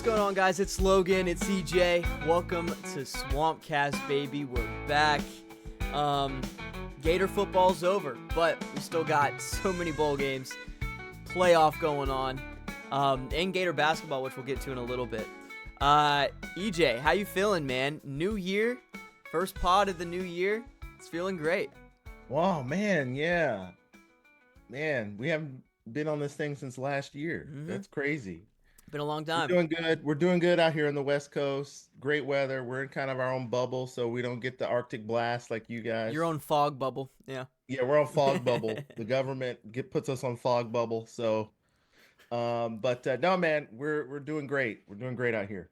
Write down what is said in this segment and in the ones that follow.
going on, guys? It's Logan, it's EJ. Welcome to SwampCast, baby. We're back. Gator football's over, but we still got so many bowl games, playoff going on, and Gator basketball, which we'll get to in a little bit. EJ, how you feeling, man? New year, first pod of the new year. It's feeling great. Wow, man, yeah. Man, we haven't been on this thing since last year. That's crazy. Been a long We're time. doing good. We're doing good out here on the West Coast. Great weather. We're in kind of our own bubble, so we don't get the Arctic blast like you Your guys. own fog bubble, yeah. Yeah, we're on fog bubble. The government puts us on fog bubble. So, but no, man, we're doing great. We're doing great out here.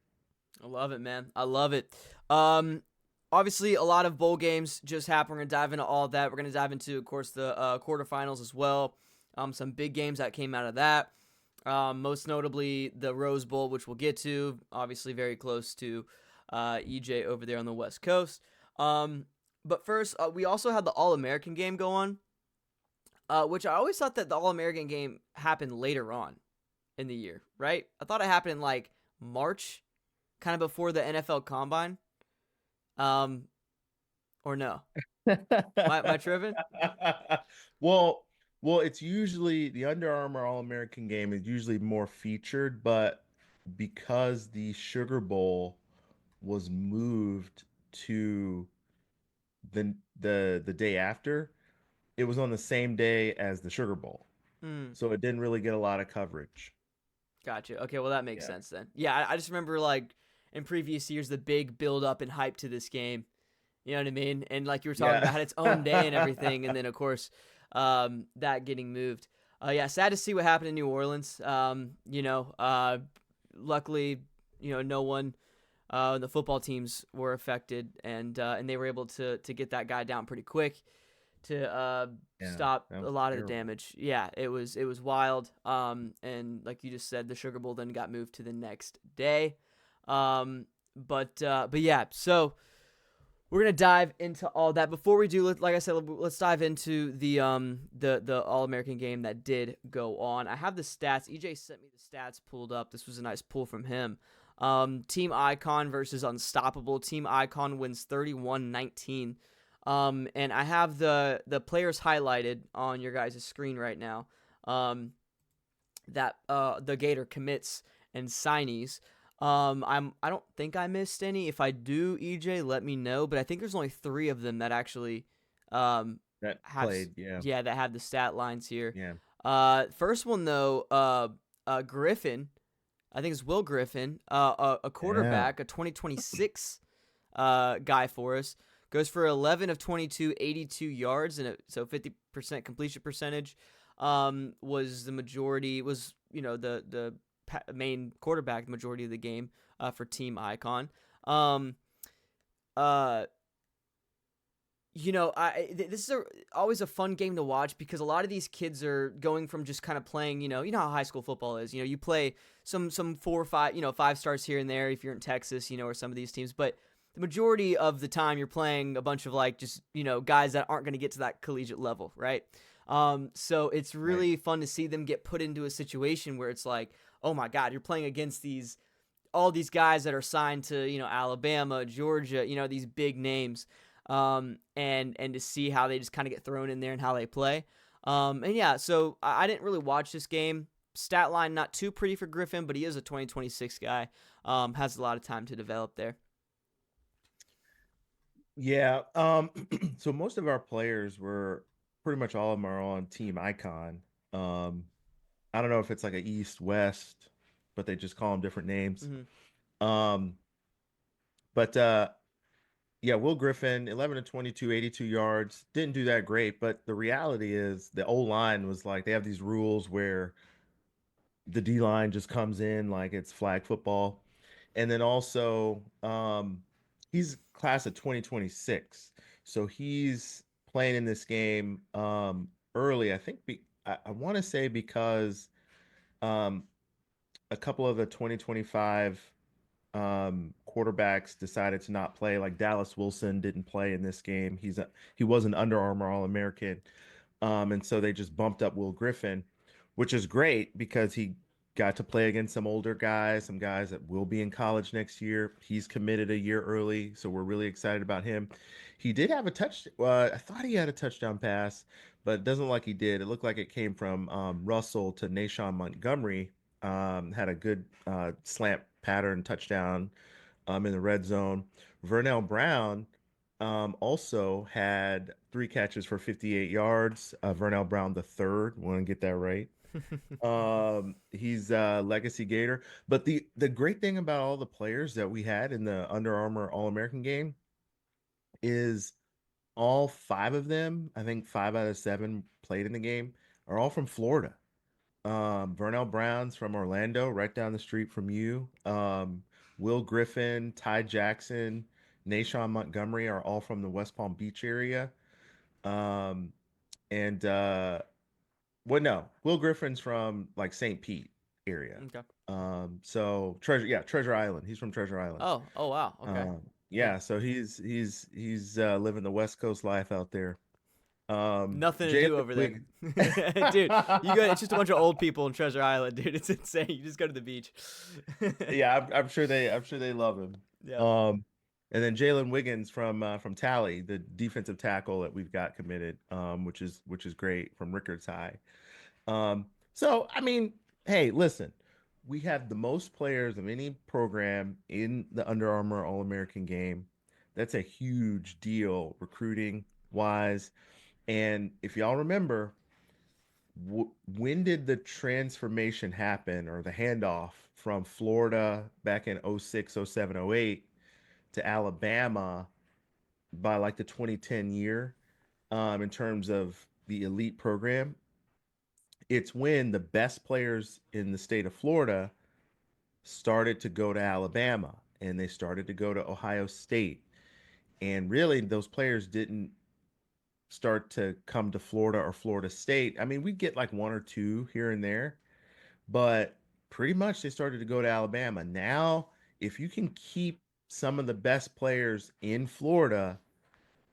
I love it, man. I love it. Obviously, a lot of bowl games just happened. We're going to dive into all of that. We're going to dive into, of course, the quarterfinals as well. Some big games that came out of that. Most notably, the Rose Bowl, which we'll get to. Obviously, very close to EJ over there on the West Coast. But first, we also had the All-American game go on, which I always thought that the All-American game happened later on in the year, right? I thought it happened in, like, March, kind of before the NFL Combine. Or no? Am I tripping? Well, it's usually the Under Armour All-American game is usually more featured, but because the Sugar Bowl was moved to the day after, it was on the same day as the Sugar Bowl. Hmm. So it didn't really get a lot of coverage. Gotcha. Okay, well that makes Yeah. sense then. Yeah, I just remember like in previous years the big build up and hype to this game. You know what I mean? And like you were talking about, Yeah. had its own day and everything, and then of course, that getting moved. Yeah, sad to see what happened in New Orleans. Luckily, no one, the football teams were affected, and they were able to get that guy down pretty quick to Yeah, stop that a was lot of the terrible. damage. Yeah, it was wild. And like you just said, the Sugar Bowl then got moved to the next day. But yeah, so we're gonna dive into all that. Before we do, like I said, let's dive into the All American game that did go on. I have the stats. EJ sent me the stats pulled up. This was a nice pull from him. Team Icon versus Unstoppable. Team Icon wins 31-19. And I have the players highlighted on your guys' screen right now. That the Gator commits and signees. I don't think I missed any. If I do, EJ, let me know. But I think there's only 3 of them that actually That have played, yeah. that have the stat lines here. Yeah. First one though, Griffin, I think it's Will Griffin, a Yeah. quarterback, a 2026 guy for us, goes for 11 of 22, 82 yards, and so 50% completion percentage. Was the majority was the main quarterback the majority of the game for Team Icon. Um, uh, this is always a fun game to watch because a lot of these kids are going from just kind of playing, how high school football is. You play some 4 or 5, 5 stars here and there if you're in Texas, or some of these teams, but the majority of the time you're playing a bunch of like just, guys that aren't going to get to that collegiate level, right? So it's Right. really fun to see them get put into a situation where it's like, oh my God, you're playing against all these guys that are signed to, Alabama, Georgia, these big names. And to see how they just kind of get thrown in there and how they play. And yeah, so I didn't really watch this game. Stat line not too pretty for Griffin, but he is a 2026 guy. Has a lot of time to develop there. Yeah. So most of our players were pretty much all of them are on Team Icon. Um, I don't know if it's like a East West, but they just call them different names. Mm-hmm. Um, but yeah, Will Griffin, 11 to 22, 82 yards. Didn't do that great, but the reality is the O line was like they have these rules where the D line just comes in like it's flag football. And then also, he's class of 2026. So he's playing in this game early. I think I want to say because um, a couple of the 2025 quarterbacks decided to not play. Like Dallas Wilson didn't play in this game. He was an Under Armour All American, and so they just bumped up Will Griffin, which is great because got to play against some older guys, some guys that will be in college next year. He's committed a year early, so we're really excited about him. He did have a touch. I thought he had a touchdown pass, but it doesn't look like he did. It looked like it came from Russell to Nashawn Montgomery. Had a good slant pattern touchdown in the red zone. Vernell Brown also had 3 catches for 58 yards. Vernell Brown the third. Want to get that right? He's legacy Gator. But the great thing about all the players that we had in the Under Armour All-American game is all 5 of them, I think 5 out of 7 played in the game, are all from Florida. Vernell Brown's from Orlando, right down the street from you. Will Griffin, Ty Jackson, Nashawn Montgomery are all from the West Palm Beach area. Um, and well, no, Will Griffin's from like St. Pete area. Okay. So Treasure Island. He's from Treasure Island. Oh wow. Okay. Yeah. Yeah, so he's living the West Coast life out there. Nothing to Jalen do over there, Wiggins. dude. You go. It's just a bunch of old people in Treasure Island, dude. It's insane. You just go to the beach. Yeah, I'm sure they love him. Yeah. Um, and then Jalen Wiggins from Tally, the defensive tackle that we've got committed, which is great from Rickards High. So I mean, hey, listen, we have the most players of any program in the Under Armour All American game. That's a huge deal recruiting wise. And if y'all remember, when did the transformation happen or the handoff from Florida back in 06, 07, 08 to Alabama by like the 2010 year in terms of the elite program? It's when the best players in the state of Florida started to go to Alabama and they started to go to Ohio State. And really, those players didn't start to come to Florida or Florida State. I mean, we get like one or two here and there, but pretty much they started to go to Alabama. Now, if you can keep some of the best players in Florida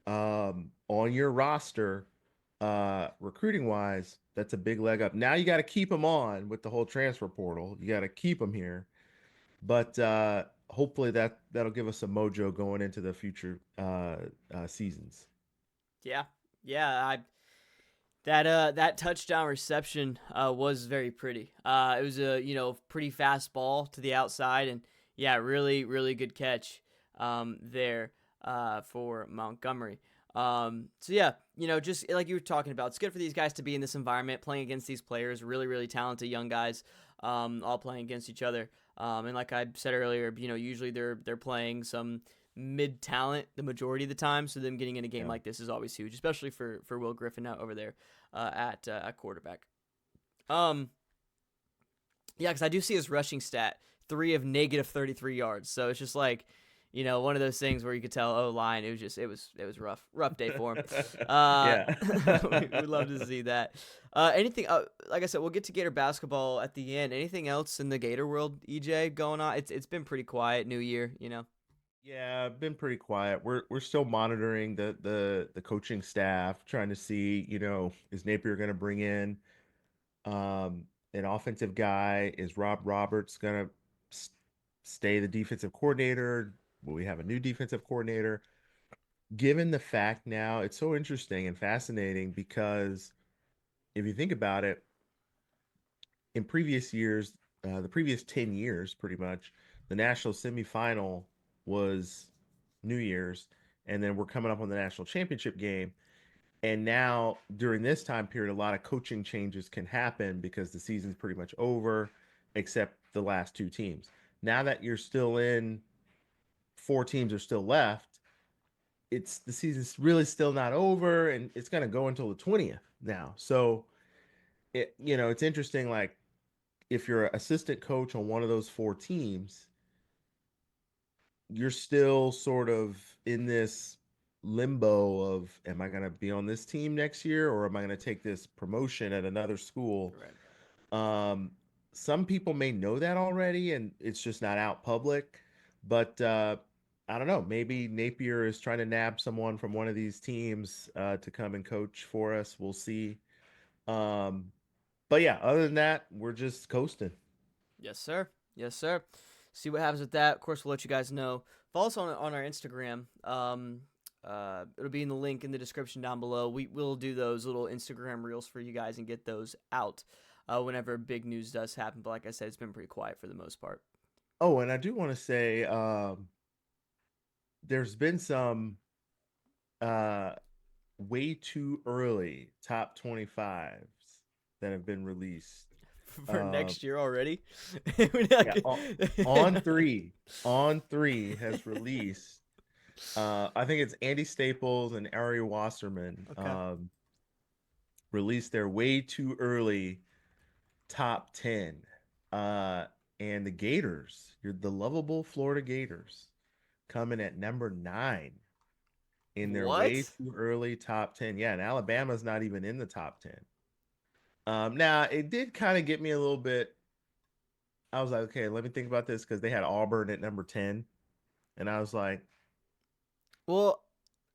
on your roster, recruiting wise, that's a big leg up. Now you got to keep them on with the whole transfer portal. You got to keep them here, but hopefully that'll give us some mojo going into the future seasons. Yeah. Yeah. That touchdown reception was very pretty. It was a pretty fast ball to the outside, and yeah, really good catch there for Montgomery. So yeah, just like you were talking about, it's good for these guys to be in this environment, playing against these players, really talented young guys, all playing against each other. And like I said earlier, usually they're playing some mid talent the majority of the time. So them getting in a game Yeah. like this is always huge, especially for Will Griffin out over there at quarterback. Um, yeah, because I do see his rushing stat 3 of -33 yards. So it's just like, one of those things where you could tell, oh, line. It was rough day for him. Yeah. We'd love to see that. Anything? Like I said, we'll get to Gator basketball at the end. Anything else in the Gator world, EJ, going on? It's been pretty quiet. New year. Yeah, been pretty quiet. We're still monitoring the coaching staff, trying to see, is Napier going to bring in um, an offensive guy? Is Rob Roberts going to stay the defensive coordinator? Will we have a new defensive coordinator? Given the fact now, it's so interesting and fascinating because if you think about it, in previous years, the previous 10 years, pretty much, the national semifinal was New Year's, and then we're coming up on the national championship game. And now, during this time period, a lot of coaching changes can happen because the season's pretty much over, except the last 2 teams. Now that you're still in, 4 teams are still left. It's the season's really still not over, and it's going to go until the 20th now. So, it's interesting. Like, if you're an assistant coach on one of those 4 teams, you're still sort of in this limbo of, am I going to be on this team next year or am I going to take this promotion at another school? Right. Um, some people may know that already and it's just not out public, but I don't know. Maybe Napier is trying to nab someone from one of these teams to come and coach for us. We'll see. Um, but yeah, other than that, we're just coasting. Yes, sir. Yes, sir. See what happens with that. Of course, we'll let you guys know. Follow us on our Instagram. It'll be in the link in the description down below. We'll do those little Instagram reels for you guys and get those out whenever big news does happen. But like I said, it's been pretty quiet for the most part. Oh, and I do want to say there's been some uh, way too early top 25s that have been released. For Um, next year already. yeah, on three, on three has released. I think it's Andy Staples and Ari Wasserman Okay. released their way too early top 10. Uh, and the Gators, you're the lovable Florida Gators, coming at number 9 in their way What? too early top 10. Yeah, and Alabama's not even in the top 10. Now it did kind of get me a little bit. I was like, okay, let me think about this because they had Auburn at number 10. And I was like, Well,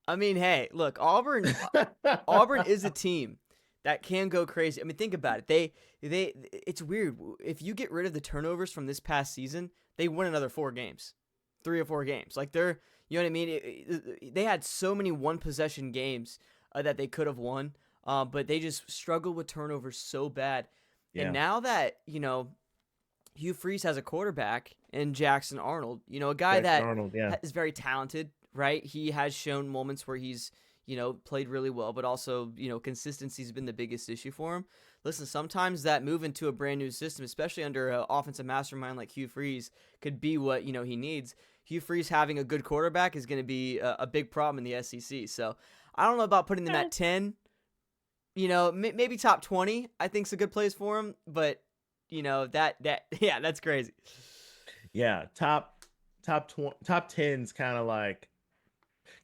I mean, hey, look, Auburn is a team that can go crazy. I mean, think about it. It's weird. If you get rid of the turnovers from this past season, they win another 4 games, 3 or 4 games. Like you know what I mean? They had so many one possession games that they could have won, but they just struggled with turnovers so bad. And yeah, now that Hugh Freeze has a quarterback in Jackson Arnold, a guy Jackson that Arnold, yeah. is very talented, right? He has shown moments where he's, played really well, but also, consistency's been the biggest issue for him. Listen, sometimes that move into a brand new system, especially under an offensive mastermind like Hugh Freeze, could be what, he needs. Hugh Freeze having a good quarterback is going to be a big problem in the SEC. So I don't know about putting them Eh. at 10. Maybe top 20, I think is a good place for him, but yeah, that's crazy. Yeah, top 10's kind of like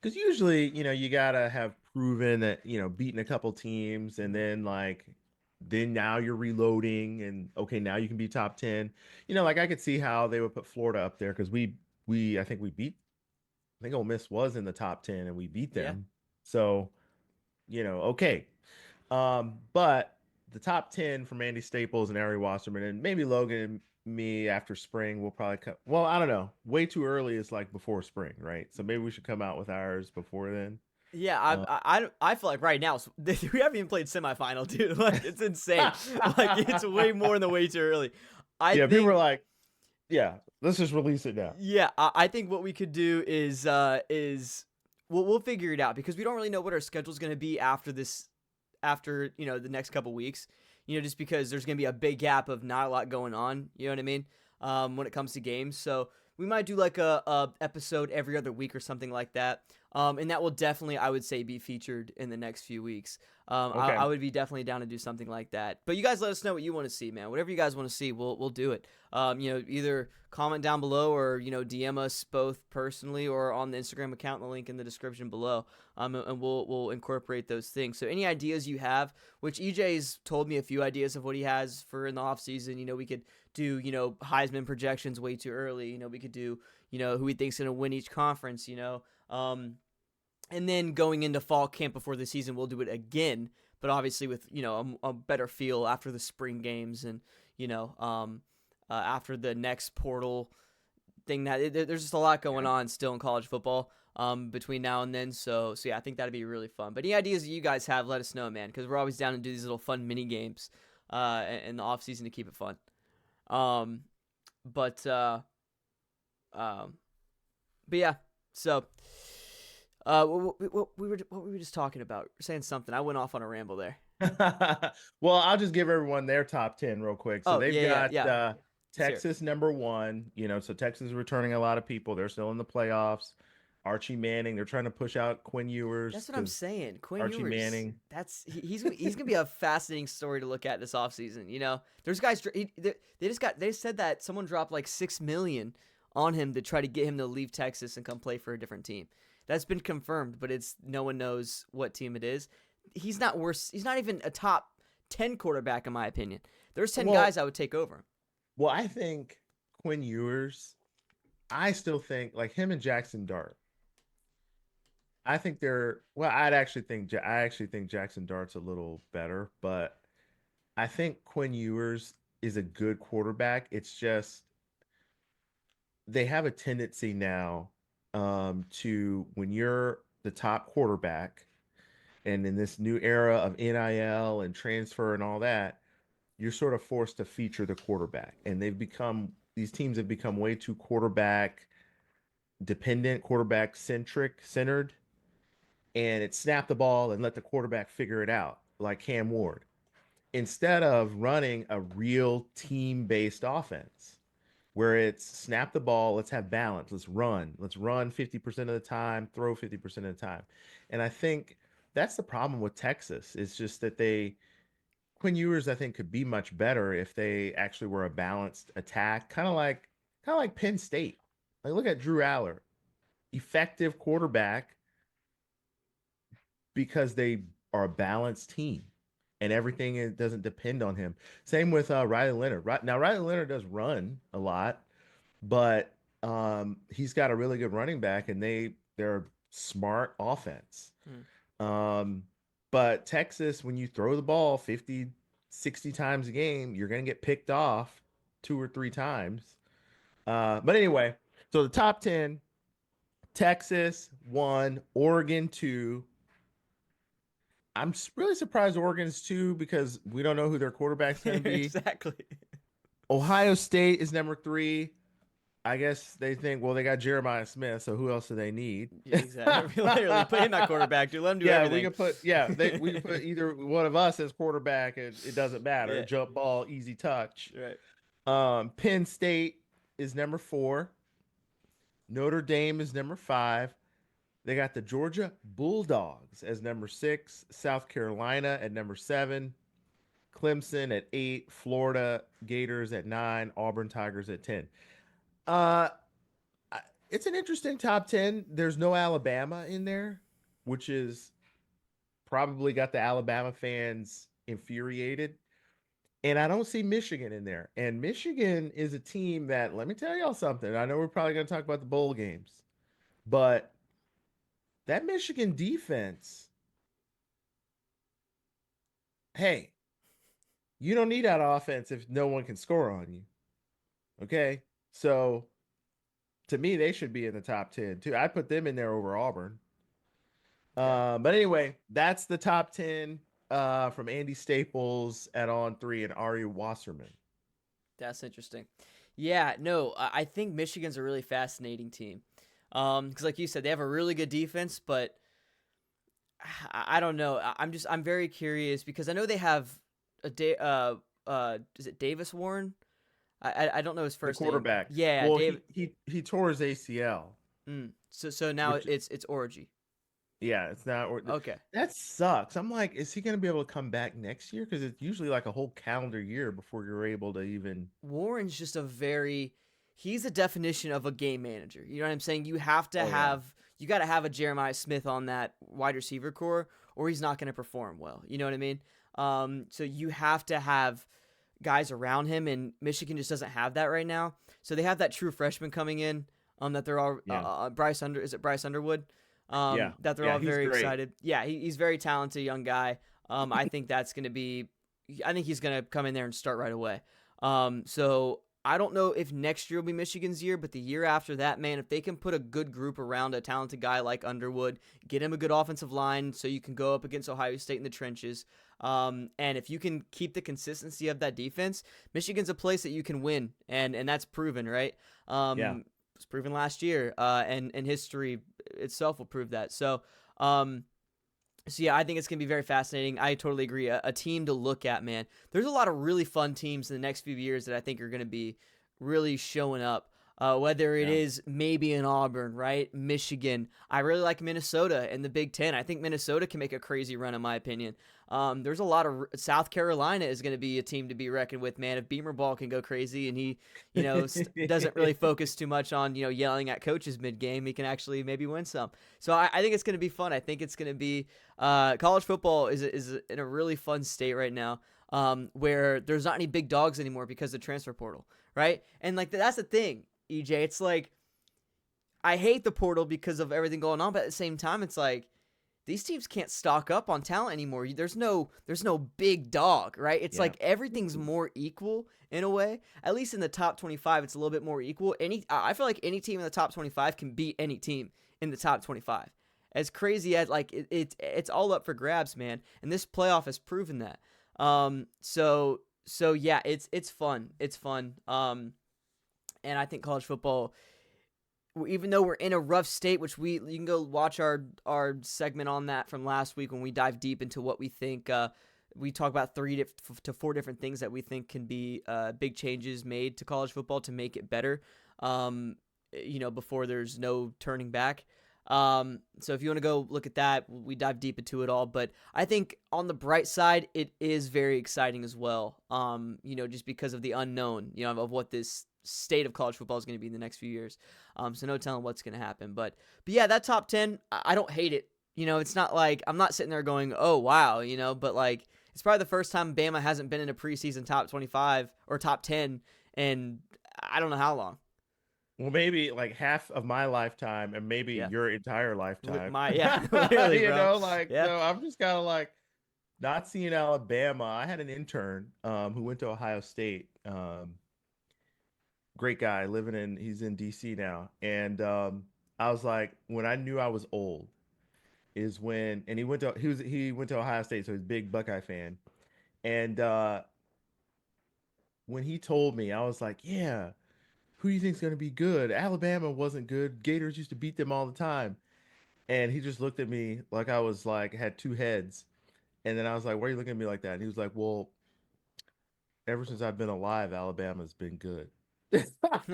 because usually, you gotta have proven that, beating a couple teams and then then now you're reloading and okay, now you can be top 10. Like I could see how they would put Florida up there because I think I think Ole Miss was in the top 10 and we beat Yeah. them. So, okay. But the top 10 from Andy Staples and Ari Wasserman and maybe Logan and me after spring will probably come. Well, I don't know. Way too early is like before spring, right? So maybe we should come out with ours before then. Yeah, Uh, I feel like right now we haven't even played semifinal, dude. Like it's insane. Like it's way more than way too early. I yeah, people think are like, yeah, let's just release it now. Yeah, I think what we could do is we'll figure it out because we don't really know what our schedule's going to be after this after, the next couple weeks. Just because there's going to be a big gap of not a lot going on, you know what I mean? When it comes to games. So, we might do like a episode every other week or something like that. And that will definitely, I would say, be featured in the next few weeks. I Okay. would be definitely down to do something like that. But you guys let us know what you want to see, man. Whatever you guys want to see, we'll do it. Either comment down below or DM us both personally or on the Instagram account, the link in the description below. And we'll incorporate those things. So any ideas you have, which EJ's told me a few ideas of what he has for in the off season. We could do Heisman projections way too early. We could do who he thinks gonna win each conference. And then going into fall camp before the season, we'll do it again, but obviously with a better feel after the spring games and after the next portal thing. There's just a lot going on still in college football between now and then. So yeah, I think that'd be really fun. But any ideas that you guys have, let us know, man, because we're always down to do these little fun mini games in the off season to keep it fun. Um, but um, but yeah, so. What were we just talking about? We're saying something. I went off on a ramble there. Well, I'll just give everyone their top 10 real quick. So Oh they've got yeah. Texas number 1, so Texas is returning a lot of people. They're still in the playoffs. Archie Manning, they're trying to push out Quinn Ewers That's what I'm because saying. Quinn Archie Ewers. Manning. He's gonna be a fascinating story to look at this offseason. There's guys. They said that someone dropped like 6 million on him to try to get him to leave Texas and come play for a different team. That's been confirmed, but no one knows what team it is. He's not worse. He's not even a top 10 quarterback in my opinion. There's 10 guys I would take over him. Well, I think Quinn Ewers, I still think like him and Jackson Dart. I think I actually think Jackson Dart's a little better, but I think Quinn Ewers is a good quarterback. It's just they have a tendency now to when you're the top quarterback, and in this new era of NIL and transfer and all that, you're sort of forced to feature the quarterback. And these teams have become way too quarterback dependent, quarterback centered, and it's snap the ball and let the quarterback figure it out, like Cam Ward, instead of running a real team based offense where it's snap the ball, let's have balance, let's run 50% of the time, throw 50% of the time. And I think that's the problem with Texas. It's just that Quinn Ewers, I think, could be much better if they actually were a balanced attack, kind of like Penn State. Like, look at Drew Aller, effective quarterback because they are a balanced team, and everything doesn't depend on him. Same with Riley Leonard. Now, Riley Leonard does run a lot, but he's got a really good running back, and they're smart offense. Um, but Texas, when you throw the ball 50, 60 times a game, you're going to get picked off 2 or 3 times. But anyway, so the top 10, Texas 1, Oregon 2. I'm really surprised Oregon's 2 because we don't know who their quarterback's going to be. Exactly. Ohio State is number 3. I guess they think, well, they got Jeremiah Smith, so who else do they need? Yeah, exactly. Literally, put him at quarterback, dude. Let him do everything. We can put either one of us as quarterback. It doesn't matter. Yeah. Jump ball, easy touch. Right. Penn State is number 4. Notre Dame is number 5. They got the Georgia Bulldogs as number 6. South Carolina at number 7. Clemson at 8. Florida Gators at 9. Auburn Tigers at 10. It's an interesting top 10. There's no Alabama in there, which is probably got the Alabama fans infuriated. And I don't see Michigan in there. And Michigan is a team that, let me tell y'all something. I know we're probably going to talk about the bowl games, but that Michigan defense, hey, you don't need that offense if no one can score on you. Okay? So to me, they should be in the top 10 too. I put them in there over Auburn. But anyway, that's the top 10 from Andy Staples at On 3 and Ari Wasserman. That's interesting. Yeah, no, I think Michigan's a really fascinating team. Because like you said, they have a really good defense, but I don't know. I'm very curious because I know they have is it Davis Warren? I don't know his first the quarterback. name. Yeah, well, he tore his ACL. So now it's Orgy. Yeah, it's not. Okay. That sucks. I'm like, is he going to be able to come back next year? Because it's usually like a whole calendar year before you're able to even. Warren's just he's a definition of a game manager. You know what I'm saying? You have to you got to have a Jeremiah Smith on that wide receiver core, or he's not going to perform well. You know what I mean? So you have to have guys around him, and Michigan just doesn't have that right now. So they have that true freshman coming in. That they're all Bryce Underwood? That they're all very excited. Yeah, he's very talented young guy. I think that's going to be. I think he's going to come in there and start right away. So I don't know if next year will be Michigan's year, but the year after that, man, if they can put a good group around a talented guy like Underwood, get him a good offensive line so you can go up against Ohio State in the trenches. And if you can keep the consistency of that defense, Michigan's a place that you can win, and that's proven, right? It was proven last year, and history itself will prove that. So yeah, I think it's going to be very fascinating. I totally agree. A team to look at, man. There's a lot of really fun teams in the next few years that I think are going to be really showing up. Whether it is maybe in Auburn, right? Michigan. I really like Minnesota in the Big Ten. I think Minnesota can make a crazy run, in my opinion. There's a lot of South Carolina is going to be a team to be reckoned with, man. If Beamer Ball can go crazy and he, doesn't really focus too much on, yelling at coaches mid-game, he can actually maybe win some. So I think it's going to be fun. I think it's going to be college football is in a really fun state right now, where there's not any big dogs anymore because of the transfer portal, right? And that's the thing. EJ, it's like I hate the portal because of everything going on, but at the same time, it's like these teams can't stock up on talent anymore. There's no big dog, right? It's Yeah. like everything's more equal in a way. At least in the top 25, it's a little bit more equal. I feel like any team in the top 25 can beat any team in the top 25. As crazy as like it's all up for grabs, man. And this playoff has proven that. So yeah, it's fun. It's fun. And I think college football, even though we're in a rough state, which you can go watch our segment on that from last week when we dive deep into what we think. We talk about 3 to 4 different things that we think can be big changes made to college football to make it better. Before there's no turning back. So if you want to go look at that, we dive deep into it all. But I think on the bright side, it is very exciting as well. Just because of the unknown, of what this state of college football is going to be in the next few years. So no telling what's going to happen. But yeah, that top 10, I don't hate it. It's not like I'm not sitting there going, oh, wow, but like it's probably the first time Bama hasn't been in a preseason top 25 or top 10 and I don't know how long. Well, maybe like half of my lifetime and maybe Yeah. your entire lifetime. Literally, bro. Like, Yeah. so I'm just kind of like not seeing Alabama. I had an intern who went to Ohio State. Great guy he's in DC now. And I was like, when I knew I was old is when, and he went to Ohio State, so he's a big Buckeye fan. And when he told me, I was like, yeah, who do you think's going to be good? Alabama wasn't good. Gators used to beat them all the time. And he just looked at me like I was like, had two heads. And then I was like, why are you looking at me like that? And he was like, well, ever since I've been alive, Alabama's been good. And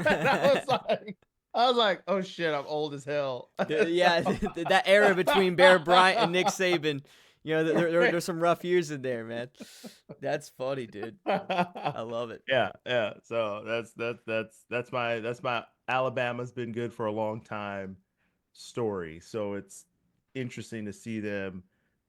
I was like, oh shit, I'm old as hell. Yeah, that era between Bear Bryant and Nick Saban, there's some rough years in there, man. That's funny, dude. I love it. Yeah, yeah. So that's my Alabama's been good for a long time story. So it's interesting to see them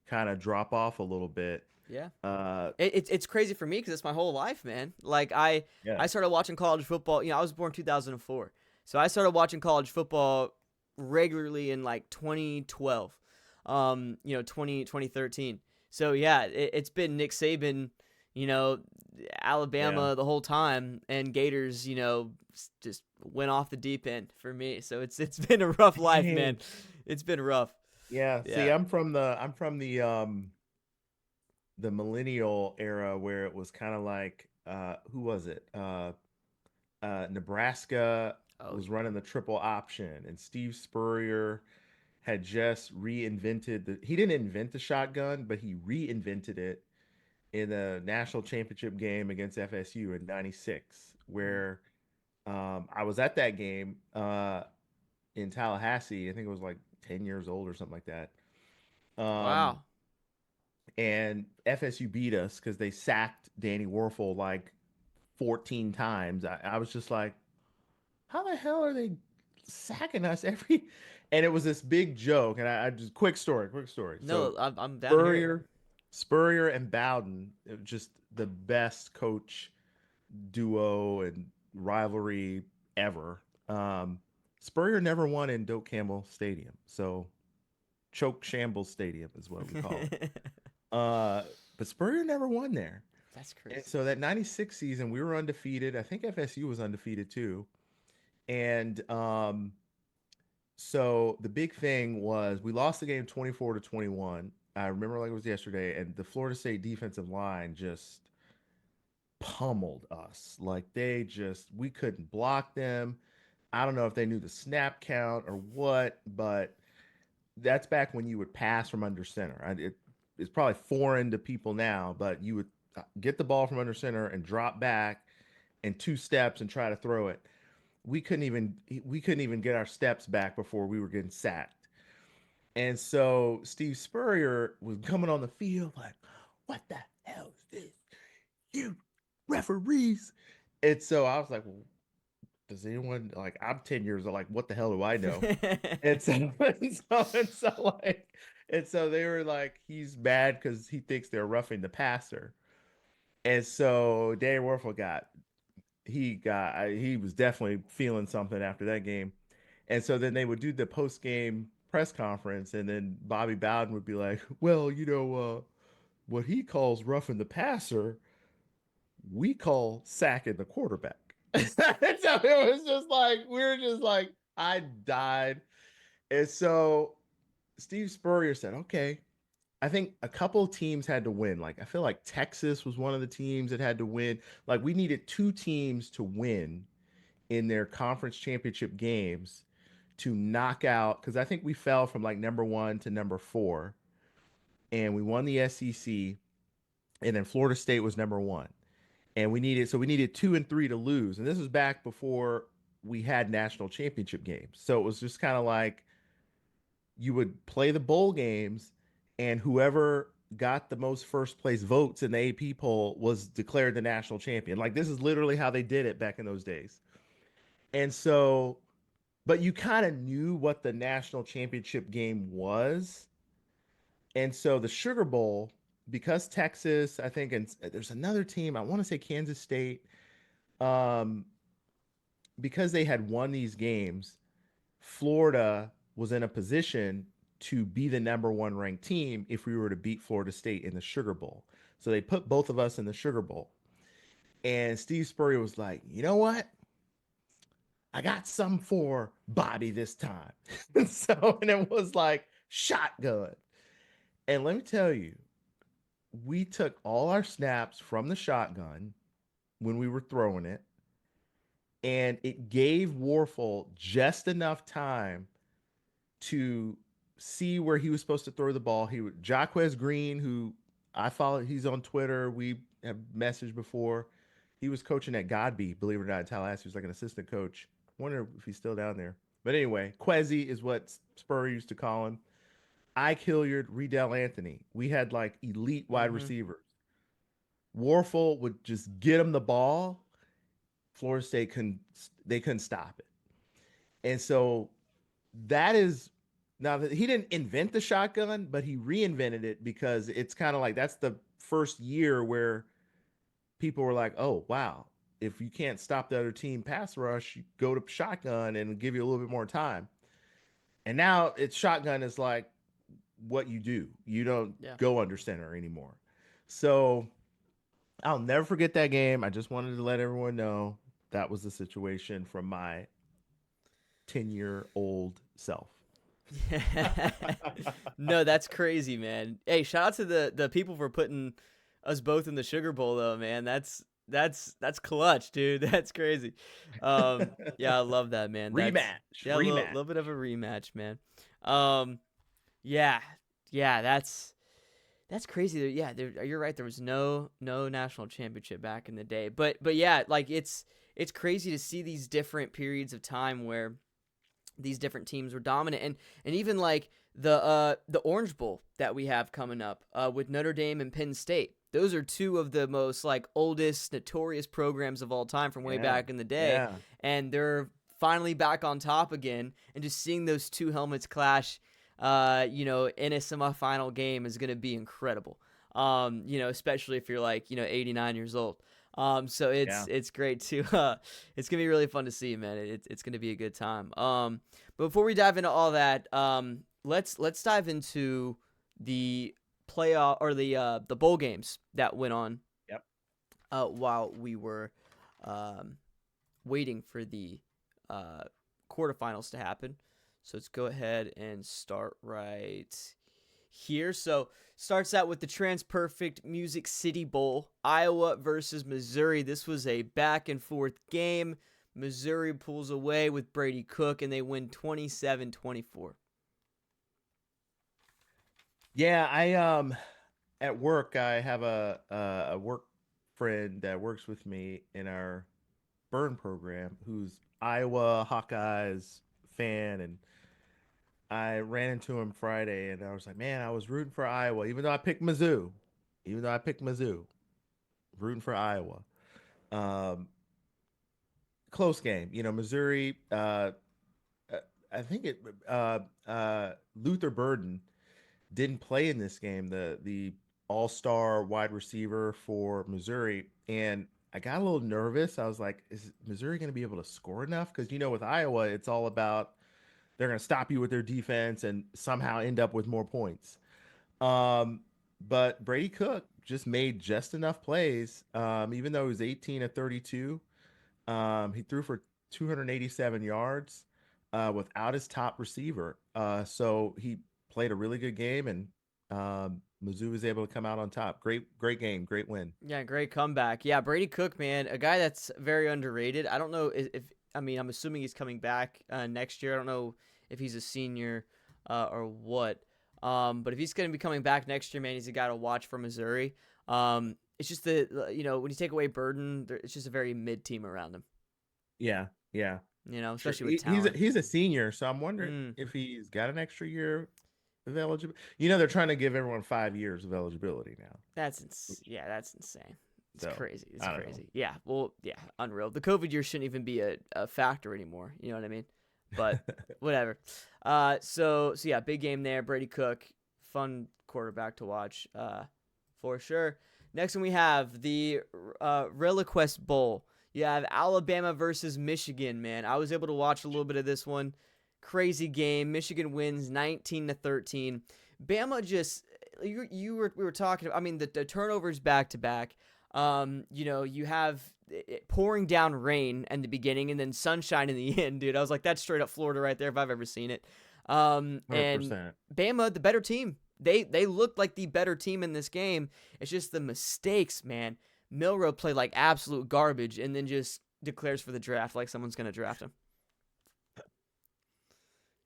kind of drop off a little bit. Yeah. Uh, It's crazy for me because it's my whole life, man. Like yeah. I started watching college football. I was born 2004, so I started watching college football regularly in like 2012, 2013. So yeah, it's been Nick Saban, you know, Yeah. Alabama the whole time, and Gators, just went off the deep end for me. So it's been a rough life, man. Dang. It's been rough. Yeah. See, Yeah. I'm from the millennial era where it was kind of like who was it? Nebraska Oh, was running the triple option, and Steve Spurrier had just reinvented he didn't invent the shotgun, but he reinvented it in the national championship game against FSU in '96, mm, where I was at that game in Tallahassee. I think it was like 10 years old or something like that. Um, wow. and FSU beat us because they sacked Danny Werfel like 14 times. I was just like, how the hell are they sacking us every? And it was this big joke. And I just quick story. So No, I'm down to hear it. Spurrier, Spurrier and Bowden, just the best coach duo and rivalry ever. Spurrier never won in Doak Campbell Stadium, so Choke Shambles Stadium is what we call it. Uh, but Spurrier never won there. That's And crazy. so that '96 season, we were undefeated. I think FSU was undefeated too. And so the big thing was we lost the game 24-21. I remember like it was yesterday, and the Florida State defensive line just pummeled us. Like we couldn't block them. I don't know if they knew the snap count or what, but that's back when you would pass from under center. It's probably foreign to people now, but you would get the ball from under center and drop back in 2 steps and try to throw it. We couldn't even get our steps back before we were getting sacked. And so Steve Spurrier was coming on the field like, "What the hell is this? You referees!" And so I was like, "Well, does anyone like? I'm 10 years old. Like, what the hell do I know?" And so, and so they were like, he's mad because he thinks they're roughing the passer. And so Danny Werfel he was definitely feeling something after that game. And so then they would do the post game press conference, and then Bobby Bowden would be like, "Well, what he calls roughing the passer, we call sacking the quarterback." So it was just like we were just like I died. And so Steve Spurrier said, "Okay." I think a couple of teams had to win. Like I feel like Texas was one of the teams that had to win. Like we needed two teams to win in their conference championship games to knock out, because I think we fell from like number 1 to number 4, and we won the SEC, and then Florida State was number 1, and we needed 2 and 3 to lose, and this was back before we had national championship games. So it was just kind of like you would play the bowl games, and whoever got the most first place votes in the AP poll was declared the national champion. Like this is literally how they did it back in those days. And so, but you kind of knew what the national championship game was. And so the Sugar Bowl, because Texas, I think, and there's another team, I want to say Kansas State, um, because they had won these games, Florida was in a position to be the number 1 ranked team if we were to beat Florida State in the Sugar Bowl. So they put both of us in the Sugar Bowl. And Steve Spurrier was like, "You know what? I got some for Bobby this time." And it was like shotgun. And let me tell you, we took all our snaps from the shotgun when we were throwing it, and it gave Warfel just enough time to see where he was supposed to throw the ball. He would Jaquez Green, who I follow, he's on Twitter. We have messaged before. He was coaching at Godby, believe it or not, in Tallahassee. He was like an assistant coach. I wonder if he's still down there. But anyway, Quezzy is what Spur used to call him. Ike Hilliard, Riedel Anthony. We had like elite wide Mm-hmm. receivers. Warfel would just get him the ball. Florida State couldn't, they couldn't stop it. And so that is, now he didn't invent the shotgun, but he reinvented it, because it's kind of like that's the first year where people were like, "Oh wow, if you can't stop the other team pass rush, you go to shotgun and give you a little bit more time." And now it's shotgun is like what you do. You don't Yeah. go under center anymore. So I'll never forget that game. I just wanted to let everyone know that was the situation from my 10-year-old self. No, that's crazy, man. Hey, shout out to the people for putting us both in the Sugar Bowl though, man. That's clutch, dude. That's crazy. Yeah, I love that, man. That's Rematch, yeah, a rematch. little bit of a rematch, man. Um, yeah, yeah, that's crazy. Yeah, you're right. There was no national championship back in the day, but yeah, like it's crazy to see these different periods of time where these different teams were dominant, and even like the Orange Bowl that we have coming up with Notre Dame and Penn State. Those are two of the most like oldest notorious programs of all time from way Yeah, back in the day, yeah, and they're finally back on top again. And just seeing those two helmets clash, in a semifinal game is going to be incredible. Especially if you're like 89 years old. So yeah. it's great to it's gonna be really fun to see, man. It's gonna be a good time. But before we dive into all that, let's dive into the playoff or the bowl games that went on Yep. while we were um waiting for the uh quarterfinals to happen. So let's go ahead and start right here. So starts out with the TransPerfect Music City Bowl, Iowa versus Missouri. This was a back and forth game. Missouri pulls away with Brady Cook, and they win 27-24. Yeah, I at work I have a work friend that works with me in our burn program who's Iowa Hawkeyes fan, and I ran into him Friday and I was like, "Man, I was rooting for Iowa even though I picked Mizzou. Even though I picked Mizzou, rooting for Iowa." Um Close game. Missouri uh, I think it Luther Burden didn't play in this game, the all-star wide receiver for Missouri, and I got a little nervous. I was like, is Missouri going to be able to score enough? Because with Iowa, it's all about they're going to stop you with their defense and somehow end up with more points. Um, but Brady Cook just made just enough plays. Even though he was 18 of 32, he threw for 287 yards without his top receiver. So he played a really good game, and Mizzou was able to come out on top. Great game, great win. Yeah, great comeback. Yeah, Brady Cook, man, a guy that's very underrated. I don't know if I mean, I'm assuming he's coming back next year. I don't know if he's a senior or what. But if he's going to be coming back next year, man, he's a guy to watch for Missouri. It's just when you take away Burden, it's just a very mid team around him. Yeah, yeah, sure. Especially with He's talent. he's a senior, so I'm wondering Mm, if he's got an extra year of eligibility. They're trying to give everyone 5 years of eligibility now. that's insane. It's So crazy. It's I don't know. crazy. Yeah. Well, yeah, unreal. The COVID year shouldn't even be a factor anymore. You know what I mean? But whatever. So yeah, big game there. Brady Cook, fun quarterback to watch, for sure. Next one we have the Reliquest Bowl. You have Alabama versus Michigan. Man, I was able to watch a little bit of this one. Crazy game. Michigan wins 19-13. Bama just we were talking. I mean, the turnovers back to back. You have it pouring down rain in the beginning and then sunshine in the end, dude. I was like, that's straight up Florida right there if I've ever seen it. And 100%. Bama, the better team. They looked like the better team in this game. It's just the mistakes, man. Milrow played like absolute garbage and then just declares for the draft like someone's gonna draft him.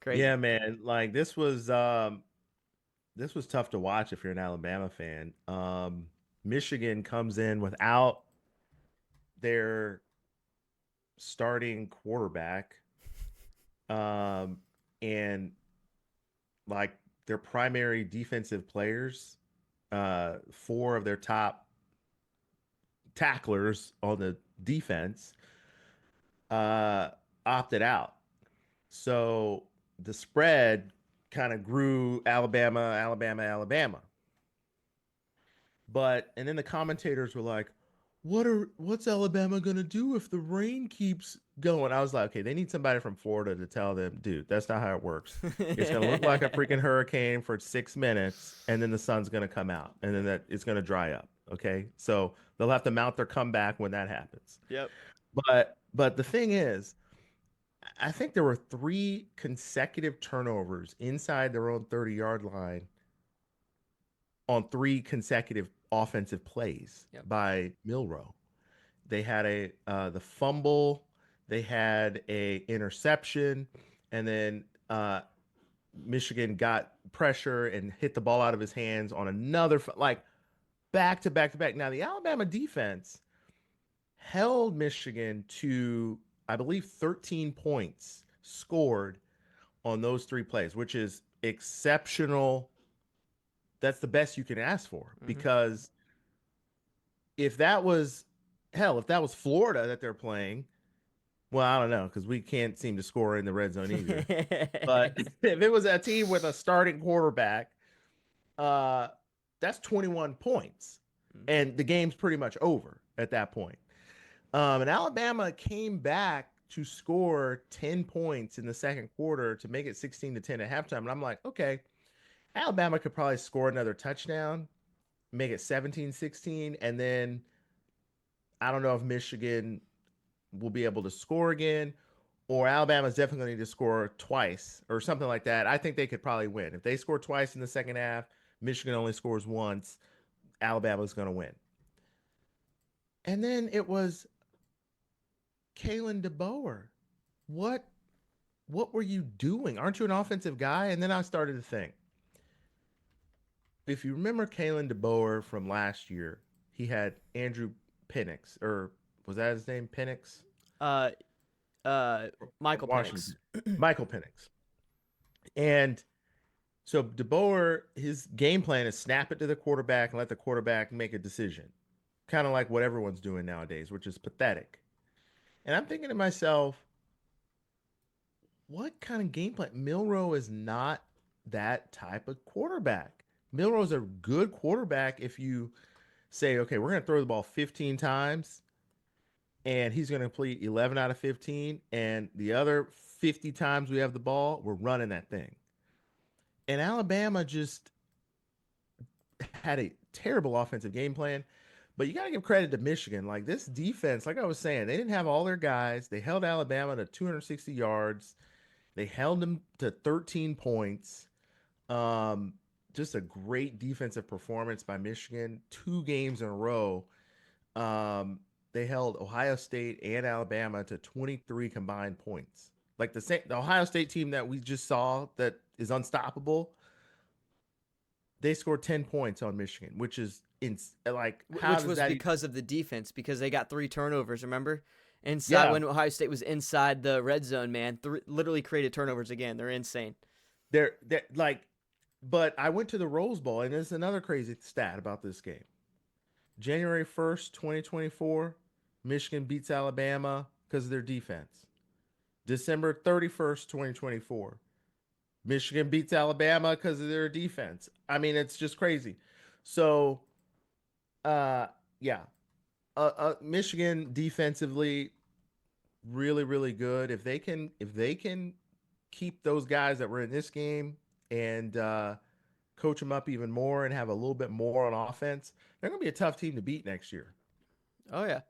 Crazy. Yeah, man. Like this was tough to watch if you're an Alabama fan. Michigan comes in without their starting quarterback, um, and like their primary defensive players, four of their top tacklers on the defense, uh, opted out. So the spread kind of grew Alabama, Alabama, Alabama. And then the commentators were like, what's Alabama gonna do if the rain keeps going? I was like, okay, they need somebody from Florida to tell them, dude, that's not how it works. It's gonna look like a freaking hurricane for 6 minutes, and then the sun's gonna come out, and then that it's gonna dry up. Okay, so they'll have to mount their comeback when that happens. Yep. But the thing is, I think there were three consecutive turnovers inside their own 30-yard line on three consecutive offensive plays Yep. by Milrow. They had the fumble, they had a interception, and then Michigan got pressure and hit the ball out of his hands on another like back to back to back. Now the Alabama defense held Michigan to I believe 13 points scored on those three plays, which is exceptional. That's the best you can ask for Mm-hmm. because if that was if that was Florida that they're playing, well, I don't know because we can't seem to score in the red zone either. But if it was a team with a starting quarterback, uh, that's 21 points, and the game's pretty much over at that point. And Alabama came back to score 10 points in the second quarter to make it 16-10 at halftime. And I'm like, okay, Alabama could probably score another touchdown, make it 17-16, and then I don't know if Michigan will be able to score again, or Alabama's definitely going to need to score twice or something like that. I think they could probably win. If they score twice in the second half, Michigan only scores once, Alabama's going to win. And then it was Kalen DeBoer. What what were you doing? Aren't you an offensive guy? And then I started to think, if you remember Kalen DeBoer from last year, he had Andrew Penix, or was that his name? Penix? uh, From Michael Penix. Washington. Michael Penix. And so DeBoer, his game plan is snap it to the quarterback and let the quarterback make a decision. Kind of like what everyone's doing nowadays, which is pathetic. And I'm thinking to myself, what kind of game plan? Milrow is not that type of quarterback. Milrow's a good quarterback if you say, okay, we're going to throw the ball 15 times and he's going to complete 11 out of 15, and the other 50 times we have the ball, we're running that thing. And Alabama just had a terrible offensive game plan. But you got to give credit to Michigan. Like this defense, like I was saying, they didn't have all their guys. They held Alabama to 260 yards. They held them to 13 points. Um, just a great defensive performance by Michigan. 2 games in a row. They held Ohio State and Alabama to 23 combined points. Like the Ohio State team that we just saw that is unstoppable, they scored 10 points on Michigan, which is like how Which does was that because of the defense, because they got 3 turnovers, remember? Inside yeah, when Ohio State was inside the red zone, man. Literally created turnovers again. They're insane. they're like but I went to the Rose Bowl and there's another crazy stat about this game. January 1st, 2024, Michigan beats Alabama because of their defense. December 31st, 2024, Michigan beats Alabama because of their defense. I mean, it's just crazy. So, uh, yeah, Michigan defensively really, really good. If they can keep those guys that were in this game and coach them up even more and have a little bit more on offense, they're gonna be a tough team to beat next year. Oh yeah.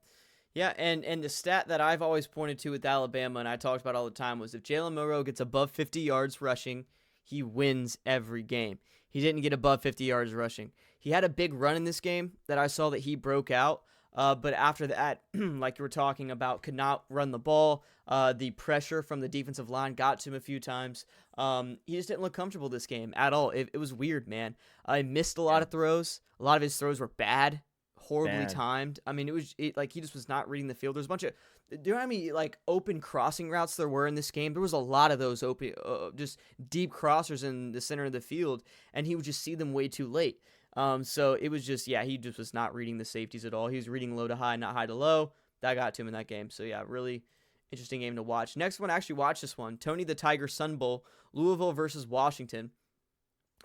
Yeah, and the stat that I've always pointed to with Alabama and I talked about all the time was if Jalen Monroe gets above 50 yards rushing, he wins every game. He didn't get above 50 yards rushing. He had a big run in this game that I saw that he broke out, but after that, like you were talking about, could not run the ball. The pressure from the defensive line got to him a few times. He just didn't look comfortable this game at all. It was weird, man. I missed a lot Yeah, of throws. A lot of his throws were bad, horribly bad, timed. I mean, like he just was not reading the field. There's a bunch of, do you know how many like open crossing routes there were in this game? There was a lot of those open, just deep crossers in the center of the field, and he would just see them way too late. So it was just, yeah, he just was not reading the safeties at all. He was reading low to high, not high to low. That got to him in that game. So yeah, really interesting game to watch. Next one, I actually watched this one. Tony the Tiger Sun Bowl, Louisville versus Washington.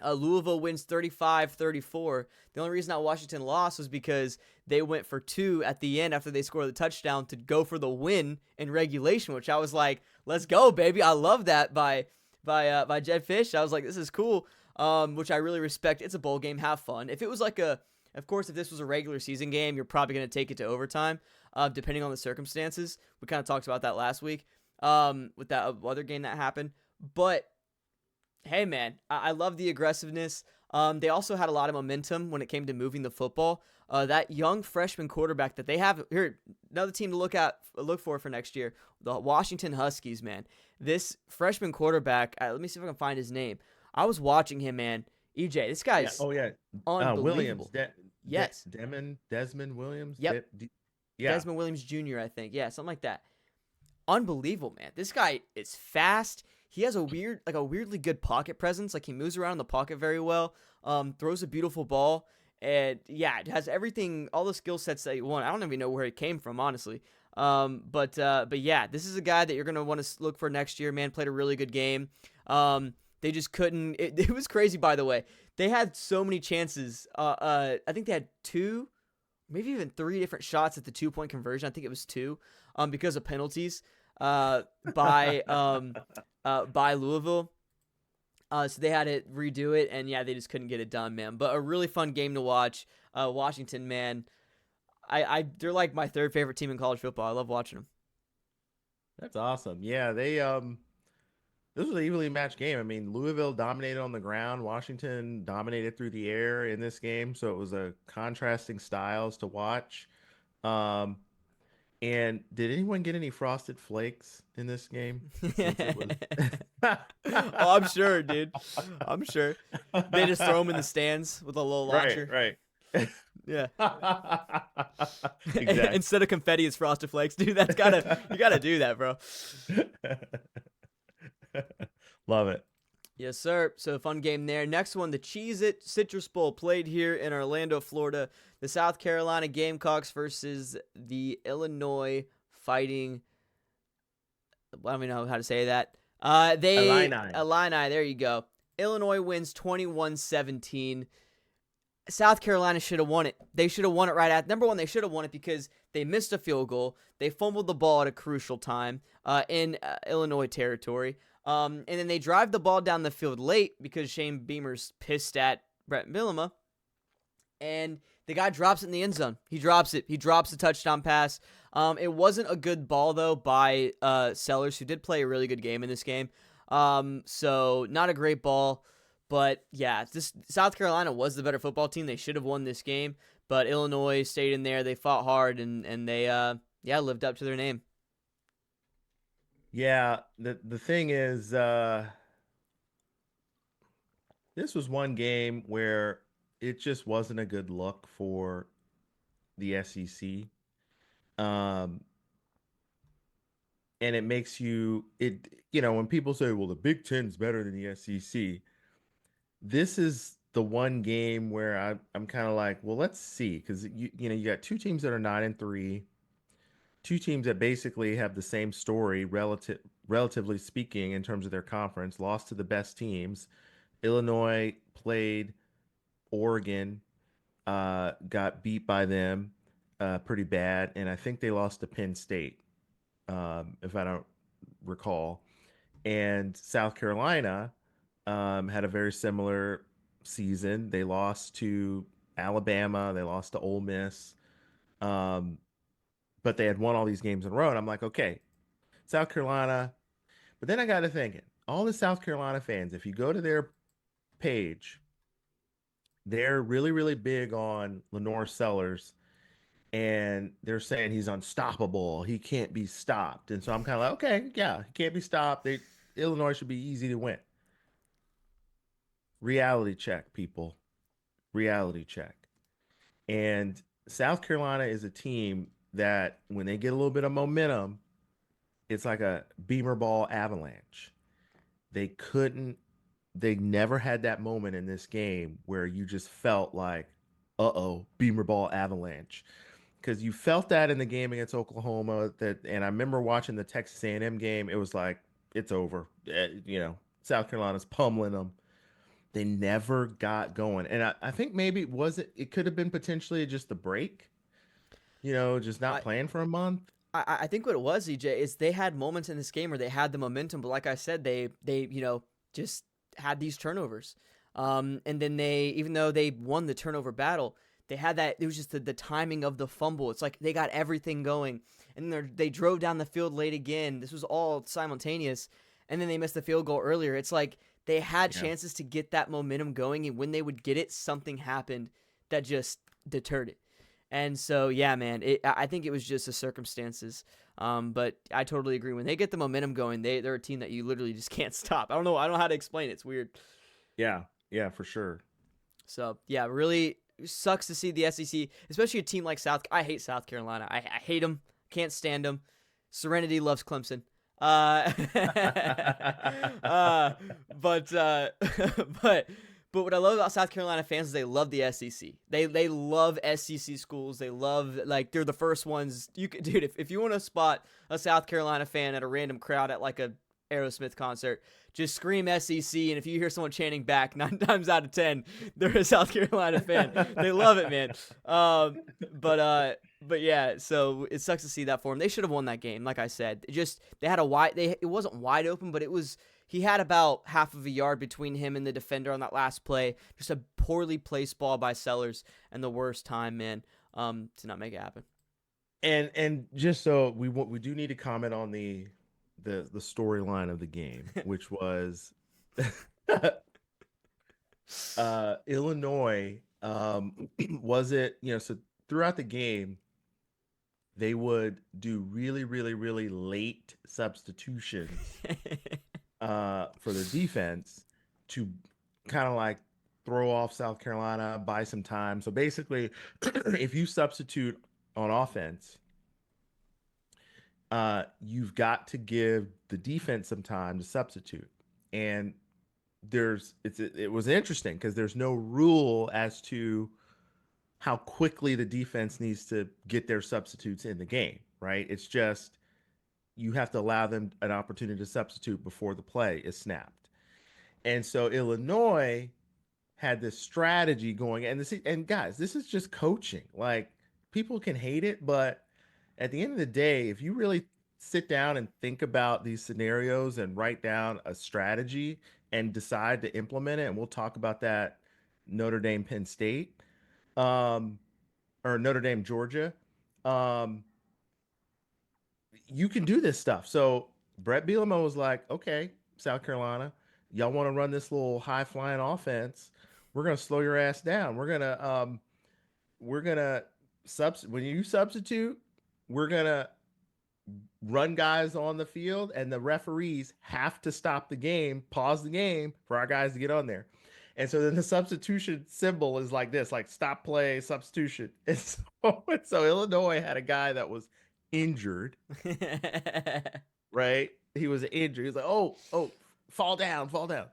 Louisville wins 35-34. The only reason that Washington lost was because they went for 2 at the end after they scored the touchdown to go for the win in regulation, which I was like, let's go, baby. I love that by Jed Fish. I was like, this is cool, which I really respect. It's a bowl game. Have fun. If it was like of course, if this was a regular season game, you're probably going to take it to overtime, depending on the circumstances. We kind of talked about that last week with that other game that happened. But hey, man, I love the aggressiveness. They also had a lot of momentum when it came to moving the football. That young freshman quarterback that they have here, another team to look for next year, the Washington Huskies, man. This freshman quarterback, let me see if I can find his name. I was watching him, man. EJ, this yeah. guy's Oh yeah, Williams, unbelievable. Yes. Desmond Williams. Yep. Yeah, Desmond Williams Jr., I think. Yeah, something like that. Unbelievable, man. This guy is fast. He has a weirdly good pocket presence. Like he moves around in the pocket very well. Throws a beautiful ball, and yeah, it has everything, all the skill sets that you want. I don't even know where he came from, honestly. But yeah, this is a guy that you're gonna want to look for next year. Man, played a really good game. They just couldn't. It was crazy, by the way. They had so many chances. I think they had 2, maybe even 3 different shots at the 2-point conversion. I think it was 2, because of penalties. By Louisville. So they had to redo it, and yeah, they just couldn't get it done, man. But a really fun game to watch. Washington, man, they're like my 3rd favorite team in college football. I love watching them. that's awesome. Yeah, this was an evenly matched game. I mean, Louisville dominated on the ground. Washington dominated through the air in this game, so it was a contrasting styles to watch. Um, and did anyone get any frosted flakes in this game? Since it was Oh, I'm sure, dude. I'm sure they just throw them in the stands with a little launcher. right. Yeah. Exactly. Instead of confetti, it's Frosted Flakes, dude. You gotta do that, bro. Love it. Yes, sir. So a fun game there. Next one, the Cheez-It Citrus Bowl played here in Orlando, Florida. The South Carolina Gamecocks versus the Illinois Fighting. I don't even know how to say that. Illini. Illini. There you go. Illinois wins 21-17. South Carolina should have won it. They should have won it right at number one. They should have won it because they missed a field goal. They fumbled the ball at a crucial time in Illinois territory. And then they drive the ball down the field late because Shane Beamer's pissed at Brett Bielema, and the guy drops it in the end zone. He drops it. He drops the touchdown pass. It wasn't a good ball though by Sellers, who did play a really good game in this game. So not a great ball. But yeah, this South Carolina was the better football team. They should have won this game, but Illinois stayed in there. They fought hard, and they lived up to their name. Yeah, the thing is, this was one game where it just wasn't a good look for the SEC. Um, and it makes when people say, well, the Big Ten's better than the SEC, this is the one game where I'm kind of like, well, let's see, because you got two teams that are 9-3, two teams that basically have the same story, relatively speaking, in terms of their conference, lost to the best teams. Illinois played Oregon, got beat by them pretty bad, and I think they lost to Penn State, if I don't recall. And South Carolina had a very similar season. They lost to Alabama, they lost to Ole Miss, um, but they had won all these games in a row. And I'm like, okay, South Carolina. But then I got to thinking, all the South Carolina fans, if you go to their page, they're really, really big on Lenore Sellers, and they're saying he's unstoppable. He can't be stopped. And so I'm kind of like, okay, yeah, he can't be stopped. Illinois should be easy to win. Reality check, people. Reality check. And South Carolina is a team that when they get a little bit of momentum, it's like a beamer ball avalanche. They couldn't, they never had that moment in this game where you just felt like, uh-oh, beamer ball avalanche. Because you felt that in the game against Oklahoma, and I remember watching the Texas A&M game. It was like, it's over. South Carolina's pummeling them. They never got going, and I think maybe it could have been potentially just the break, just not I, playing for a month. I think what it was, EJ, is they had moments in this game where they had the momentum, but like I said, they just had these turnovers. And then even though they won the turnover battle, they had that. It was just the timing of the fumble. It's like they got everything going, and then they drove down the field late again. This was all simultaneous, and then they missed the field goal earlier. It's like they had Yeah. chances to get that momentum going, and when they would get it, something happened that just deterred it. And so, yeah, man, I think it was just the circumstances. But I totally agree. When they get the momentum going, they're a team that you literally just can't stop. I don't know. I don't know how to explain it. It's weird. Yeah, yeah, for sure. So, yeah, really sucks to see the SEC, especially a team like South. I hate South Carolina. I hate them. Can't stand them. Serenity loves Clemson. Uh, uh, but but what I love about South Carolina fans is they love the SEC. They love SEC schools. They love, like, they're the first ones. Dude, if you want to spot a South Carolina fan at a random crowd at like a Aerosmith concert, just scream SEC, and if you hear someone chanting back, 9 times out of 10, they're a South Carolina fan. They love it, man. But yeah, so it sucks to see that for him. They should have won that game, like I said. They had it wasn't wide open, but he had about half of a yard between him and the defender on that last play. Just a poorly placed ball by Sellers, and the worst time, man, to not make it happen. And just so we do need to comment on the storyline of the game, which was Illinois. Was it, so throughout the game they would do really, really, really late substitutions for the defense to kind of like throw off South Carolina, buy some time. So basically, if you substitute on offense, you've got to give the defense some time to substitute. And it was interesting because there's no rule as to how quickly the defense needs to get their substitutes in the game, right? It's just you have to allow them an opportunity to substitute before the play is snapped. And so Illinois had this strategy going, and guys, this is just coaching. Like, people can hate it, but at the end of the day, if you really sit down and think about these scenarios and write down a strategy and decide to implement it, and we'll talk about that Notre Dame Penn State, um, or Notre Dame Georgia, um, you can do this stuff. So Brett Bielema was like, okay, South Carolina, y'all want to run this little high flying offense? We're gonna slow your ass down. We're gonna when you substitute, we're gonna run guys on the field, and the referees have to stop the game, pause the game for our guys to get on there. And so then the substitution symbol is like this, like stop play, substitution. And so Illinois had a guy that was injured, right? He was injured. He was like, oh, fall down, fall down.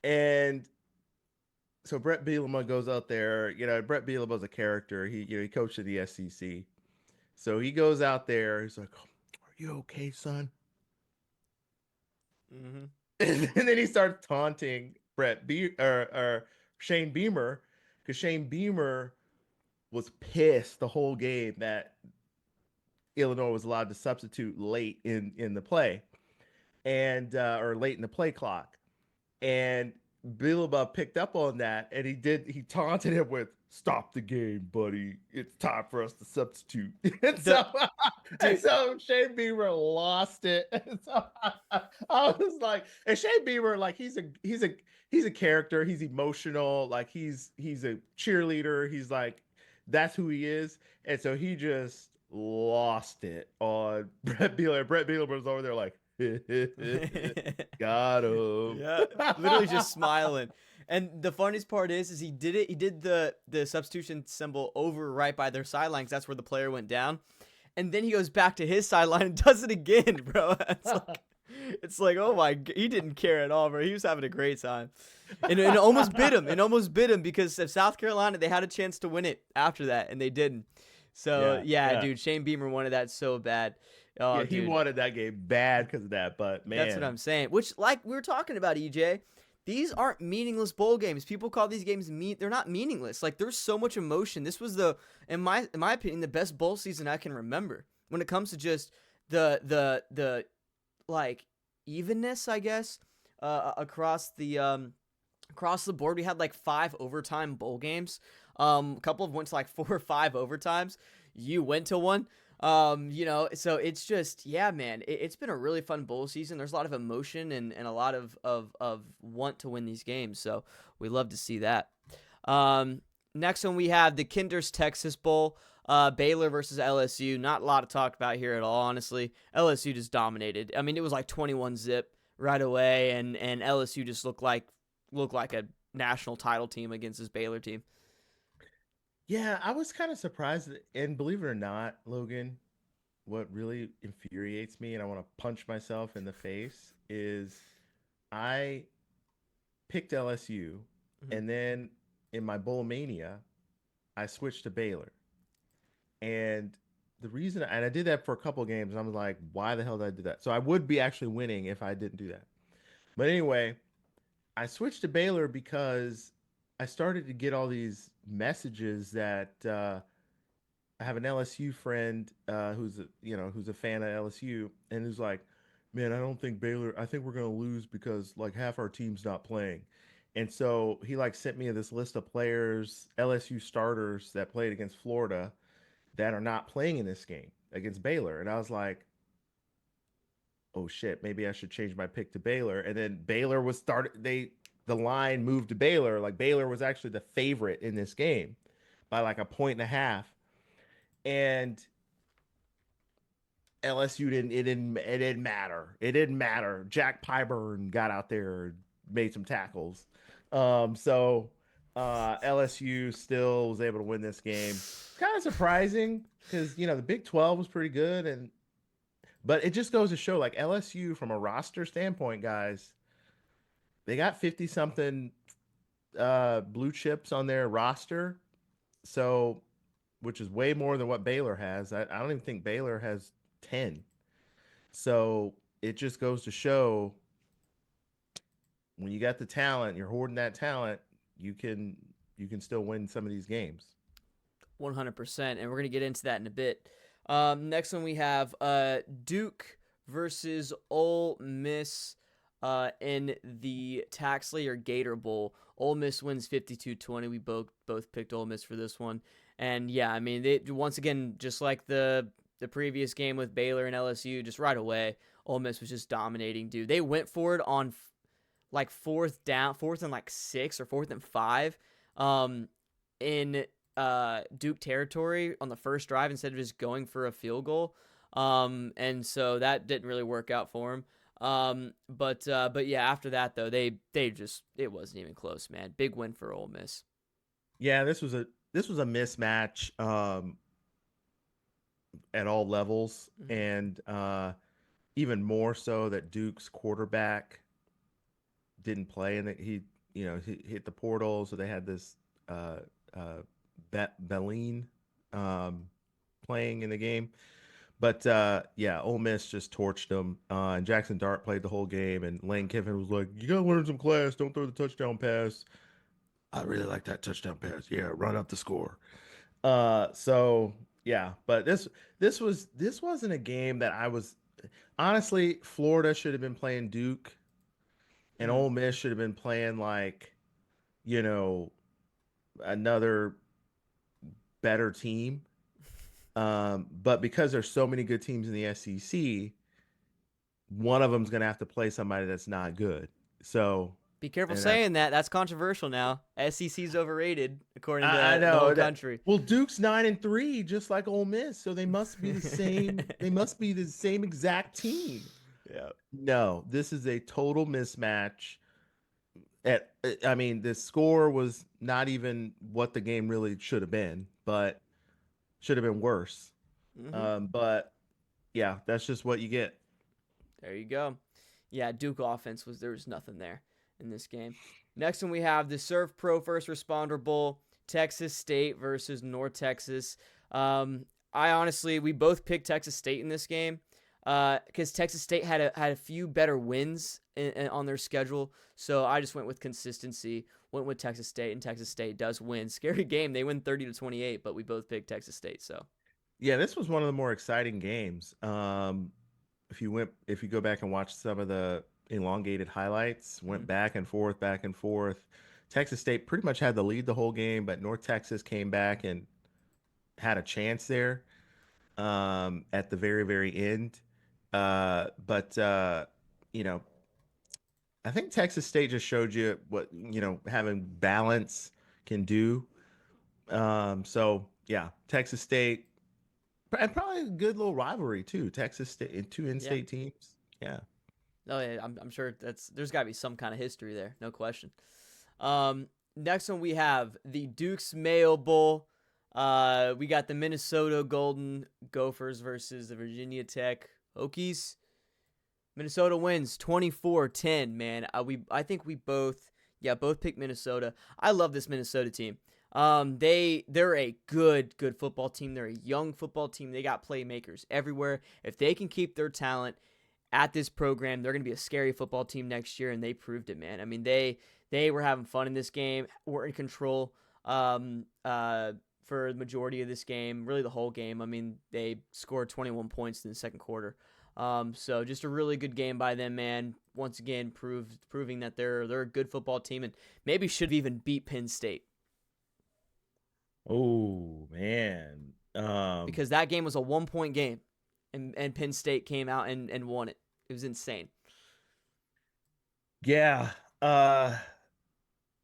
And so Brett Bielema goes out there. Brett Bielema's a character. He coached at the SEC. So he goes out there. He's like, "Are you okay, son?" Mm-hmm. And then he starts taunting or Shane Beamer, because Shane Beamer was pissed the whole game that Illinois was allowed to substitute late in the play, and or late in the play clock. And Bielema picked up on that, and he taunted him with, "Stop the game, buddy. It's time for us to substitute." and The so and dude, so Shane Beamer lost it. And so I was like, and Shane Beamer, like, he's a character. He's emotional. Like, he's a cheerleader. He's like, that's who he is. And so he just lost it on Brett Beeler. Brett Beeler was over there like, got him. yeah, literally just smiling. And the funniest part is he did it. He did the substitution symbol over right by their sidelines. That's where the player went down. And then he goes back to his sideline and does it again, bro. It's like, oh my, he didn't care at all, bro. He was having a great time, and it almost bit him. It almost bit him because of South Carolina. They had a chance to win it after that, and they didn't. So Yeah, yeah, yeah. dude, Shane Beamer wanted that so bad. Oh, Yeah, he dude, wanted that game bad because of that, but that's what man. I'm saying. Which, like we were talking about, EJ, these aren't meaningless bowl games. People call these games they're not meaningless. Like, there's so much emotion. This was in my opinion, the best bowl season I can remember when it comes to just the like evenness, I guess, across the board. We had like 5 overtime bowl games. A couple of went to like 4 or 5 overtimes. You went to one. So it's just, yeah, man, it's been a really fun bowl season. There's a lot of emotion and a lot of want to win these games. So we love to see that. Next one, we have the Kinder's Texas Bowl. Baylor versus LSU. Not a lot to talk about here at all, honestly. LSU just dominated. I mean, it was like 21-zip right away, and LSU just looked like a national title team against this Baylor team. Yeah, I was kind of surprised, and believe it or not, Logan, what really infuriates me and I want to punch myself in the face is I picked LSU, Mm-hmm. and then in my bowl mania, I switched to Baylor. And the reason, and I did that for a couple of games, and I was like, why the hell did I do that? So I would be actually winning if I didn't do that. But anyway, I switched to Baylor because I started to get all these messages that I have an LSU friend who's a fan of LSU, and who's like, "Man, I don't think Baylor. I think we're gonna lose because like half our team's not playing." And so he like sent me this list of players, LSU starters that played against Florida, that are not playing in this game against Baylor. And I was like, "Oh shit, maybe I should change my pick to Baylor." And then Baylor was started. The line moved to Baylor. Like, Baylor was actually the favorite in this game by like a point and a half. And LSU it didn't matter. It didn't matter. Jack Pyburn got out there, made some tackles. So LSU still was able to win this game. It's kind of surprising because the Big 12 was pretty good, but it just goes to show, like, LSU from a roster standpoint, guys, they got 50 something blue chips on their roster. So, which is way more than what Baylor has. I don't even think Baylor has 10. So it just goes to show, when you got the talent, you're hoarding that talent. you can still win some of these games. 100%, and we're gonna get into that in a bit. Next one we have Duke versus Ole Miss in the Taxley or Gator Bowl. Ole Miss wins 52-20. We both picked Ole Miss for this one, and yeah, I mean, they once again, just like the previous game with Baylor and LSU, just right away, Ole Miss was just dominating. Dude, they went for it on like fourth and like 6 or 4th and 5, in Duke territory on the first drive instead of just going for a field goal. And so that didn't really work out for him. But yeah, after that though, they just it wasn't even close, man. Big win for Ole Miss. Yeah, this was a mismatch at all levels, Mm-hmm. and even more so that Duke's quarterback didn't play, and that he hit the portal, so they had this uh, uh, Beline um, playing in the game. But yeah, Ole Miss just torched them. And Jackson Dart played the whole game, and Lane Kiffin was like, "You gotta learn some class. Don't throw the touchdown pass." I really like that touchdown pass. Yeah, run up the score. So yeah, but this wasn't a game that I was honestly. Florida should have been playing Duke, and Mm. Ole Miss should have been playing like you know another better team. But because there's so many good teams in the SEC, one of them's gonna have to play somebody that's not good. So, Be careful and that's saying that. That's controversial now. SEC's overrated according I to the whole know that. country. Well, Duke's 9-3, just like Ole Miss, so they must be the same. They must be the same exact team. Yeah. No, this is a total mismatch. I mean, the score was not even what the game really should have been, but should have been worse. Mm-hmm. But yeah, that's just what you get. There you go. Yeah, Duke offense there was nothing there in this game. Next one we have the Serve Pro First Responder Bowl, Texas State versus North Texas. I honestly we both picked Texas State in this game because Texas State had a few better wins on their schedule, so I just went with consistency. Went with Texas State, and Texas State does win. Scary game. They win 30-28, but we both picked Texas State. So Yeah, this was one of the more exciting games. If you go back and watch some of the elongated highlights, went mm, back and forth, back and forth. Texas State pretty much had the lead the whole game, but North Texas came back and had a chance there at the very, very end. But you know, I think Texas State just showed you what having balance can do. So yeah, Texas State and probably a good little rivalry too. Texas State, two yeah. in-state teams. Yeah. Oh yeah, I'm sure there's got to be some kind of history there, no question. Next one we have the Duke's Mayo Bowl. We got the Minnesota Golden Gophers versus the Virginia Tech Hokies. Minnesota wins 24-10, man. I think we both picked Minnesota. I love this Minnesota team. They're a good football team. They're a young football team. They got playmakers everywhere. If they can keep their talent at this program, they're going to be a scary football team next year, and they proved it, man. I mean, they were having fun in this game, were in control for the majority of this game, really the whole game. I mean, they scored 21 points in the second quarter. So just a really good game by them, man. Once again, proving that they're a good football team, and maybe should have even beat Penn State Oh man. because that game was a 1 point game, and Penn State came out and won it. It was insane. Yeah.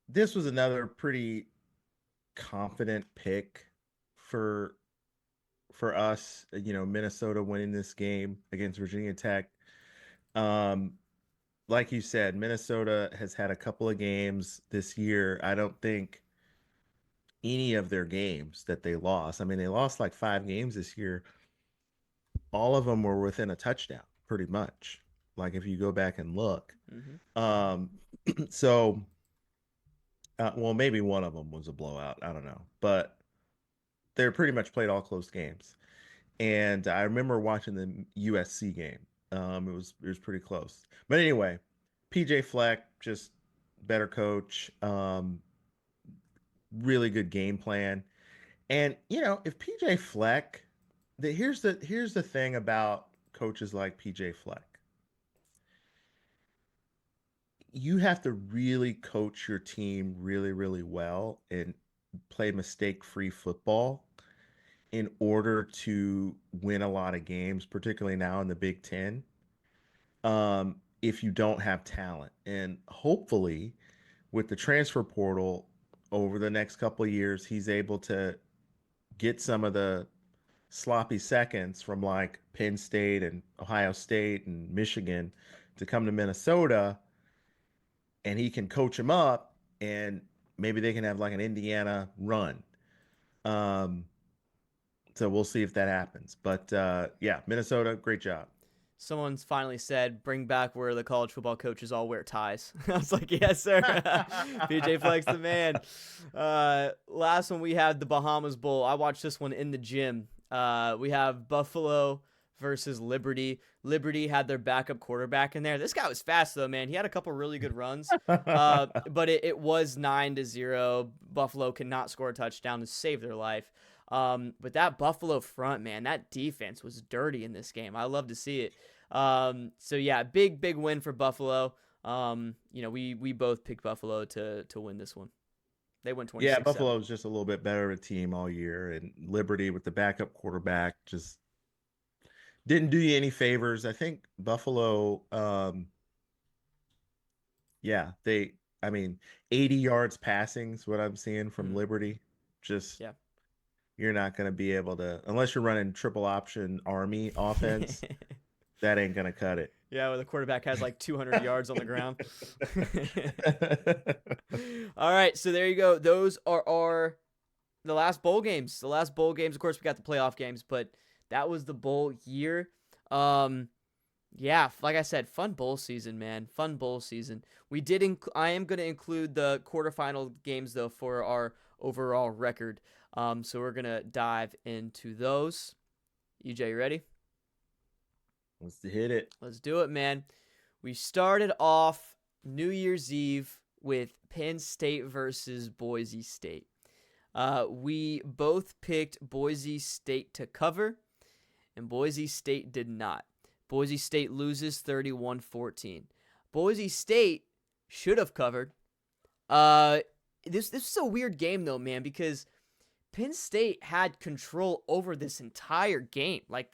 This was another pretty confident pick for us. Minnesota winning this game against Virginia Tech. Um, like you said, Minnesota has had a couple of games this year. I don't think any of their games that they lost. I mean, they lost like 5 games this year. All of them were within a touchdown, pretty much. Like if you go back and look. Mm-hmm. Um, so, well, maybe one of them was a blowout. I don't know, but they pretty much played all close games. And I remember watching the USC game. It was pretty close. But anyway, PJ Fleck just better coach. really good game plan. And if PJ Fleck, here's the thing about coaches like PJ Fleck. You have to really coach your team really, really well and play mistake-free football in order to win a lot of games, particularly now in the Big Ten. If you don't have talent, and hopefully with the transfer portal over the next couple of years, he's able to get some of the sloppy seconds from like Penn State and Ohio State and Michigan to come to Minnesota, and he can coach them up, and maybe they can have like an Indiana run. Um, so we'll see if that happens. But yeah, Minnesota, great job. Someone's finally said, bring back where the college football coaches all wear ties. I was like, yes, sir. PJ Flex the man. Last one, we had the Bahamas Bowl. I watched this one in the gym. We have Buffalo versus Liberty. Liberty had their backup quarterback in there. This guy was fast, though, man. He had a couple really good runs. But it was 9-0. Buffalo could not score a touchdown to save their life. But that Buffalo front, man, that defense was dirty in this game. I love to see it. So yeah, big win for Buffalo. We both picked Buffalo to win this one. They won 26-7. Yeah, Buffalo was just a little bit better of a team all year, and Liberty with the backup quarterback just didn't do you any favors. I think Buffalo, yeah, I mean, 80 yards passing is what I'm seeing from Liberty. Just yeah. You're not going to be able to, unless you're running triple option Army offense, that ain't going to cut it. Yeah, where the quarterback has like 200 yards on the ground. All right, so there you go. Those are the last bowl games. The last bowl games, of course, we got the playoff games, but that was the bowl year. Yeah, like I said, fun bowl season, man. Fun bowl season. I am going to include the quarterfinal games, though, for our overall record. So we're going to dive into those. EJ, you ready? Let's hit it. Let's do it, man. We started off New Year's Eve with Penn State versus Boise State. We both picked Boise State to cover, and Boise State did not. Boise State loses 31-14. Boise State should have covered. This is a weird game, though, man, because Penn State had control over this entire game. Like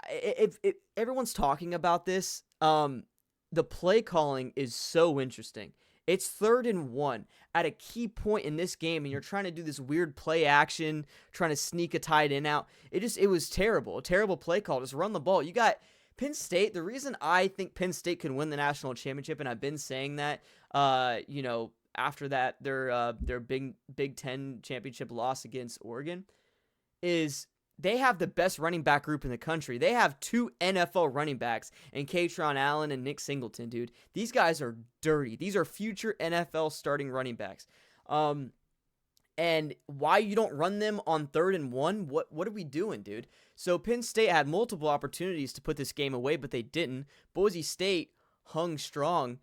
if everyone's talking about this, the play calling is so interesting. It's 3rd and 1 at a key point in this game, and you're trying to do this weird play action, trying to sneak a tight end out. It was terrible. A terrible play call. Just run the ball. You got Penn State. The reason I think Penn State can win the national championship, and I've been saying that, after that, their Big Ten championship loss against Oregon, is they have the best running back group in the country. They have 2 NFL running backs in Katron Allen and Nick Singleton, dude. These guys are dirty. These are future NFL starting running backs. And why you don't run them on 3rd and 1? What are we doing, dude? So Penn State had multiple opportunities to put this game away, but they didn't. Boise State hung strong,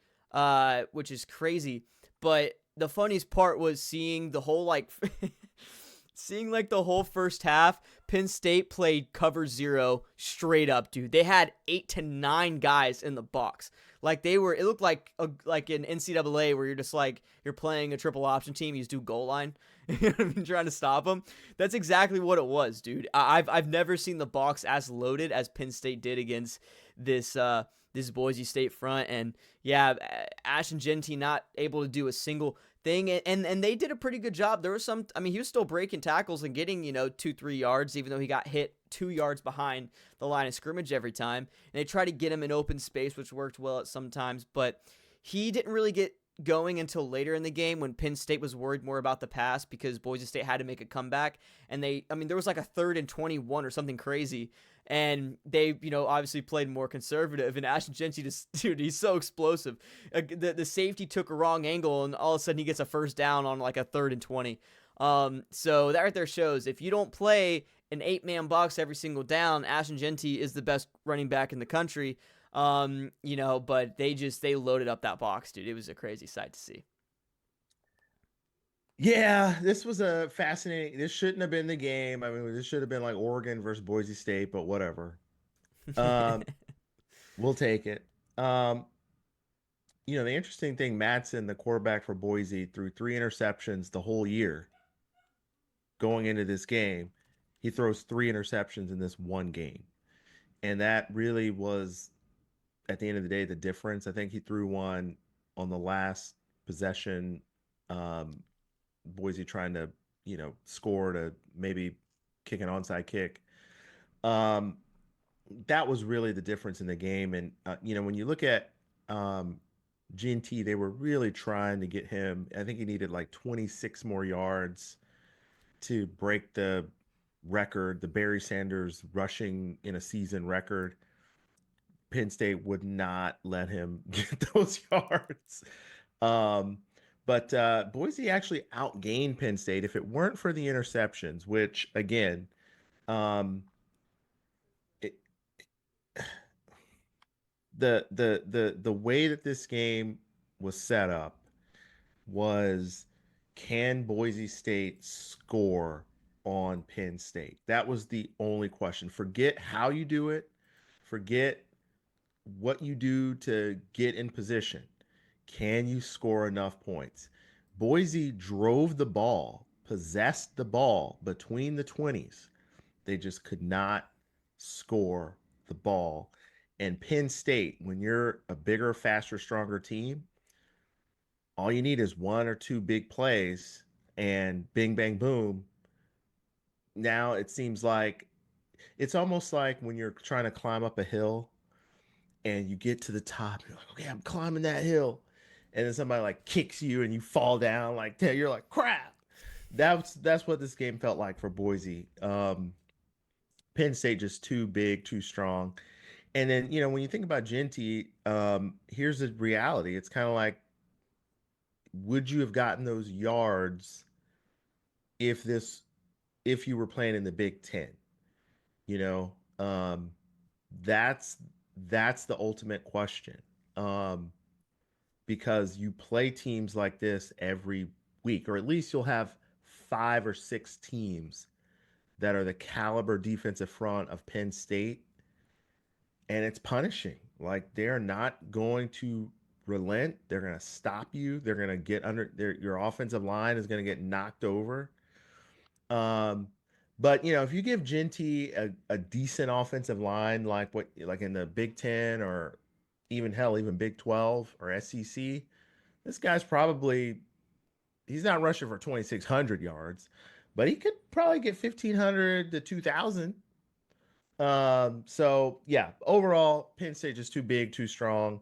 which is crazy. But the funniest part was seeing the whole the whole first half. Penn State played cover 0 straight up, dude. They had 8 to 9 guys in the box. Like it looked like an NCAA where you're just like, you're playing a triple option team, you just do goal line. You know what I mean? Trying to stop them. That's exactly what it was, dude. I've never seen the box as loaded as Penn State did against this Boise State front. And yeah, Ashton Jeanty not able to do a single thing, and they did a pretty good job. There was he was still breaking tackles and getting 2-3 yards, even though he got hit 2 yards behind the line of scrimmage every time. And they tried to get him in open space, which worked well at sometimes, but he didn't really get going until later in the game when Penn State was worried more about the pass because Boise State had to make a comeback. And there was like a 3rd and 21 or something crazy. And they, obviously played more conservative. And Ashton Jeanty dude, he's so explosive. The safety took a wrong angle, and all of a sudden he gets a first down on like a 3rd and 20. So that right there shows if you don't play an 8-man box every single down, Ashton Jeanty is the best running back in the country. But they loaded up that box, dude. It was a crazy sight to see. Yeah, this was a fascinating. This shouldn't have been the game. I mean, this should have been like Oregon versus Boise State, but whatever. Um, we'll take it. Um, the interesting thing, Madsen, the quarterback for Boise, threw 3 interceptions the whole year going into this game. He throws 3 interceptions in this one game. And that really was, at the end of the day, the difference. I think he threw one on the last possession. Um, Boise trying to, score to maybe kick an onside kick. Um, that was really the difference in the game. And, when you look at GNT, they were really trying to get him. I think he needed like 26 more yards to break the record, the Barry Sanders rushing in a season record. Penn State would not let him get those yards. Um, but Boise actually outgained Penn State if it weren't for the interceptions, which again, um, it, the way that this game was set up was, can Boise State score on Penn State? That was the only question. Forget how you do it. Forget what you do to get in position. Can you score enough points? Boise drove the ball, possessed the ball between the 20s. They just could not score the ball. And Penn State, when you're a bigger, faster, stronger team, all you need is 1 or 2 big plays and bing, bang, boom. Now it seems like it's almost like when you're trying to climb up a hill and you get to the top, you're like, okay, I'm climbing that hill. And then somebody like kicks you and you fall down like that. You're like, crap. That's what this game felt like for Boise. Penn State just too big, too strong. And then, when you think about Genty, here's the reality. It's kind of like, would you have gotten those yards if this if you were playing in the Big Ten? You know, um, that's that's the ultimate question. Um, because you play teams like this every week, or at least you'll have 5 or 6 teams that are the caliber defensive front of Penn State, and it's punishing. Like, they're not going to relent. They're going to stop you. They're going to get under your offensive line is going to get knocked over. Um, but if you give Genty a decent offensive line, like in the Big Ten, or even hell, even Big 12 or SEC, this guy's probably he's not rushing for 2,600 yards, but he could probably get 1,500 to 2,000. So yeah, overall, Penn State just too big, too strong,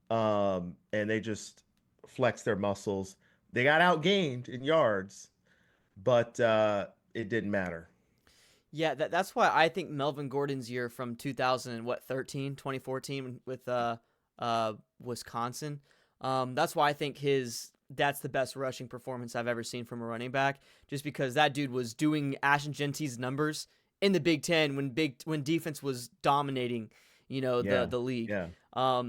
and they just flexed their muscles. They got outgained in yards, but it didn't matter. Yeah, that's why I think Melvin Gordon's year from 2014 with Wisconsin. That's why I think that's the best rushing performance I've ever seen from a running back. Just because that dude was doing Ashton Genty's numbers in the Big Ten when defense was dominating, Yeah, the league. yeah,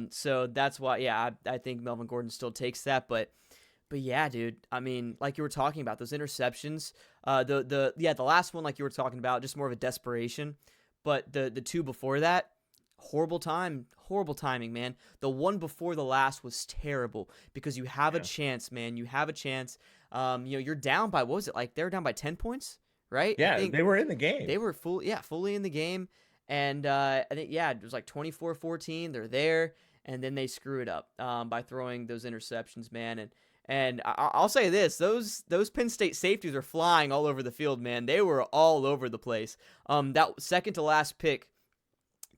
So that's why, yeah, I think Melvin Gordon still takes that, but yeah, dude. I mean, like you were talking about those interceptions. The last one, like you were talking about, just more of a desperation. But the two before that, horrible timing, man. The one before the last was terrible because you have a yeah, chance, man. You have a chance. You're down by, what was it, like they were down by 10 points, right? I yeah. think They were in the game. they were fully in the game, and I think, yeah, it was like 24-14. They're there, and then they screw it up by throwing those interceptions, man. And I'll say this: those Penn State safeties are flying all over the field, man. They were all over the place. That second to last pick.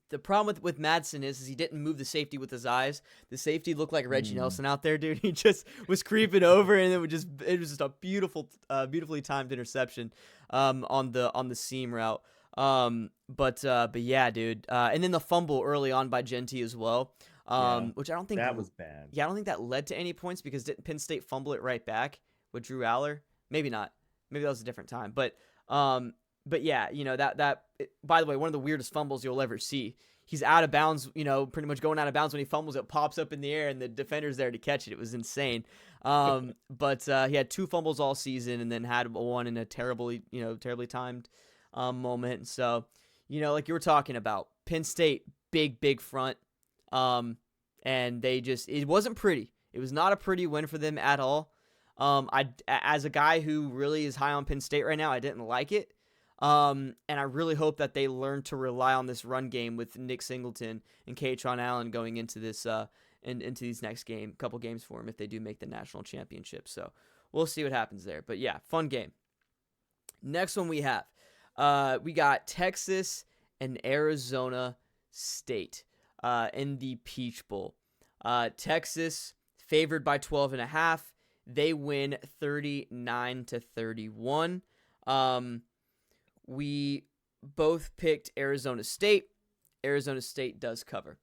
The problem with Madsen is he didn't move the safety with his eyes. The safety looked like Reggie Mm, Nelson out there, dude. He just was creeping over, and it was just a beautifully timed interception on the seam route. But yeah, dude. And then the fumble early on by Genty as well. yeah, Which I don't think. that was bad. Yeah, I don't think that led to any points because didn't Penn State fumble it right back with Drew Aller? Maybe not. Maybe that was a different time. But yeah, by the way, one of the weirdest fumbles you'll ever see. he's out of bounds, pretty much going out of bounds when he fumbles. It pops up in the air, and the defender's there to catch it. It was insane. But he had 2 fumbles all season, and then had one in a terribly timed moment. So, like you were talking about, Penn State, big front. And it wasn't pretty. It was not a pretty win for them at all. As a guy who really is high on Penn State right now, I didn't like it. And I really hope that they learn to rely on this run game with Nick Singleton and Katron Allen going into this into these next couple games for them if they do make the national championship. So we'll see what happens there. But yeah, fun game. Next one we have, we got Texas and Arizona State in the Peach Bowl. Texas favored by 12.5. They win 39-31. We both picked Arizona State. Arizona State does cover.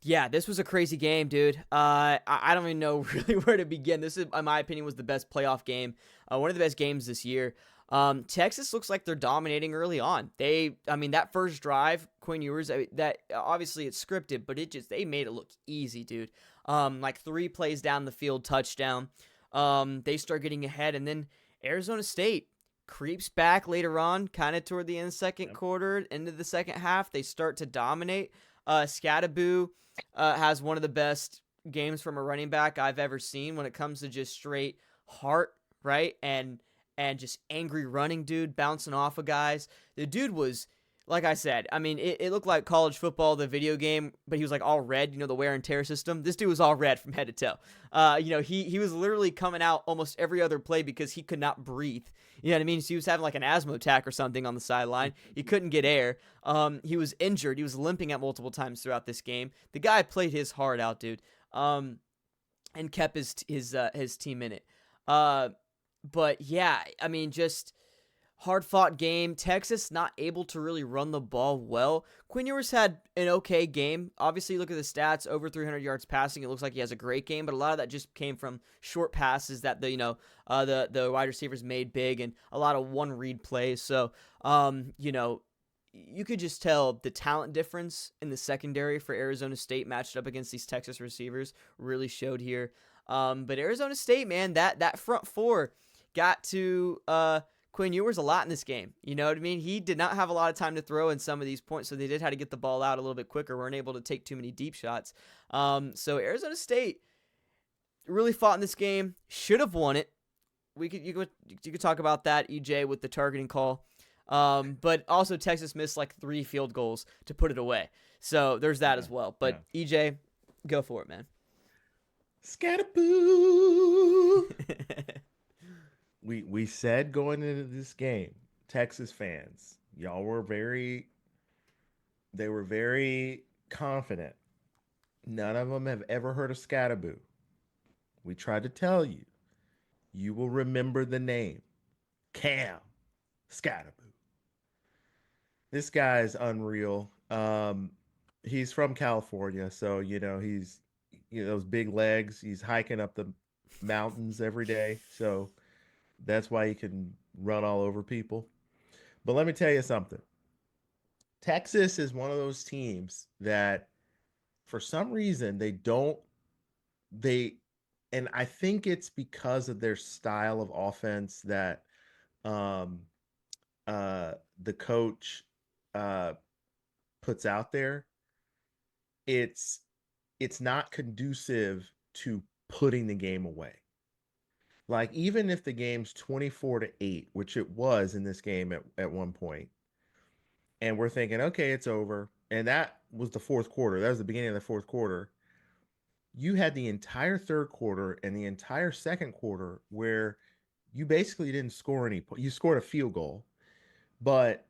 Yeah, this was a crazy game, dude. I don't even know really where to begin. This is, in my opinion, was the best playoff game. One of the best games this year. Texas looks like they're dominating early on. That first drive, Quinn Ewers, that obviously it's scripted, but they made it look easy, dude. Like 3 plays down the field, touchdown. They start getting ahead, and then Arizona State creeps back later on, kind of toward the end of the second quarter, into the second half. They start to dominate. Scattaboo has one of the best games from a running back I've ever seen when it comes to just straight heart, right? And just angry running, dude, bouncing off of guys. The dude was, like I said, it looked like college football, the video game, but he was like all red, the wear and tear system. This dude was all red from head to toe. He was literally coming out almost every other play because he could not breathe. You know what I mean? So he was having like an asthma attack or something on the sideline. He couldn't get air. He was injured. He was limping at multiple times throughout this game. The guy played his heart out, dude, and kept his team in it. But yeah, just hard-fought game. Texas not able to really run the ball well. Quinn Ewers had an okay game. Obviously, look at the stats, over 300 yards passing. It looks like he has a great game, but a lot of that just came from short passes that the wide receivers made big, and a lot of one-read plays. So, you could just tell the talent difference in the secondary for Arizona State matched up against these Texas receivers really showed here. But Arizona State, man, that front four got to Quinn Ewers a lot in this game. You know what I mean? He did not have a lot of time to throw in some of these points, so they did have to get the ball out a little bit quicker. Weren't able to take too many deep shots. So Arizona State really fought in this game. Should have won it. You could talk about that, EJ, with the targeting call. But also Texas missed like 3 field goals to put it away. So there's that as well. But EJ, go for it, man. Scattaboo. We said going into this game, Texas fans, they were very confident. None of them have ever heard of Scattaboo. We tried to tell you. You will remember the name. Cam Scattaboo. This guy's unreal. He's from California, so he's those big legs. He's hiking up the mountains every day, so that's why he can run all over people. But let me tell you something. Texas is one of those teams that for some reason and I think it's because of their style of offense that the coach puts out there. It's not conducive to putting the game away. Like, even if the game's 24-8, which it was in this game at one point, and we're thinking, okay, it's over, and that was the fourth quarter. That was the beginning of the fourth quarter. You had the entire third quarter and the entire second quarter where you basically didn't score any. You scored a field goal, but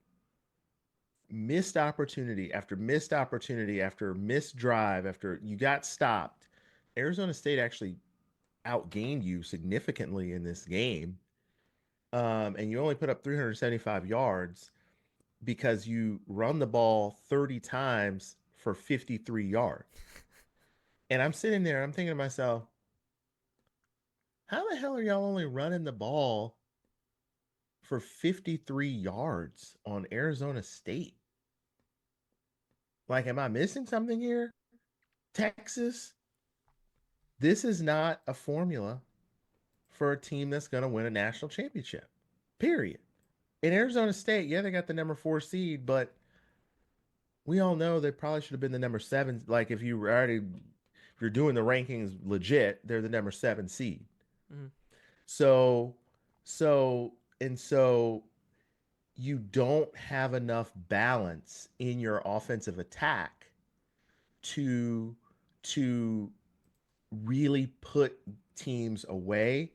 missed opportunity after missed opportunity after missed drive after you got stopped. Arizona State actually outgained you significantly in this game, and you only put up 375 yards because you run the ball 30 times for 53 yards. And I'm sitting there, I'm thinking to myself, how the hell are y'all only running the ball for 53 yards on Arizona State? Like, am I missing something here? Texas, this is not a formula for a team that's going to win a national championship. Period. In Arizona State, yeah, they got the number 4 seed, but we all know they probably should have been the number 7. Like, if you're doing the rankings legit, they're the number 7 seed. Mm-hmm. So, so, so you don't have enough balance in your offensive attack to to really put teams away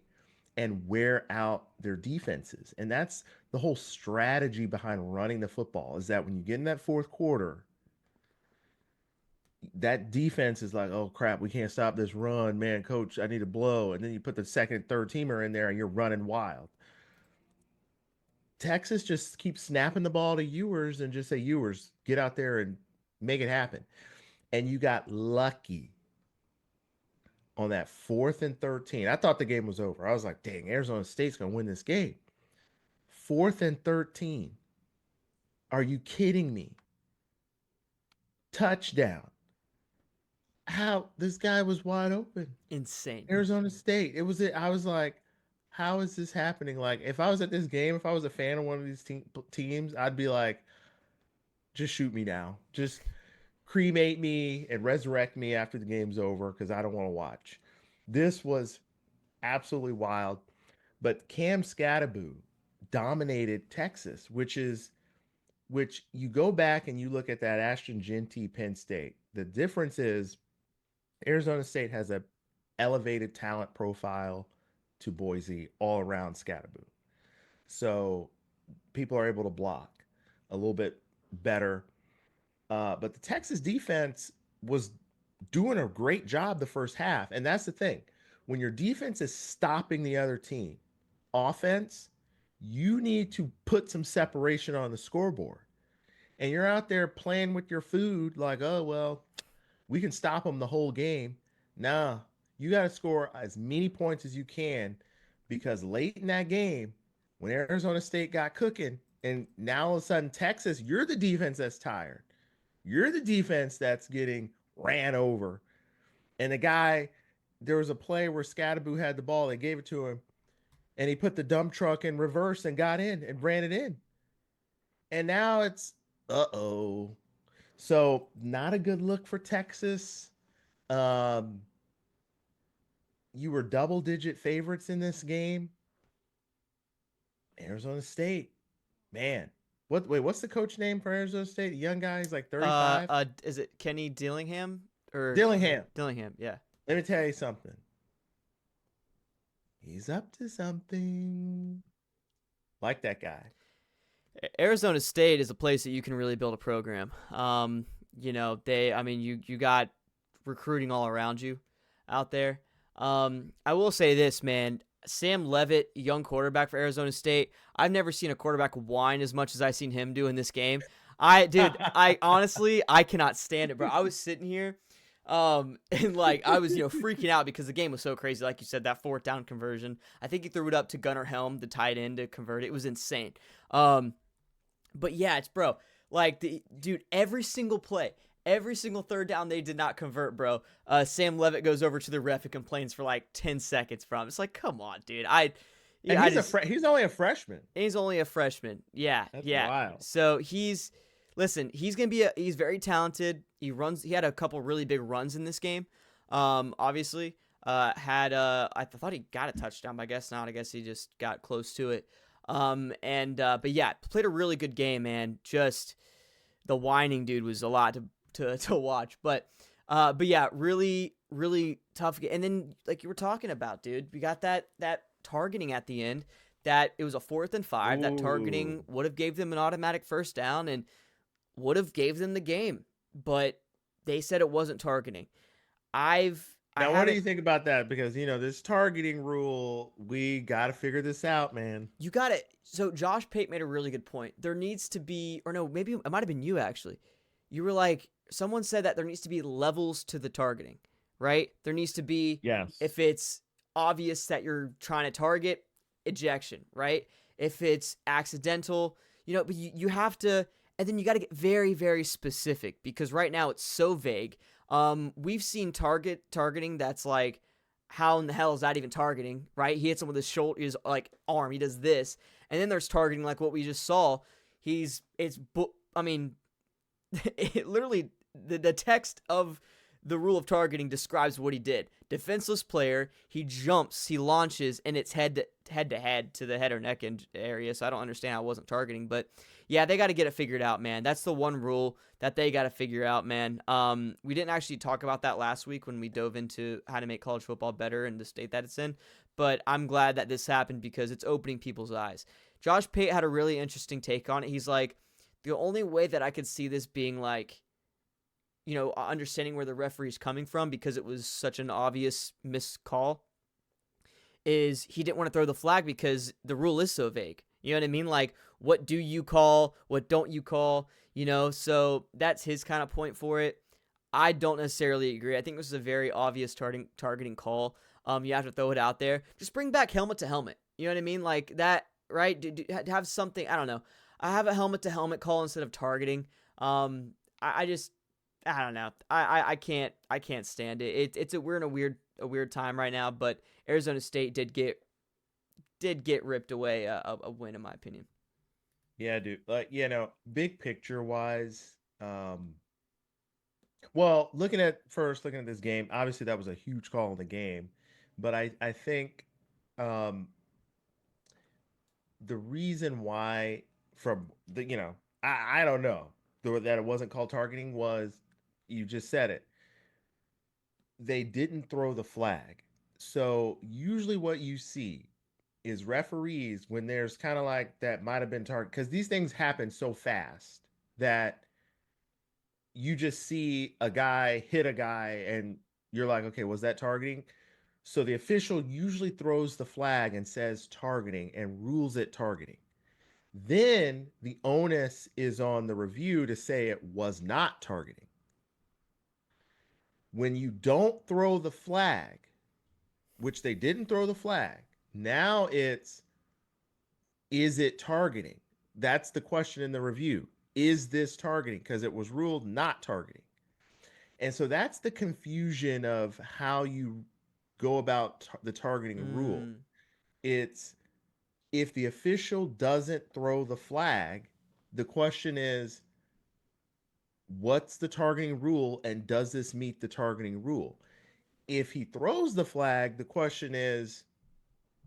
and wear out their defenses. And that's the whole strategy behind running the football, is that when you get in that fourth quarter, that defense is like, oh crap, we can't stop this run, man. Coach, I need a blow. And then you put the second and third teamer in there and you're running wild. Texas just keeps snapping the ball to Ewers and just say, Ewers, get out there and make it happen. And you got lucky on that 4th and 13. I thought the game was over. I was like, dang, Arizona State's going to win this game. 4th and 13. Are you kidding me? Touchdown. How this guy was wide open. Insane. Arizona State. I was like, how is this happening? Like, if I was at this game, if I was a fan of one of these teams, I'd be like, just shoot me now. Just cremate me and resurrect me after the game's over because I don't want to watch. This was absolutely wild. But Cam Skattebo dominated Texas, which you go back and you look at that Ashton Genty Penn State. The difference is Arizona State has a elevated talent profile to Boise all around Skattebo. So people are able to block a little bit better. But the Texas defense was doing a great job the first half. And that's the thing. When your defense is stopping the other team, offense, you need to put some separation on the scoreboard. And you're out there playing with your food like, oh, well, we can stop them the whole game. Nah, you got to score as many points as you can because late in that game, when Arizona State got cooking, and now all of a sudden Texas, you're the defense that's tired. You're the defense that's getting ran over. And the guy, there was a play where Skattebo had the ball. They gave it to him, and he put the dump truck in reverse and got in and ran it in. And now it's, uh-oh. So not a good look for Texas. Um, you were double-digit favorites in this game. Arizona State, man. What's the coach name for Arizona State? The young guy, he's like 35. Is it Kenny Dillingham or Dillingham. Dillingham? Yeah. Let me tell you something. He's up to something. Like that guy. Arizona State is a place that you can really build a program. You got recruiting all around you out there. I will say this, man. Sam Leavitt, young quarterback for Arizona State. I've never seen a quarterback whine as much as I seen him do in this game. I honestly, I cannot stand it, bro. I was sitting here, and like I was, freaking out because the game was so crazy. Like you said, that 4th down conversion. I think he threw it up to Gunnar Helm, the tight end, to convert it. It was insane. But yeah, it's bro. Like dude, every single play. Every single 3rd down they did not convert, bro. Sam Leavitt goes over to the ref and complains for like 10 seconds from. It's like, come on, dude. He's only a freshman. He's only a freshman. Yeah, That's yeah. wild. So he's very talented. He had a couple really big runs in this game. Obviously, I thought he got a touchdown, but I guess not. I guess he just got close to it. But yeah, played a really good game, man. Just the whining dude was a lot to watch, but yeah, really, really tough. And then, like you were talking about, dude, we got that targeting at the end. That it was a 4th and 5. Ooh. That targeting would have gave them an automatic 1st down and would have gave them the game, but they said it wasn't targeting. What do you think about that? Because this targeting rule, we got to figure this out, man. You got it. So Josh Pate made a really good point. There needs to be, or no, maybe it might have been you actually. You were like, someone said that there needs to be levels to the targeting, right? There needs to be, yes. If it's obvious that you're trying to target, ejection, right? If it's accidental, but you have to, and then you got to get very, very specific because right now it's so vague. We've seen targeting that's like, how in the hell is that even targeting, right? He hits him with his shoulder, his like arm. He does this, and then there's targeting like what we just saw. I mean, it literally the text of the rule of targeting describes what he did. Defenseless player, he jumps, he launches, and it's head to head to the head or neck area. So I don't understand how it wasn't targeting, but yeah, they got to get it figured out, man. That's the one rule that they got to figure out, man. We didn't actually talk about that last week when we dove into how to make college football better and the state that it's in, but I'm glad that this happened because it's opening people's eyes. Josh Pate had a really interesting take on it. He's like, the only way that I could see this being like, understanding where the referee's coming from because it was such an obvious missed call is he didn't want to throw the flag because the rule is so vague. You know what I mean? Like, what do you call? What don't you call? So that's his kind of point for it. I don't necessarily agree. I think this is a very obvious targeting call. You have to throw it out there. Just bring back helmet to helmet. You know what I mean? Like that, right? Have something, I don't know. I have a helmet to helmet call instead of targeting. I don't know. I can't stand it. We're in a weird time right now, but Arizona State did get ripped away a win in my opinion. Yeah, dude. Like, big picture wise, well, looking at this game, obviously that was a huge call in the game, but I think the reason why from the I don't know that it wasn't called targeting was you just said it. They didn't throw the flag. So usually what you see is referees when there's kind of like that might have been target because these things happen so fast that you just see a guy hit a guy and you're like, okay, was that targeting? So the official usually throws the flag and says targeting and rules it targeting. Then the onus is on the review to say it was not targeting. When you don't throw the flag, which they didn't throw the flag, now it's, is it targeting? That's the question in the review. Is this targeting? Because it was ruled not targeting. And so that's the confusion of how you go about the targeting rule. Mm, It's, if the official doesn't throw the flag, the question is, what's the targeting rule and does this meet the targeting rule? If he throws the flag, the question is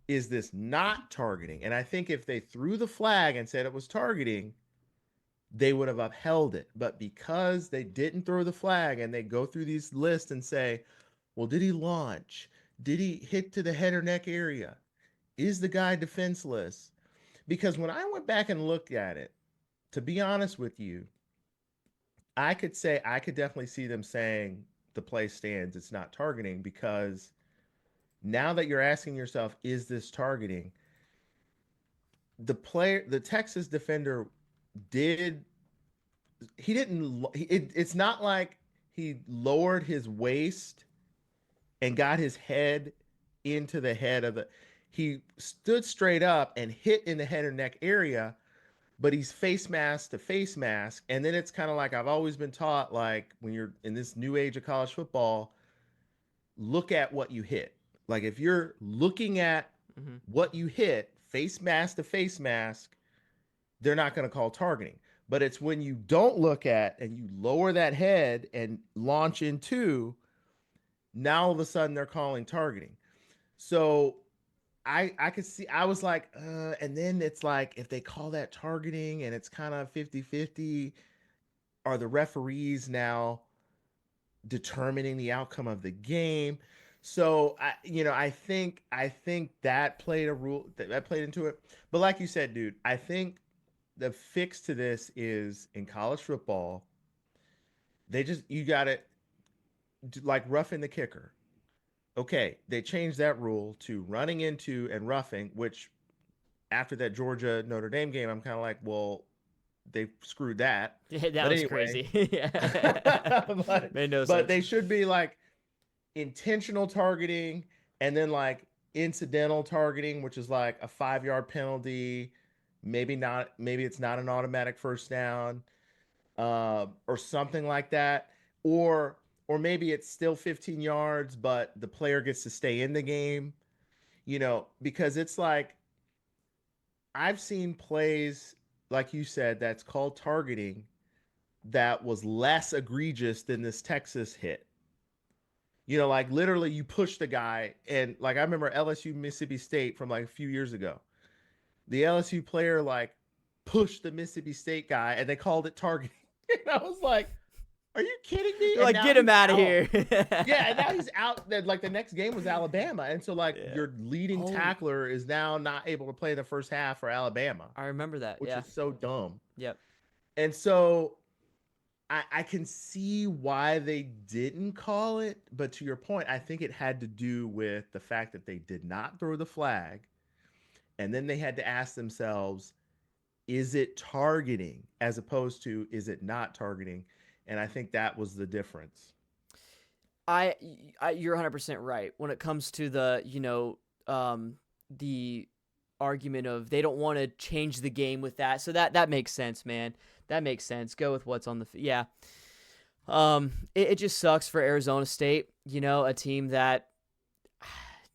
this not targeting? And I think if they threw the flag and said it was targeting, they would have upheld it. But because they didn't throw the flag and they go through these lists and say, well, did he launch? Did he hit to the head or neck area? Is the guy defenseless? Because when I went back and looked at it, to be honest with you, I could definitely see them saying the play stands, it's not targeting, because now that you're asking yourself, is this targeting? The Texas defender did, he didn't, it's not like he lowered his waist and got his head into the head of the, he stood straight up and hit in the head or neck area, but he's face mask to face mask. And then it's kind of like I've always been taught, like when you're in this new age of college football, look at what you hit. Like if you're looking at mm-hmm. what you hit, face mask to face mask, they're not going to call targeting. But it's when you don't look at and you lower that head and launch into, now all of a sudden they're calling targeting. So I could see, I was like, and then it's like if they call that targeting and it's kind of 50-50, are the referees now determining the outcome of the game? So I think that played a rule that played into it. But like you said, dude, I think the fix to this is in college football, you got it, like roughing the kicker. Okay, they changed that rule to running into and roughing, which after that Georgia Notre Dame game, I'm kind of like, well, they screwed that. Yeah, that But was anyway, crazy. Yeah, made no but sense. they should be like intentional targeting and then like incidental targeting, which is like a 5-yard penalty. Maybe not, maybe it's not an automatic first down. or something like that, or or maybe it's still 15 yards, but the player gets to stay in the game. Because it's like I've seen plays like you said that's called targeting that was less egregious than this Texas hit. Like literally you push the guy, and like I remember LSU Mississippi State from like a few years ago. The LSU player like pushed the Mississippi State guy and they called it targeting. And I was like, are you kidding me? They're And like, now get him he's out of out. here. Yeah, and now he's out. Like the next game was Alabama. And so like Yeah. your leading Oh, tackler is now not able to play the first half for Alabama, I remember that. which Yeah. is so dumb. Yep. And so I can see why they didn't call it, but to your point, I think it had to do with the fact that they did not throw the flag, and then they had to ask themselves, is it targeting as opposed to is it not targeting? And I think that was the difference. I, you're 100% right when it comes to the argument of they don't want to change the game with that. So that makes sense, man. That makes sense. Go with what's on the yeah. It just sucks for Arizona State, a team that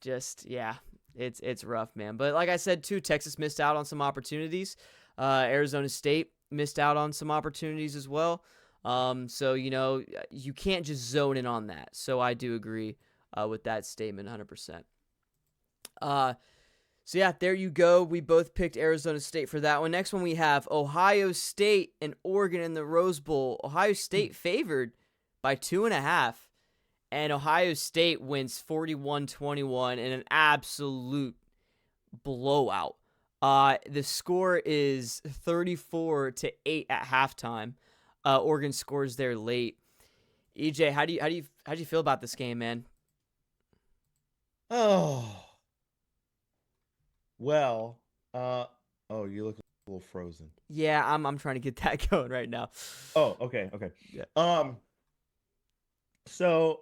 just yeah, it's rough, man. But like I said too, Texas missed out on some opportunities. Arizona State missed out on some opportunities as well. So you can't just zone in on that. So I do agree with that statement 100%. So yeah, there you go. We both picked Arizona State for that one. Next one we have Ohio State and Oregon in the Rose Bowl. Ohio State favored by 2.5. And Ohio State wins 41-21 in an absolute blowout. The score is 34-8 at halftime. Oregon scores there late. EJ, how do you feel about this game, man? Oh, well, oh, you look a little frozen. Yeah, I'm trying to get that going right now. Oh, okay, okay. Yeah. Um, so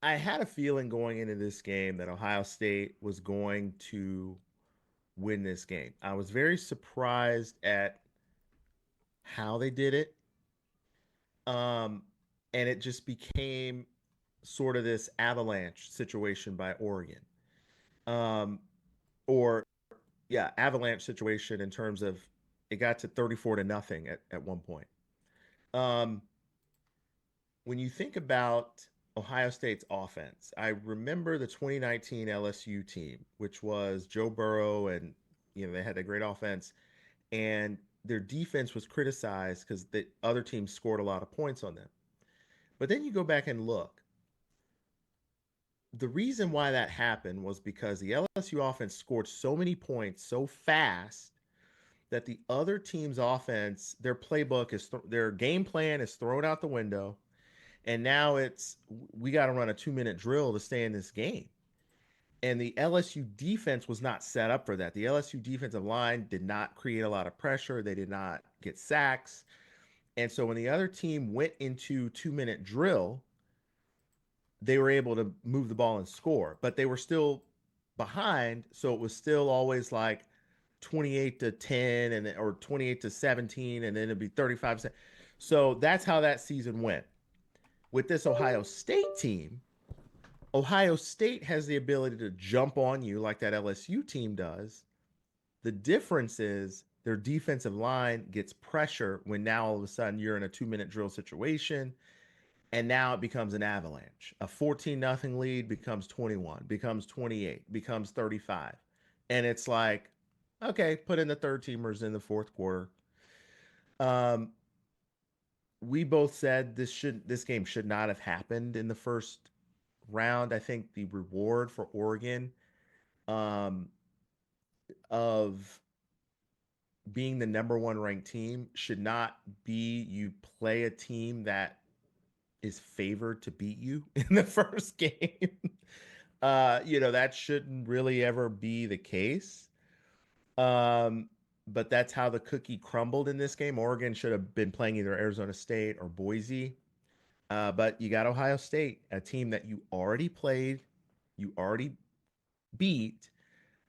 I had a feeling going into this game that Ohio State was going to win this game. I was very surprised at how they did it. Um, and it just became sort of this avalanche situation by Oregon. Um, or yeah, avalanche situation in terms of it got to 34 to nothing at one point. Um, when you think about Ohio State's offense, I remember the 2019 LSU team, which was Joe Burrow, and they had a great offense, and their defense was criticized because the other teams scored a lot of points on them. But then you go back and look. The reason why that happened was because the LSU offense scored so many points so fast that the other team's offense, their playbook their game plan is thrown out the window, and now it's we got to run a 2-minute drill to stay in this game. And the LSU defense was not set up for that. The LSU defensive line did not create a lot of pressure. They did not get sacks. And so when the other team went into 2-minute drill, they were able to move the ball and score, but they were still behind. So it was still always like 28-10 or 28-17, and then it'd be 35. So that's how that season went. With this Ohio State team, Ohio State has the ability to jump on you like that LSU team does. The difference is their defensive line gets pressure when now all of a sudden you're in a 2-minute drill situation, and now it becomes an avalanche. A 14-0 lead becomes 21, becomes 28, becomes 35. And it's like, okay, put in the third teamers in the fourth quarter. Um, we both said this game should not have happened in the first round. I think the reward for Oregon um, of being the number one ranked team should not be you play a team that is favored to beat you in the first game. That shouldn't really ever be the case. Um, but that's how the cookie crumbled in this game. Oregon should have been playing either Arizona State or Boise. But you got Ohio State, a team that you already played, you already beat,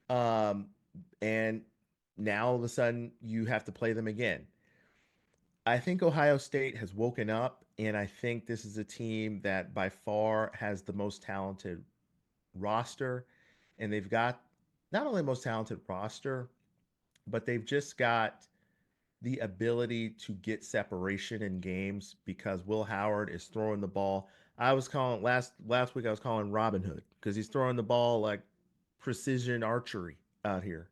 um, and now all of a sudden you have to play them again. I think Ohio State has woken up, and I think this is a team that by far has the most talented roster. And they've got not only the most talented roster, but they've just got the ability to get separation in games because Will Howard is throwing the ball. I was calling last week I was calling Robin Hood because he's throwing the ball like precision archery out here.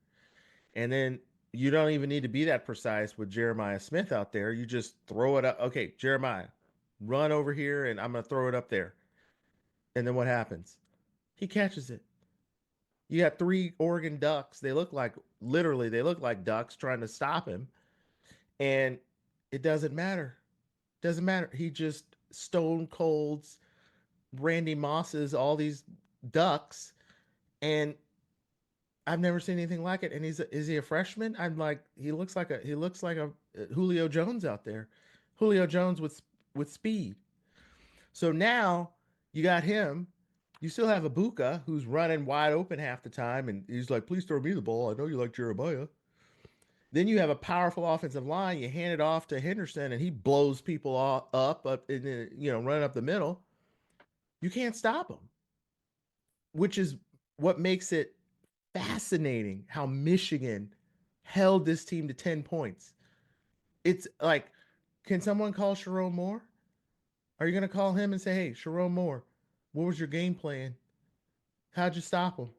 And then you don't even need to be that precise with Jeremiah Smith out there. You just throw it up. Okay, Jeremiah, run over here and I'm going to throw it up there. And then what happens? He catches it. You got three Oregon Ducks. They look like literally they look like ducks trying to stop him. And it doesn't matter. Doesn't matter. He just stone colds Randy Moss's all these ducks, and I've never seen anything like it. And is he a freshman? I'm like he looks like a Julio Jones out there, Julio Jones with speed. So now you got him. You still have Ibuka who's running wide open half the time, and he's like, "Please throw me the ball. I know you like Jeremiah." Then you have a powerful offensive line. You hand it off to Henderson, and he blows people up in the, running up the middle. You can't stop him, which is what makes it fascinating how Michigan held this team to 10 points. It's like, can someone call Sharon Moore? Are you going to call him and say, hey, Sharon Moore, what was your game plan? How'd you stop him?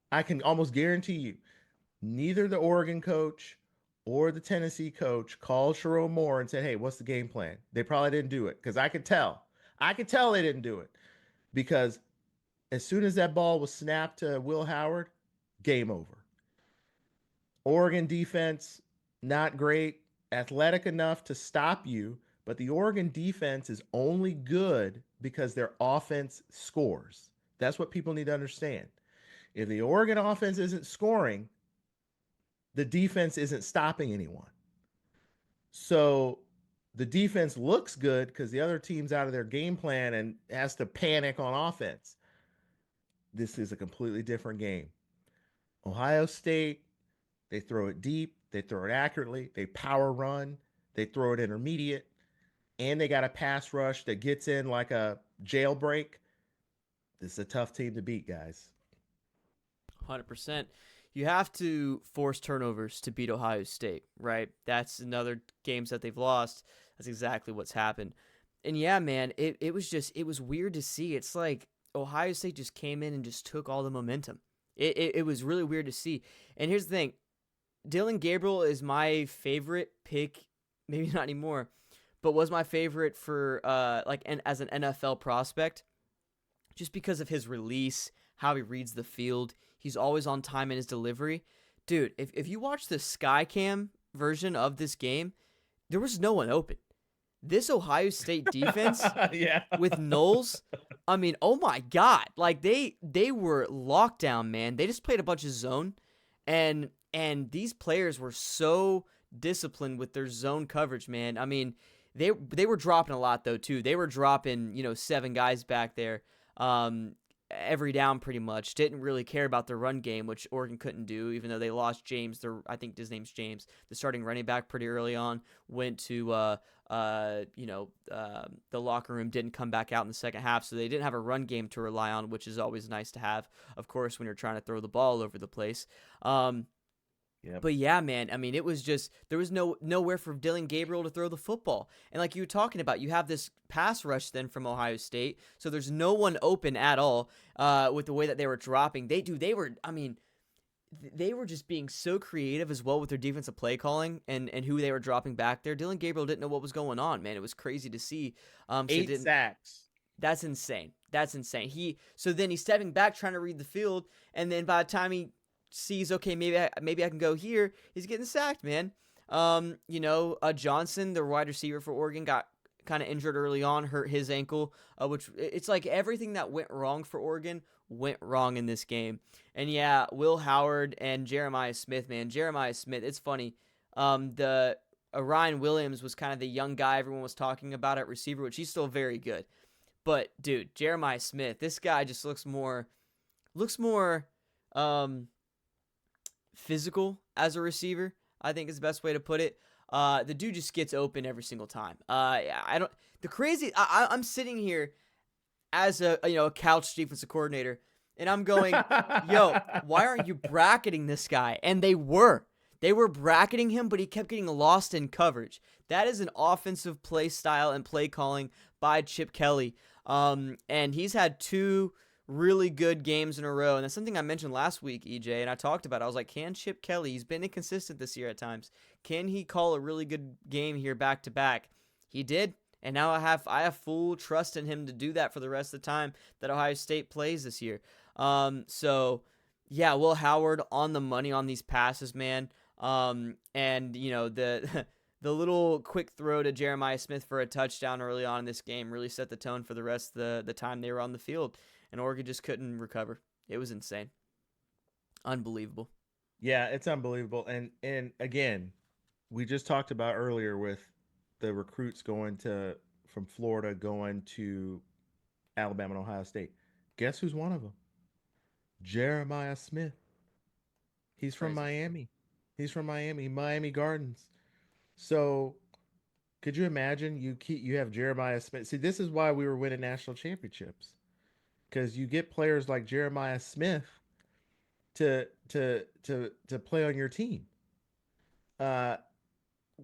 I can almost guarantee you, neither the Oregon coach or the Tennessee coach called Sharon Moore and said, hey, what's the game plan? They probably didn't do it because I could tell. I could tell they didn't do it because as soon as that ball was snapped to Will Howard, game over. Oregon defense, not great, athletic enough to stop you, but the Oregon defense is only good because their offense scores. That's what people need to understand. If the Oregon offense isn't scoring, the defense isn't stopping anyone. So the defense looks good because the other team's out of their game plan and has to panic on offense. This is a completely different game. Ohio State, they throw it deep, they throw it accurately, they power run, they throw it intermediate, and they got a pass rush that gets in like a jailbreak. This is a tough team to beat, guys. 100%. You have to force turnovers to beat Ohio State, right? That's another games that they've lost. That's exactly what's happened. And yeah, man, it was weird to see. It's like Ohio State just came in and just took all the momentum. It was really weird to see. And here's the thing. Dylan Gabriel is my favorite pick, maybe not anymore, but was my favorite for as an NFL prospect just because of his release, how he reads the field. He's always on time in his delivery. Dude, if you watch the Skycam version of this game, there was no one open. This Ohio State defense Yeah. with Knowles, I mean, oh my God. Like they were locked down, man. They just played a bunch of zone and these players were so disciplined with their zone coverage, man. I mean, they were dropping a lot though too. They were dropping, 7 guys back there. Every down pretty much. Didn't really care about their run game, which Oregon couldn't do, even though they lost James. I think his name's James, the starting running back, pretty early on. Went to the locker room, didn't come back out in the second half, so they didn't have a run game to rely on, which is always nice to have, of course, when you're trying to throw the ball all over the place. Yep. But yeah, man, I mean, it was just, there was nowhere for Dylan Gabriel to throw the football. And like you were talking about, you have this pass rush then from Ohio State, so there's no one open at all with the way that they were dropping. They were just being so creative as well with their defensive play calling and who they were dropping back there. Dylan Gabriel didn't know what was going on, man. It was crazy to see. 8 sacks. That's insane. So then he's stepping back trying to read the field, and then by the time he sees, okay, maybe I can go here, he's getting sacked, man. Johnson, the wide receiver for Oregon, got kind of injured early on, hurt his ankle, which it's like everything that went wrong for Oregon went wrong in this game. And yeah, Will Howard and Jeremiah Smith, man. Jeremiah Smith, it's funny. Ryan Williams was kind of the young guy everyone was talking about at receiver, which he's still very good. But dude, Jeremiah Smith, this guy just looks more physical as a receiver, I think is the best way to put it. The dude just gets open every single time. I don't. The crazy. I'm sitting here as a couch defensive coordinator, and I'm going, yo, why aren't you bracketing this guy? And they were bracketing him, but he kept getting lost in coverage. That is an offensive play style and play calling by Chip Kelly. And he's had 2 really good games in a row. And that's something I mentioned last week, EJ, and I talked about it. I was like, can Chip Kelly, he's been inconsistent this year at times, can he call a really good game here back to back? He did. And now I have full trust in him to do that for the rest of the time that Ohio State plays this year. So yeah, Will Howard on the money on these passes, man. And the the little quick throw to Jeremiah Smith for a touchdown early on in this game really set the tone for the rest of the time they were on the field, and Oregon just couldn't recover. It was insane. Unbelievable. Yeah, it's unbelievable. And again, we just talked about earlier with the recruits from Florida going to Alabama and Ohio State. Guess who's one of them? Jeremiah Smith. He's from Miami. He's from Miami Gardens. So could you imagine you have Jeremiah Smith? See, this is why we were winning national championships, because you get players like Jeremiah Smith to play on your team.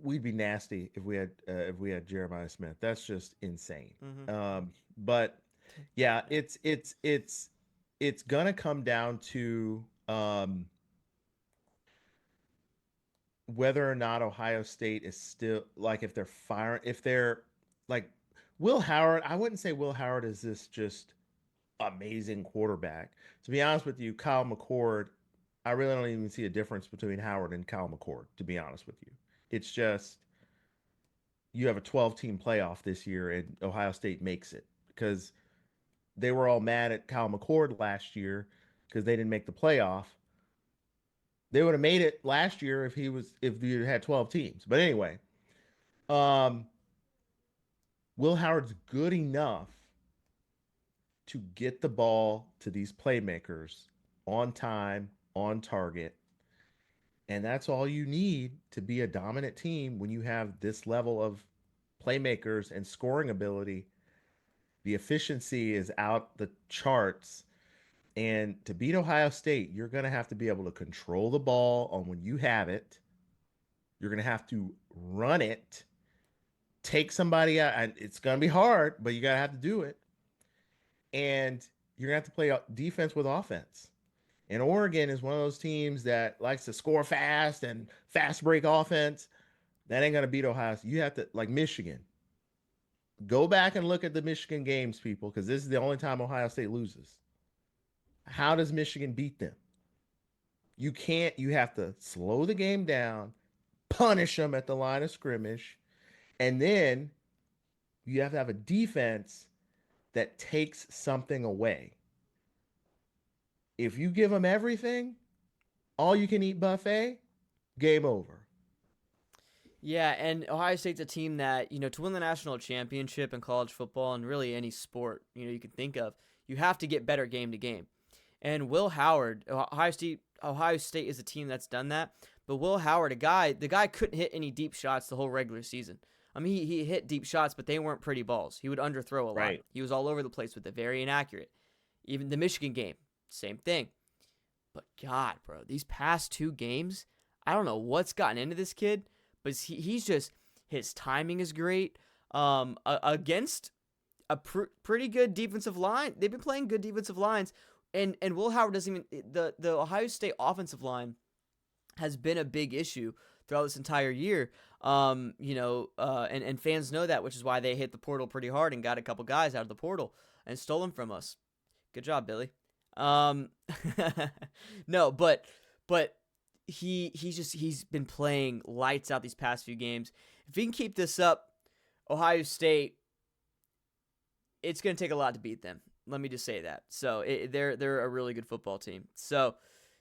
We'd be nasty if we had Jeremiah Smith. That's just insane. Mm-hmm. But yeah, it's gonna come down to whether or not Ohio State is still, like, if they're like Will Howard. I wouldn't say Will Howard is this just amazing quarterback. To be honest with you, Kyle McCord, I really don't even see a difference between Howard and Kyle McCord, to be honest with you. It's just you have a 12-team playoff this year and Ohio State makes it, because they were all mad at Kyle McCord last year because they didn't make the playoff. They would have made it last year if you had 12 teams. But anyway, Will Howard's good enough to get the ball to these playmakers on time, on target. And that's all you need to be a dominant team when you have this level of playmakers and scoring ability. The efficiency is out the charts. And to beat Ohio State, you're going to have to be able to control the ball on when you have it. You're going to have to run it, take somebody out. And it's going to be hard, but you got to have to do it. And you're going to have to play defense with offense. And Oregon is one of those teams that likes to score fast and fast break offense. That ain't going to beat Ohio State. You have to, like Michigan. Go back and look at the Michigan games, people, because this is the only time Ohio State loses. How does Michigan beat them? You can't. You have to slow the game down, punish them at the line of scrimmage, and then you have to have a defense that takes something away. If you give them everything, all you can eat buffet, game over. Yeah, and Ohio State's a team that, to win the national championship in college football and really any sport, you can think of, you have to get better game to game. And Will Howard, Ohio State is a team that's done that. But Will Howard, the guy couldn't hit any deep shots the whole regular season. I mean, he hit deep shots, but they weren't pretty balls. He would underthrow a lot. Right. He was all over the place with it, very inaccurate. Even the Michigan game, same thing. But God, bro, these past 2 games, I don't know what's gotten into this kid, but he's just, his timing is great. Against a pretty good defensive line. They've been playing good defensive lines. And Will Howard doesn't even, the Ohio State offensive line has been a big issue throughout this entire year. And fans know that, which is why they hit the portal pretty hard and got a couple guys out of the portal and stole them from us. Good job, Billy. No, but he's been playing lights out these past few games. If he can keep this up, Ohio State, it's going to take a lot to beat them. Let me just say that. So they're a really good football team. So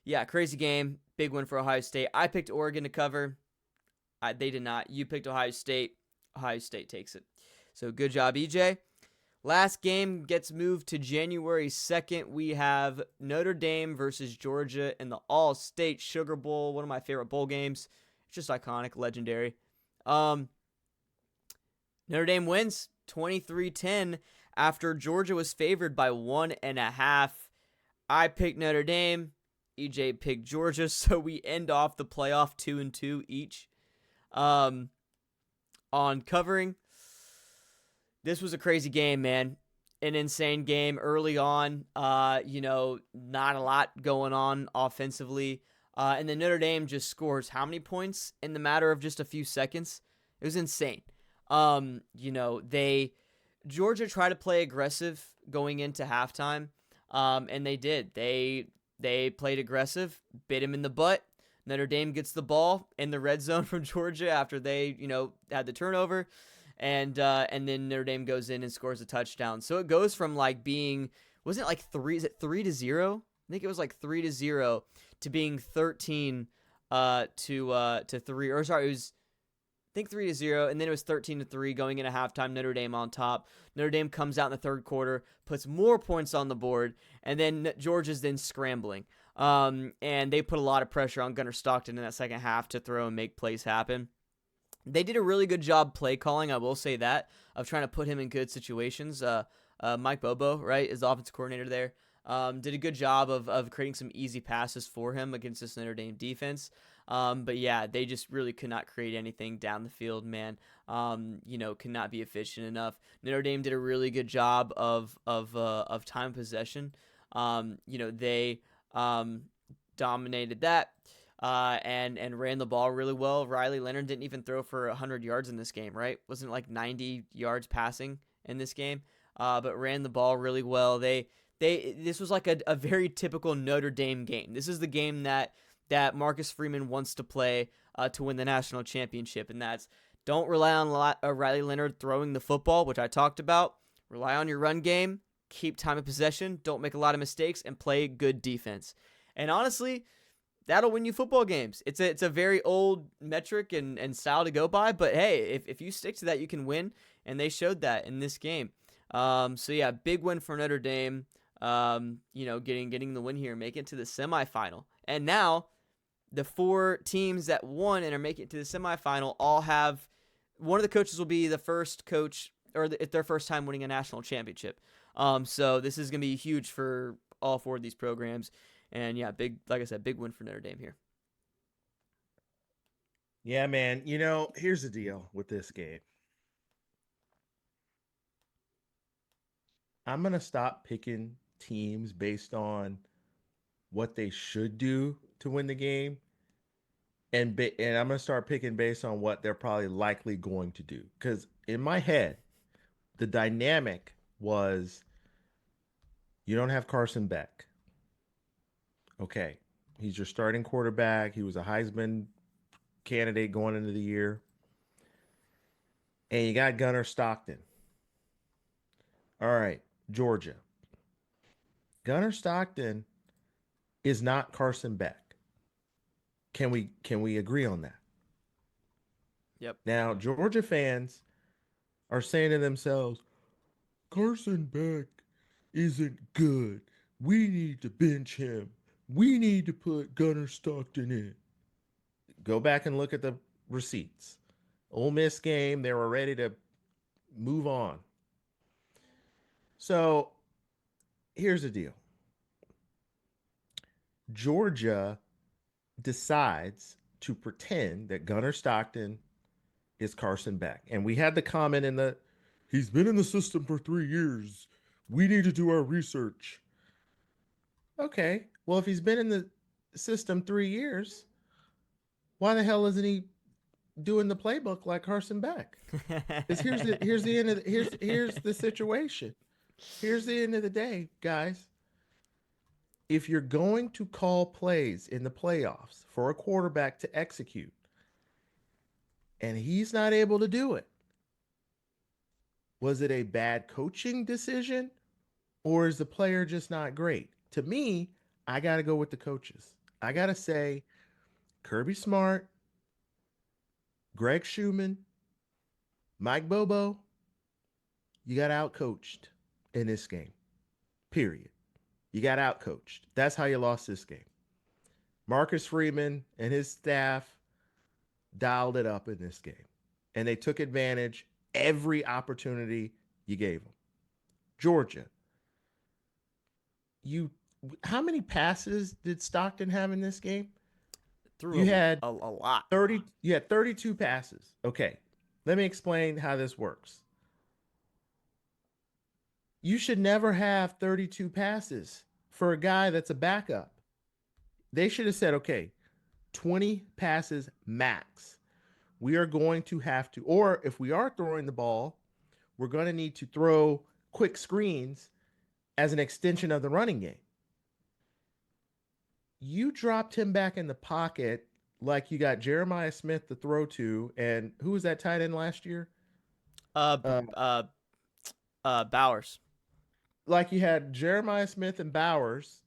yeah, crazy game, big win for Ohio State. I picked Oregon to cover. They did not. You picked Ohio State. Ohio State takes it. So good job, EJ. Last game gets moved to January 2nd. We have Notre Dame versus Georgia in the All-State Sugar Bowl, one of my favorite bowl games. It's just iconic, legendary. Notre Dame wins 23-10 after Georgia was favored by 1.5. I picked Notre Dame. EJ picked Georgia, so we end off the playoff 2-2 each. On covering, this was a crazy game, man. An insane game early on. Not a lot going on offensively. And then Notre Dame just scores how many points in the matter of just a few seconds? It was insane. Georgia tried to play aggressive going into halftime, and they did. They played aggressive, bit him in the butt. Notre Dame gets the ball in the red zone from Georgia after they had the turnover. And then Notre Dame goes in and scores a touchdown. So it goes from like being, wasn't it like 3-0? I think it was like 3-0 to being 13 to 3. Or sorry, it was I think 3-0, and then it was 13-3 going into halftime. Notre Dame on top. Notre Dame comes out in the third quarter, puts more points on the board, and then Georgia's then scrambling. And they put a lot of pressure on Gunnar Stockton in that second half to throw and make plays happen. They did a really good job play calling, I will say that, of trying to put him in good situations. Mike Bobo, right, is the offensive coordinator there. Did a good job of creating some easy passes for him against this Notre Dame defense. But yeah, they just really could not create anything down the field, man. Could not be efficient enough. Notre Dame did a really good job of time possession. They dominated that. And ran the ball really well. Riley Leonard didn't even throw for 100 yards in this game, right? Wasn't like 90 yards passing in this game, but ran the ball really well. This was like a very typical Notre Dame game. This is the game that Marcus Freeman wants to play to win the national championship, and that's don't rely on Riley Leonard throwing the football, which I talked about. Rely on your run game, keep time of possession, don't make a lot of mistakes, and play good defense. And honestly, that'll win you football games. It's a very old metric and style to go by, but hey, if you stick to that, you can win, and they showed that in this game. So yeah, big win for Notre Dame. Getting the win here, make it to the semifinal, and now the 4 teams that won and are making it to the semifinal all have one of the coaches will be the first coach or their first time winning a national championship. So this is gonna be huge for all 4 of these programs. And yeah, like I said, big win for Notre Dame here. Yeah, man. Here's the deal with this game. I'm going to stop picking teams based on what they should do to win the game. And I'm going to start picking based on what they're probably likely going to do. Because in my head, the dynamic was you don't have Carson Beck. Okay. He's your starting quarterback. He was a Heisman candidate going into the year. And you got Gunnar Stockton. All right, Georgia. Gunnar Stockton is not Carson Beck. Can we agree on that? Yep. Now, Georgia fans are saying to themselves, Carson Beck isn't good. We need to bench him. We need to put Gunnar Stockton in. Go back and look at the receipts. Ole Miss game, they were ready to move on. So here's the deal. Georgia decides to pretend that Gunnar Stockton is Carson Beck. And we had the comment he's been in the system for 3 years. We need to do our research. Okay. Well, if he's been in the system 3 years, why the hell isn't he doing the playbook like Carson Beck? Because here's the situation. Here's the end of the day, guys. If you're going to call plays in the playoffs for a quarterback to execute, and he's not able to do it, was it a bad coaching decision, or is the player just not great? To me, I got to go with the coaches. I got to say Kirby Smart, Greg Schumann, Mike Bobo, you got outcoached in this game. Period. You got outcoached. That's how you lost this game. Marcus Freeman and his staff dialed it up in this game. and they took advantage every opportunity you gave them. Georgia, you how many passes did Stockton have in this game? You Threw had a lot. 32 passes. Okay. Let me explain how this works. You should never have 32 passes for a guy that's a backup. They should have said, okay, 20 passes max. We are going to have to, or if we are throwing the ball, we're going to need to throw quick screens as an extension of the running game. You dropped him back in the pocket like you got Jeremiah Smith to throw to, and who was that tight end last year? Uh, Uh, uh, Bowers. like you had Jeremiah Smith and Bowers,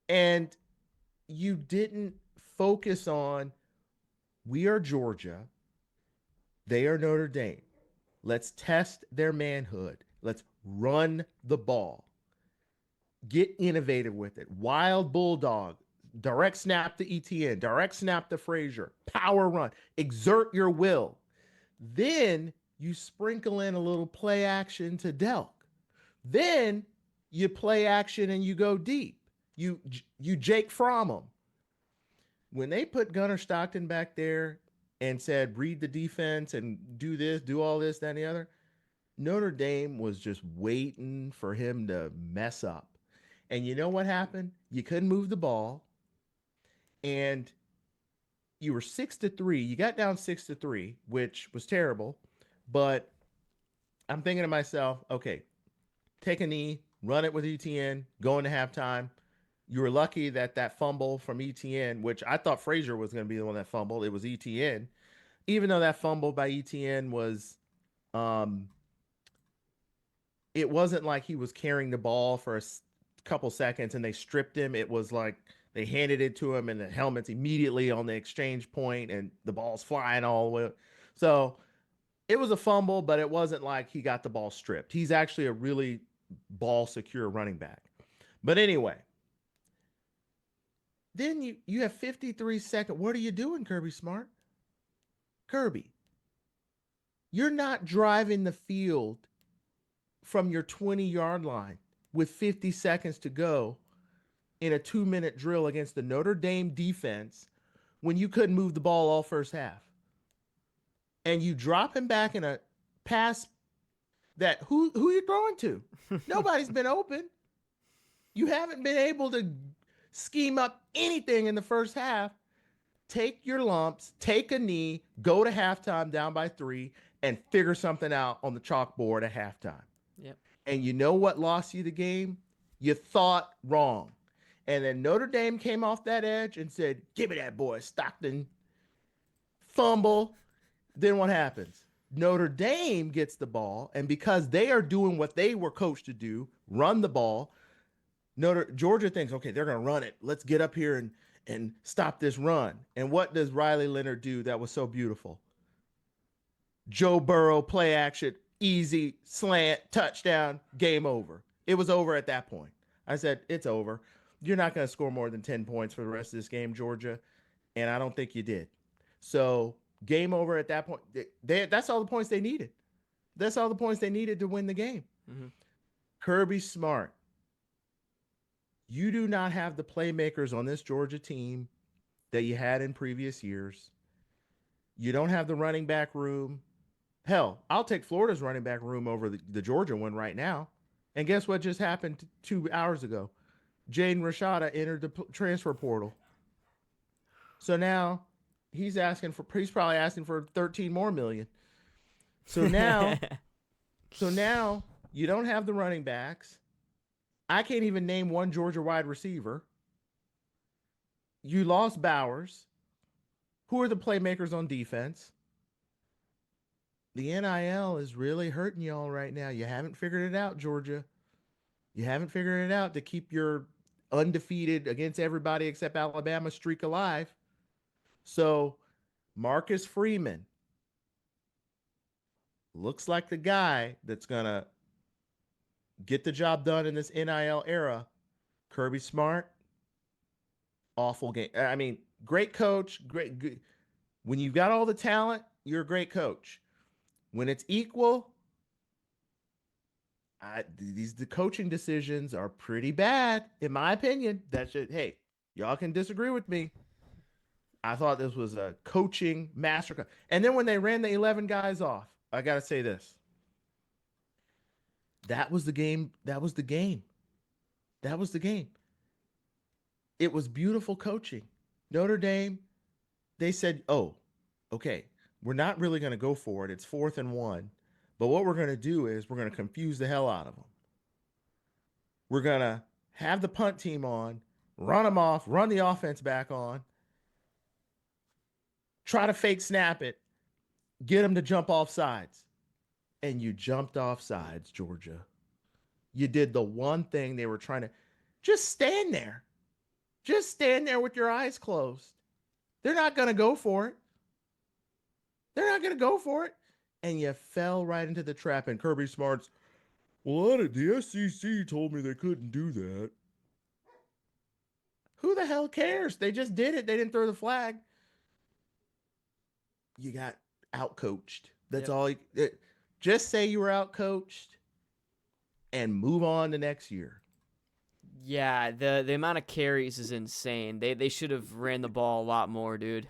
and you didn't focus on we are Georgia, they are Notre Dame. Let's test their manhood. Let's run the ball. Get innovative with it. Wild bulldog, direct snap to ETN, direct snap to Frazier, power run, exert your will. Then you sprinkle in a little play action to Delk. Then you play action and you go deep. You Jake Fromm them. When they put Gunnar Stockton back there and said, read the defense and do this, do all this, that, and the other, Notre Dame was just waiting for him to mess up. And you know what happened? You couldn't move the ball. And you were 6-3. You got down 6-3, which was terrible. But I'm thinking to myself, okay, take a knee, run it with ETN, go into halftime. You were lucky that that fumble from ETN, which I thought Frazier was going to be the one that fumbled, it was ETN. Even though that fumble by ETN was, um, it wasn't like he was carrying the ball for a couple seconds and they stripped him. It was like they handed it to him and the helmet's immediately on the exchange point and the ball's flying all the way. So it was a fumble, but it wasn't like he got the ball stripped. He's actually a really ball secure running back. But anyway, then you have 53 seconds. What are you doing, Kirby Smart? Kirby, you're not driving the field from your 20-yard line with 50 seconds to go in a 2-minute drill against the Notre Dame defense when you couldn't move the ball all first half. And you drop him back in a pass that who you throwing to? Nobody's been open. You haven't been able to scheme up anything in the first half. Take your lumps, take a knee, go to halftime down by 3, and figure something out on the chalkboard at halftime. Yep. And you know what lost you the game? You thought wrong. And then Notre Dame came off that edge and said, give me that boy, Stockton. Fumble. Then what happens? Notre Dame gets the ball, and because they are doing what they were coached to do, run the ball, Georgia thinks, okay, they're going to run it. Let's get up here and stop this run. And what does Riley Leonard do that was so beautiful? Joe Burrow, play action, easy, slant, touchdown, game over. It was over at that point. I said, it's over. You're not going to score more than 10 points for the rest of this game, Georgia. And I don't think you did. So game over at that point. That's all the points they needed. That's all the points they needed to win the game. Mm-hmm. Kirby Smart. You do not have the playmakers on this Georgia team that you had in previous years. You don't have the running back room. Hell, I'll take Florida's running back room over the Georgia one right now. And guess what just happened 2 hours ago? Jaden Rashada entered the transfer portal. So now he's probably asking for 13 more million. So now you don't have the running backs. I can't even name one Georgia wide receiver. You lost Bowers. Who are the playmakers on defense? The NIL is really hurting y'all right now. You haven't figured it out, Georgia. You haven't figured it out to keep your undefeated against everybody except Alabama streak alive. So Marcus Freeman looks like the guy that's going to get the job done in this NIL era. Kirby Smart, awful game. I mean, great coach, great, good, When you've got all the talent, you're a great coach. When it's equal, the coaching decisions are pretty bad, in my opinion. Hey, y'all can disagree with me. I thought this was a coaching massacre. And then when they ran the 11 guys off, I got to say this. That was the game. That was the game. That was the game. It was beautiful coaching. Notre Dame, they said, oh, okay, we're not really going to go for it. It's 4th and 1. But what we're going to do is we're going to confuse the hell out of them. We're going to have the punt team on, run them off, run the offense back on, try to fake snap it, get them to jump off sides. And you jumped off sides, Georgia. You did the one thing they were trying to just stand there. Just stand there with your eyes closed. They're not going to go for it. They're not going to go for it. And you fell right into the trap. And Kirby Smart's, well, the SEC told me they couldn't do that. Who the hell cares? They just did it. They didn't throw the flag. You got outcoached. That's all. Just say you were outcoached and move on to next year. Yeah, the amount of carries is insane. They should have ran the ball a lot more, dude.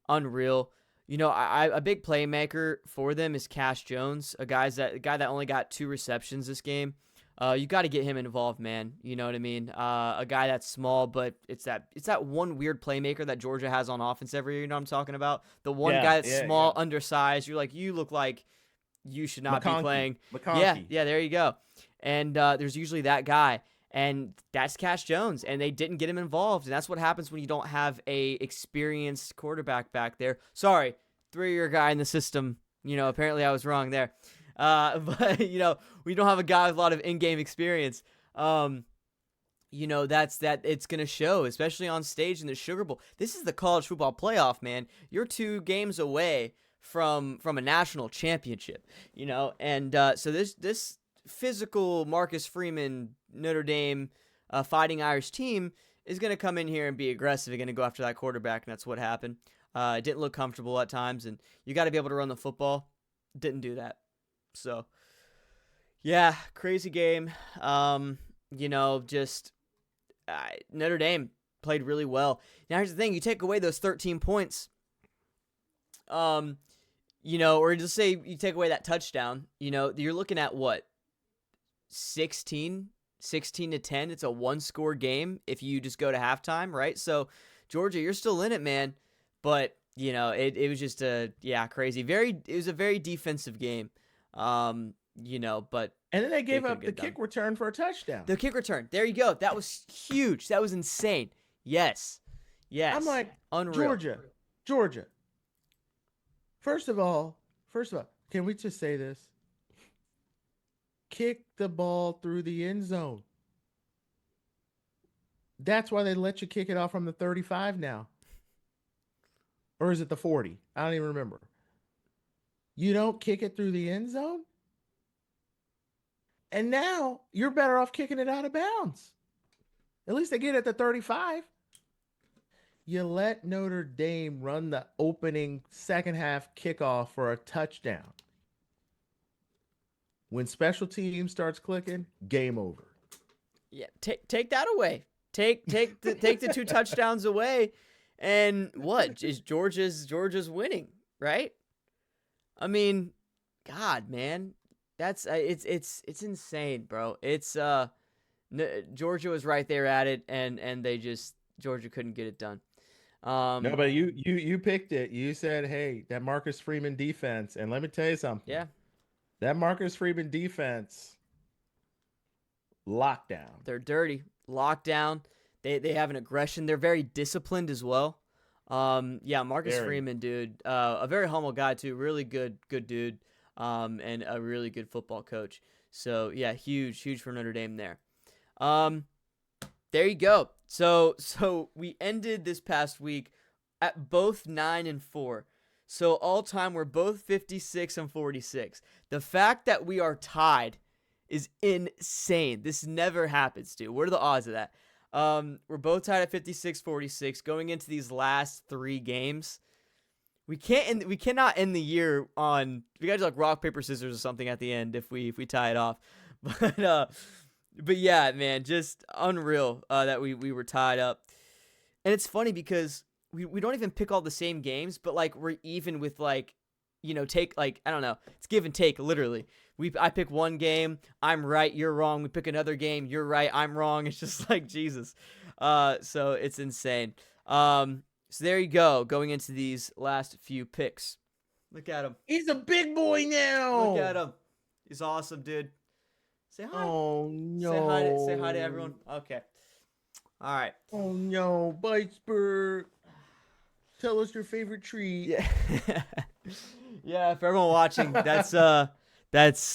Unreal. You know, a big playmaker for them is Cash Jones, a guy that only got 2 receptions this game. You got to get him involved, man. You know what I mean? A guy that's small, but it's that one weird playmaker that Georgia has on offense every year. You know what I'm talking about? The one guy that's small, undersized. You look like you should not be playing. McConkey. Yeah, there you go. And there's usually that guy. And that's Cash Jones, and they didn't get him involved, and that's what happens when you don't have a experienced quarterback back there. Sorry, 3-year guy in the system. You know, apparently I was wrong there. But you know, we don't have a guy with a lot of in-game experience. You know, it's gonna show, especially on stage in the Sugar Bowl. This is the college football playoff, man. You're 2 games away from a national championship. You know, and so this physical Marcus Freeman Notre Dame Fighting Irish team is going to come in here and be aggressive. They're going to go after that quarterback, and that's what happened. It didn't look comfortable at times, and you got to be able to run the football. Didn't do that. So, yeah, crazy game. You know, just Notre Dame played really well. Now, here's the thing. You take away those 13 points, you know, or just say you take away that touchdown, you know, you're looking at what? 16 to 10. It's a 1-score game if you just go to halftime, right? So Georgia, you're still in it, man. But you know, it was just crazy. It was a very defensive game. You know, but and then they gave up the kick return for a touchdown. The kick return. There you go. That was huge. That was insane. Yes. I'm like, unreal. Georgia. First of all, can we just say this? Kick the ball through the end zone. That's why they let you kick it off from the 35 now. Or is it the 40? I don't even remember. You don't kick it through the end zone? And now you're better off kicking it out of bounds. At least they get it at the 35. You let Notre Dame run the opening second half kickoff for a touchdown. When special team starts clicking, game over. Yeah, take that away. Take the 2 touchdowns away, and what is Georgia's winning, right? I mean, God, man, that's it's insane, bro. It's Georgia was right there at it, and Georgia couldn't get it done. No, but you picked it. You said, hey, that Marcus Freeman defense, and let me tell you something. Yeah. That Marcus Freeman defense, lockdown. They're dirty. Lockdown. They have an aggression. They're very disciplined as well. Marcus Freeman, dude, a very humble guy too. Really good dude, and a really good football coach. So yeah, huge for Notre Dame there. There you go. So we ended this past week at both 9-4. So all time, we're both 56-46. The fact that we are tied is insane. This never happens, dude. What are the odds of that? We're both tied at 56-46 going into these last 3 games. we cannot end the year on we got to do like rock paper scissors or something at the end if we tie it off. But yeah, man, just unreal that we were tied up. And it's funny because we don't even pick all the same games, but like we're even with like, take like I don't know, it's give and take literally. I pick one game, I'm right, you're wrong. We pick another game, you're right, I'm wrong. It's just like Jesus. So it's insane. So there you go, going into these last few picks. Look at him. He's a big boy Look at now. him. He's awesome, dude. Say hi. Oh Say hi to everyone. no. Okay. All right. Oh no, Bitesburg. Tell us your favorite treat. Yeah. Yeah, for everyone watching, that's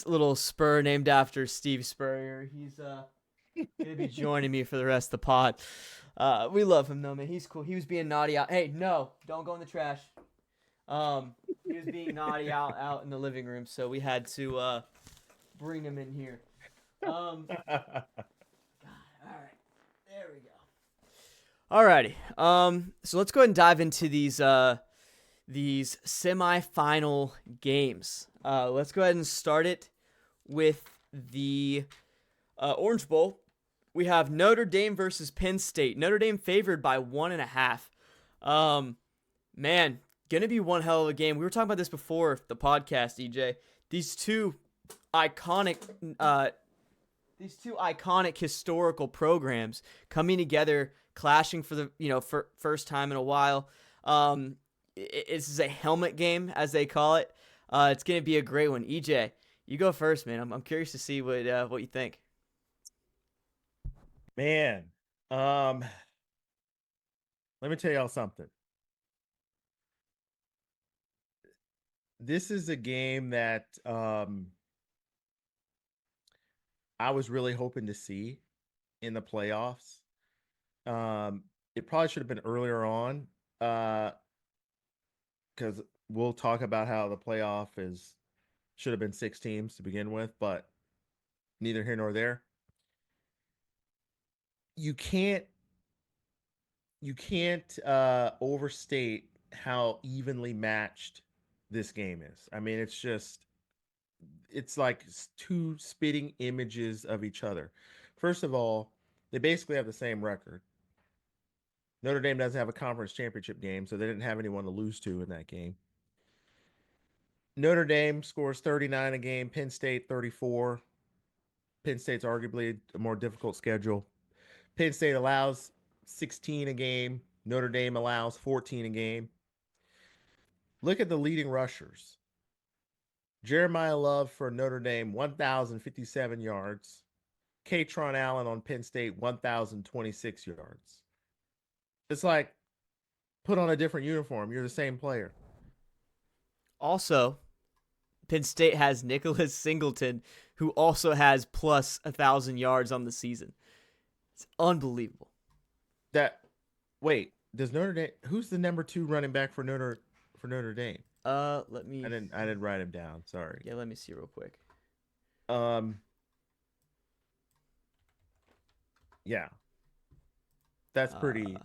little Spur named after Steve Spurrier. He's gonna be joining me for the rest of the pod. We love him though, man. He's cool. He was being naughty out. Hey, no, don't go in the trash. He was being naughty out in the living room, so we had to bring him in here. God, all right, there we go. Alrighty. So let's go ahead and dive into these semifinal games. Let's go ahead and start it with the Orange Bowl. We have Notre Dame versus Penn State. Notre Dame favored by 1.5. Man, gonna be one hell of a game. We were talking about this before the podcast, EJ. These two iconic historical programs coming together, clashing for the for first time in a while. This is a helmet game, as they call it. It's gonna be a great one. EJ, you go first, man. I'm curious to see what you think. Man, let me tell y'all something. This is a game that I was really hoping to see in the playoffs. It probably should have been earlier on, because we'll talk about how the playoff should have been 6 teams to begin with, but neither here nor there. You can't overstate how evenly matched this game is. I mean, it's like two spitting images of each other. First of all, they basically have the same record. Notre Dame doesn't have a conference championship game, so they didn't have anyone to lose to in that game. Notre Dame scores 39 a game, Penn State 34. Penn State's arguably a more difficult schedule. Penn State allows 16 a game. Notre Dame allows 14 a game. Look at the leading rushers. Jeremiah Love for Notre Dame, 1,057 yards. Katron Allen on Penn State, 1,026 yards. It's like, put on a different uniform. You're the same player. Also, Penn State has Nicholas Singleton, who also has plus 1,000 yards on the season. It's unbelievable. Does Notre Dame? Who's the number 2 running back for Notre Dame? Let me. I didn't write him down. Sorry. Yeah, let me see real quick. Yeah, that's pretty.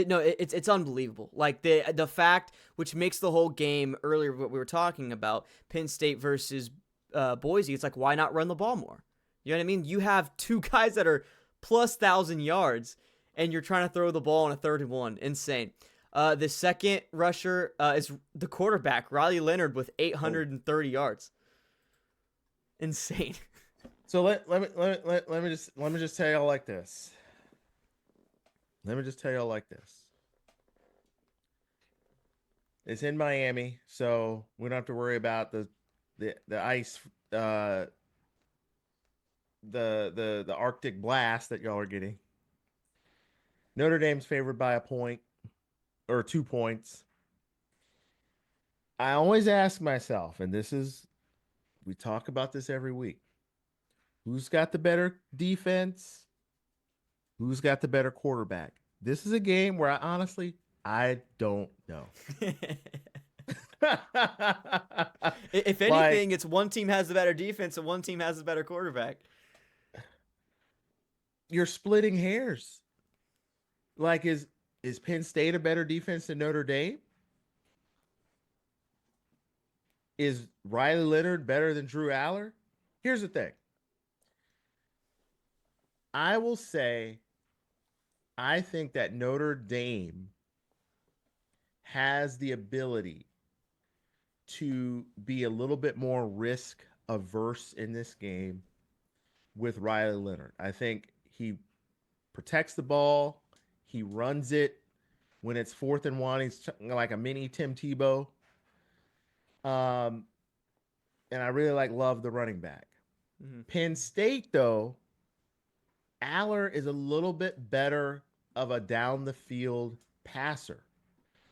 No, it's unbelievable. Like the fact, which makes the whole game earlier what we were talking about, Penn State versus Boise. It's like, why not run the ball more? You know what I mean? You have 2 guys that are plus 1,000 yards, and you're trying to throw the ball on a 3rd and 1. Insane. The second rusher is the quarterback, Riley Leonard, with 830 yards. Insane. So let me just tell y'all like this. Let me just tell y'all like this. It's in Miami, so we don't have to worry about the ice, the Arctic blast that y'all are getting. Notre Dame's favored by a point or 2 points. I always ask myself, and we talk about this every week. Who's got the better defense? Who's got the better quarterback? This is a game where I don't know. If anything, it's one team has the better defense and one team has the better quarterback. You're splitting hairs. Like, is Penn State a better defense than Notre Dame? Is Riley Leonard better than Drew Aller? Here's the thing. I will say I think that Notre Dame has the ability to be a little bit more risk averse in this game with Riley Leonard. I think he protects the ball, he runs it when it's 4th and 1. He's like a mini Tim Tebow. Um, and I really love the running back. Mm-hmm. Penn State, though, Aller is a little bit better of a down the field passer.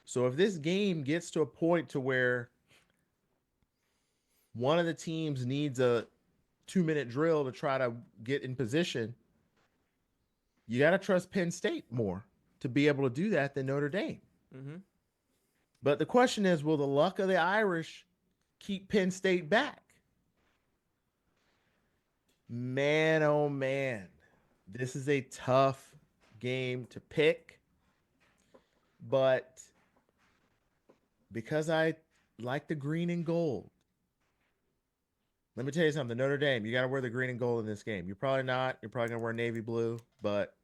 So if this game gets to a point to where one of the teams needs a 2-minute drill to try to get in position, you got to trust Penn State more to be able to do that than Notre Dame. Mm-hmm. But the question is, will the luck of the Irish keep Penn State back? Man, oh man, this is a tough game to pick. But because I like the green and gold, let me tell you something. Notre Dame, you got to wear the green and gold in this game. You're probably not. You're probably going to wear navy blue, but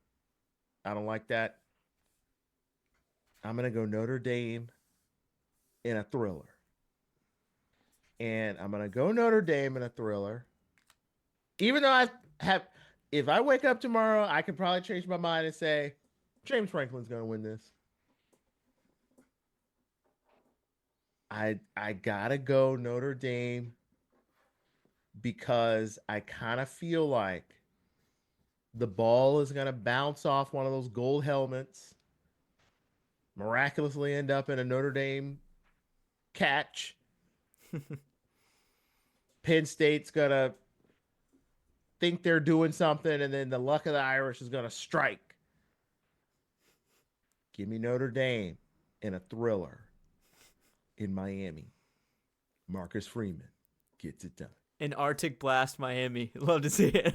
I don't like that. I'm going to go Notre Dame in a thriller. And I'm going to go Notre Dame in a thriller. Even though if I wake up tomorrow, I can probably change my mind and say, James Franklin's going to win this. I got to go Notre Dame because I kind of feel like the ball is going to bounce off one of those gold helmets, miraculously end up in a Notre Dame catch. Penn State's going to think they're doing something, and then the luck of the Irish is going to strike. Give me Notre Dame in a thriller in Miami. Marcus Freeman gets it done. An Arctic Blast, Miami. Love to see it.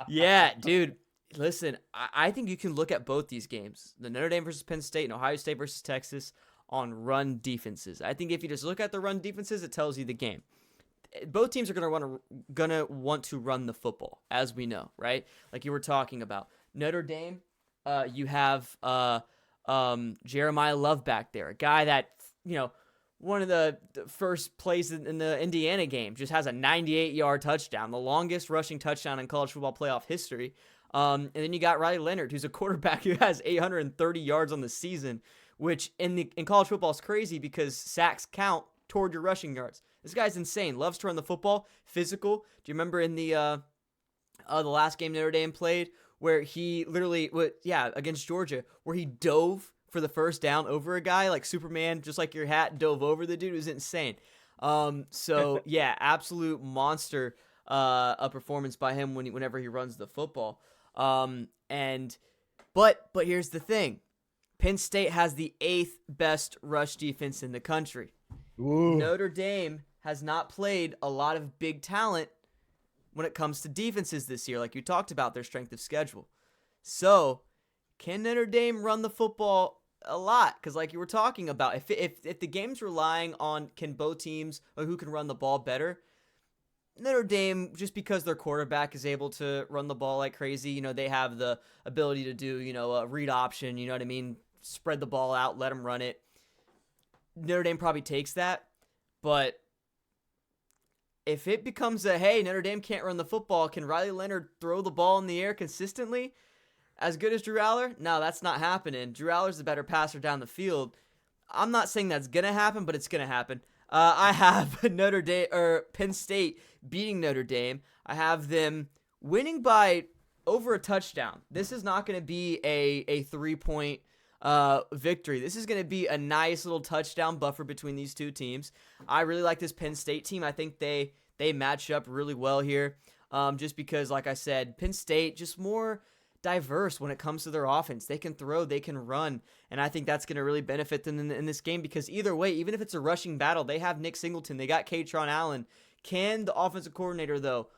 Yeah, dude. Listen, I think you can look at both these games, the Notre Dame versus Penn State and Ohio State versus Texas, on run defenses. I think if you just look at the run defenses, it tells you the game. Both teams are gonna want to run the football, as we know, right? Like you were talking about. Notre Dame, you have Jeremiah Love back there, a guy that, one of the first plays in the Indiana game, just has a 98-yard touchdown, the longest rushing touchdown in college football playoff history. And then you got Riley Leonard, who's a quarterback who has 830 yards on the season, which in college football is crazy because sacks count toward your rushing yards. This guy's insane. Loves to run the football. Physical. Do you remember in the last game Notre Dame played where he literally, against Georgia, where he dove for the first down over a guy like Superman, just like your hat, dove over the dude? It was insane. So yeah, absolute monster a performance by him whenever he runs the football. But here's the thing. Penn State has the 8th best rush defense in the country. Ooh. Notre Dame has not played a lot of big talent when it comes to defenses this year, like you talked about, their strength of schedule. So, can Notre Dame run the football a lot? Because like you were talking about, if the game's relying on can both teams or who can run the ball better, Notre Dame, just because their quarterback is able to run the ball like crazy, they have the ability to do, a read option, you know what I mean? Spread the ball out, let them run it. Notre Dame probably takes that, but if it becomes hey, Notre Dame can't run the football, can Riley Leonard throw the ball in the air consistently as good as Drew Aller? No, that's not happening. Drew Aller's the better passer down the field. I'm not saying that's going to happen, but it's going to happen. I have Penn State beating Notre Dame. I have them winning by over a touchdown. This is not going to be a 3-point victory. This is going to be a nice little touchdown buffer between these two teams. I really like this Penn State team. I think they match up really well here. Just because, like I said, Penn State just more diverse when it comes to their offense. They can throw, they can run, and I think that's going to really benefit them in this game because either way, even if it's a rushing battle, they have Nick Singleton, they got Katron Allen. Can the offensive coordinator, though,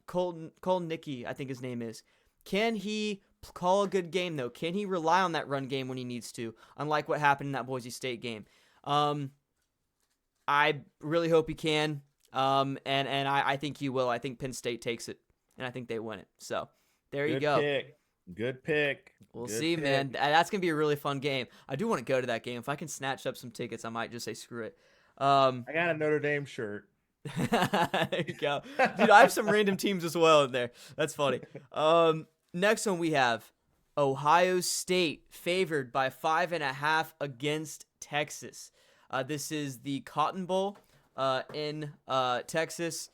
Colton Nicky, I think his name is, can he call a good game, though? Can he rely on that run game when he needs to, unlike what happened in that Boise State game? I really hope he can. And I think he will. I think Penn State takes it, and I think they win it. So there you Good go. pick. Good pick. We'll Good see, man. pick. That's gonna be a really fun game. I do want to go to that game. If I can snatch up some tickets, I might just say screw it. I got a Notre Dame shirt. There you go, dude. I have some random teams as well in there. That's funny. Next one we have Ohio State favored by 5.5 against Texas. This is the Cotton Bowl in Texas.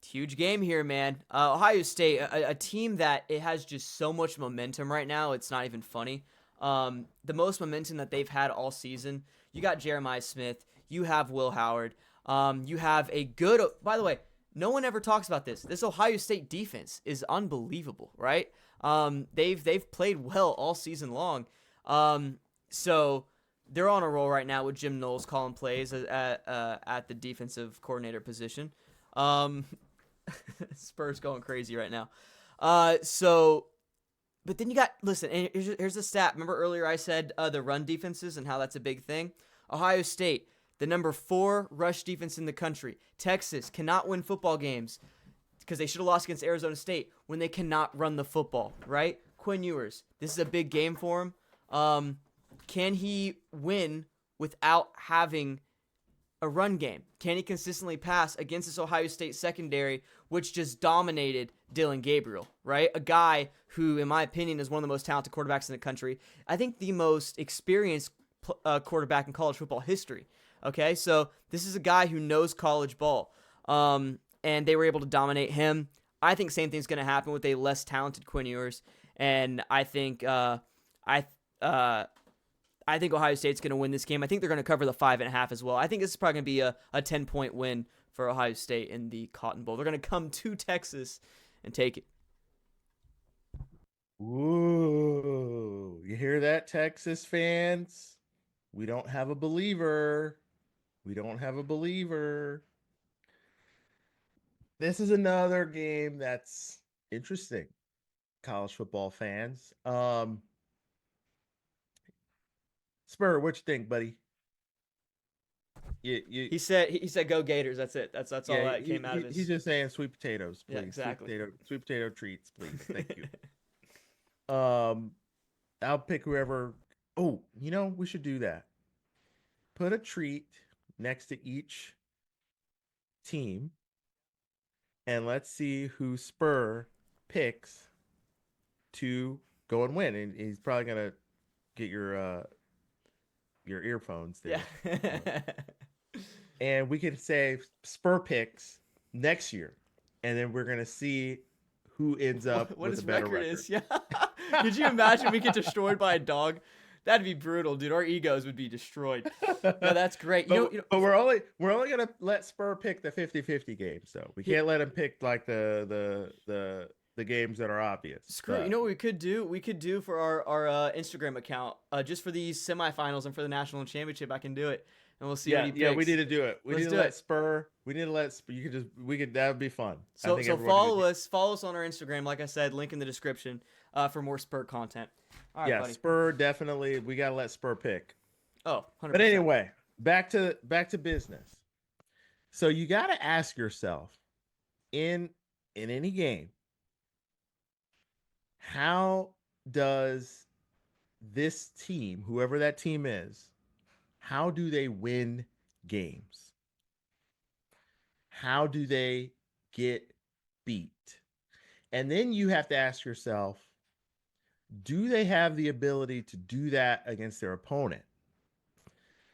Huge game here, man. Ohio State, a team that it has just so much momentum right now. It's not even funny. The most momentum that they've had all season. You got Jeremiah Smith. You have Will Howard. You have a good. By the way, no one ever talks about this. This Ohio State defense is unbelievable, right? They've played well all season long. So they're on a roll right now with Jim Knowles calling plays at the defensive coordinator position. Spurs going crazy right now. But then you got, listen, and here's the stat. Remember earlier I said the run defenses and how that's a big thing? Ohio State, the number 4 rush defense in the country. Texas cannot win football games because they should have lost against Arizona State when they cannot run the football, right? Quinn Ewers, this is a big game for him. Can he win without having a run game? Can he consistently pass against this Ohio State secondary, which just dominated Dylan Gabriel, right? A guy who, in my opinion, is one of the most talented quarterbacks in the country. I think the most experienced quarterback in college football history. Okay, so this is a guy who knows college ball, and they were able to dominate him. I think same thing's going to happen with a less talented Quinn Ewers, and I think I think Ohio State's going to win this game. I think they're going to cover the 5.5 as well. I think this is probably going to be a 10-point win for Ohio State in the Cotton Bowl. They're going to come to Texas and take it. Ooh, you hear that, Texas fans? We don't have a believer. We don't have a believer. This is another game that's interesting, college football fans. Spur, what you think, buddy? He said go Gators. That's it. That's all Yeah, that came out of his. he's just saying sweet potatoes, please. Yeah, exactly. Sweet potato treats, please. Thank you. I'll pick whoever. Oh, we should do that. Put a treat next to each team, and let's see who Spur picks to go and win. And he's probably gonna get your earphones there. Yeah. And we could say Spur picks next year, and then we're gonna see who ends up what with his a better record record. is. Yeah. Could you imagine we get destroyed by a dog? That'd be brutal, dude. Our egos would be destroyed. No, that's great. But we're only gonna let Spur pick the 50-50 games, so we can't let him pick like the games that are obvious. Screw. You know what we could do? We could do for our Instagram account, just for these semifinals and for the national championship. I can do it, and we'll see what he picks. Yeah, we need to do it. Let's need to let Spur. We need to let Spur. That would be fun. So follow us on our Instagram. Like I said, link in the description for more Spur content. All right, buddy. Spur definitely. We gotta let Spur pick. Oh, 100%. But anyway, back to business. So you got to ask yourself, in any game, how does this team, whoever that team is, how do they win games? How do they get beat? And then you have to ask yourself, do they have the ability to do that against their opponent?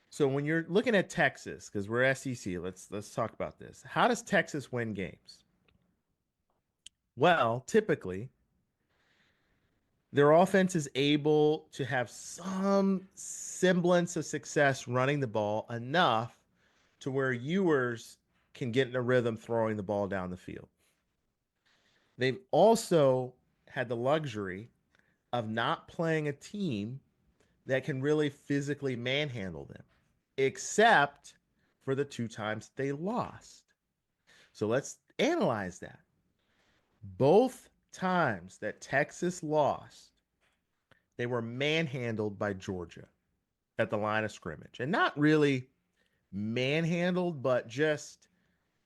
So when you're looking at Texas, because we're SEC, let's talk about this. How does Texas win games? Well, typically, their offense is able to have some semblance of success running the ball enough to where Ewers can get in a rhythm throwing the ball down the field. They've also had the luxury of not playing a team that can really physically manhandle them, except for the 2 times they lost. So let's analyze that. Both times that Texas lost, they were manhandled by Georgia at the line of scrimmage. And not really manhandled, but just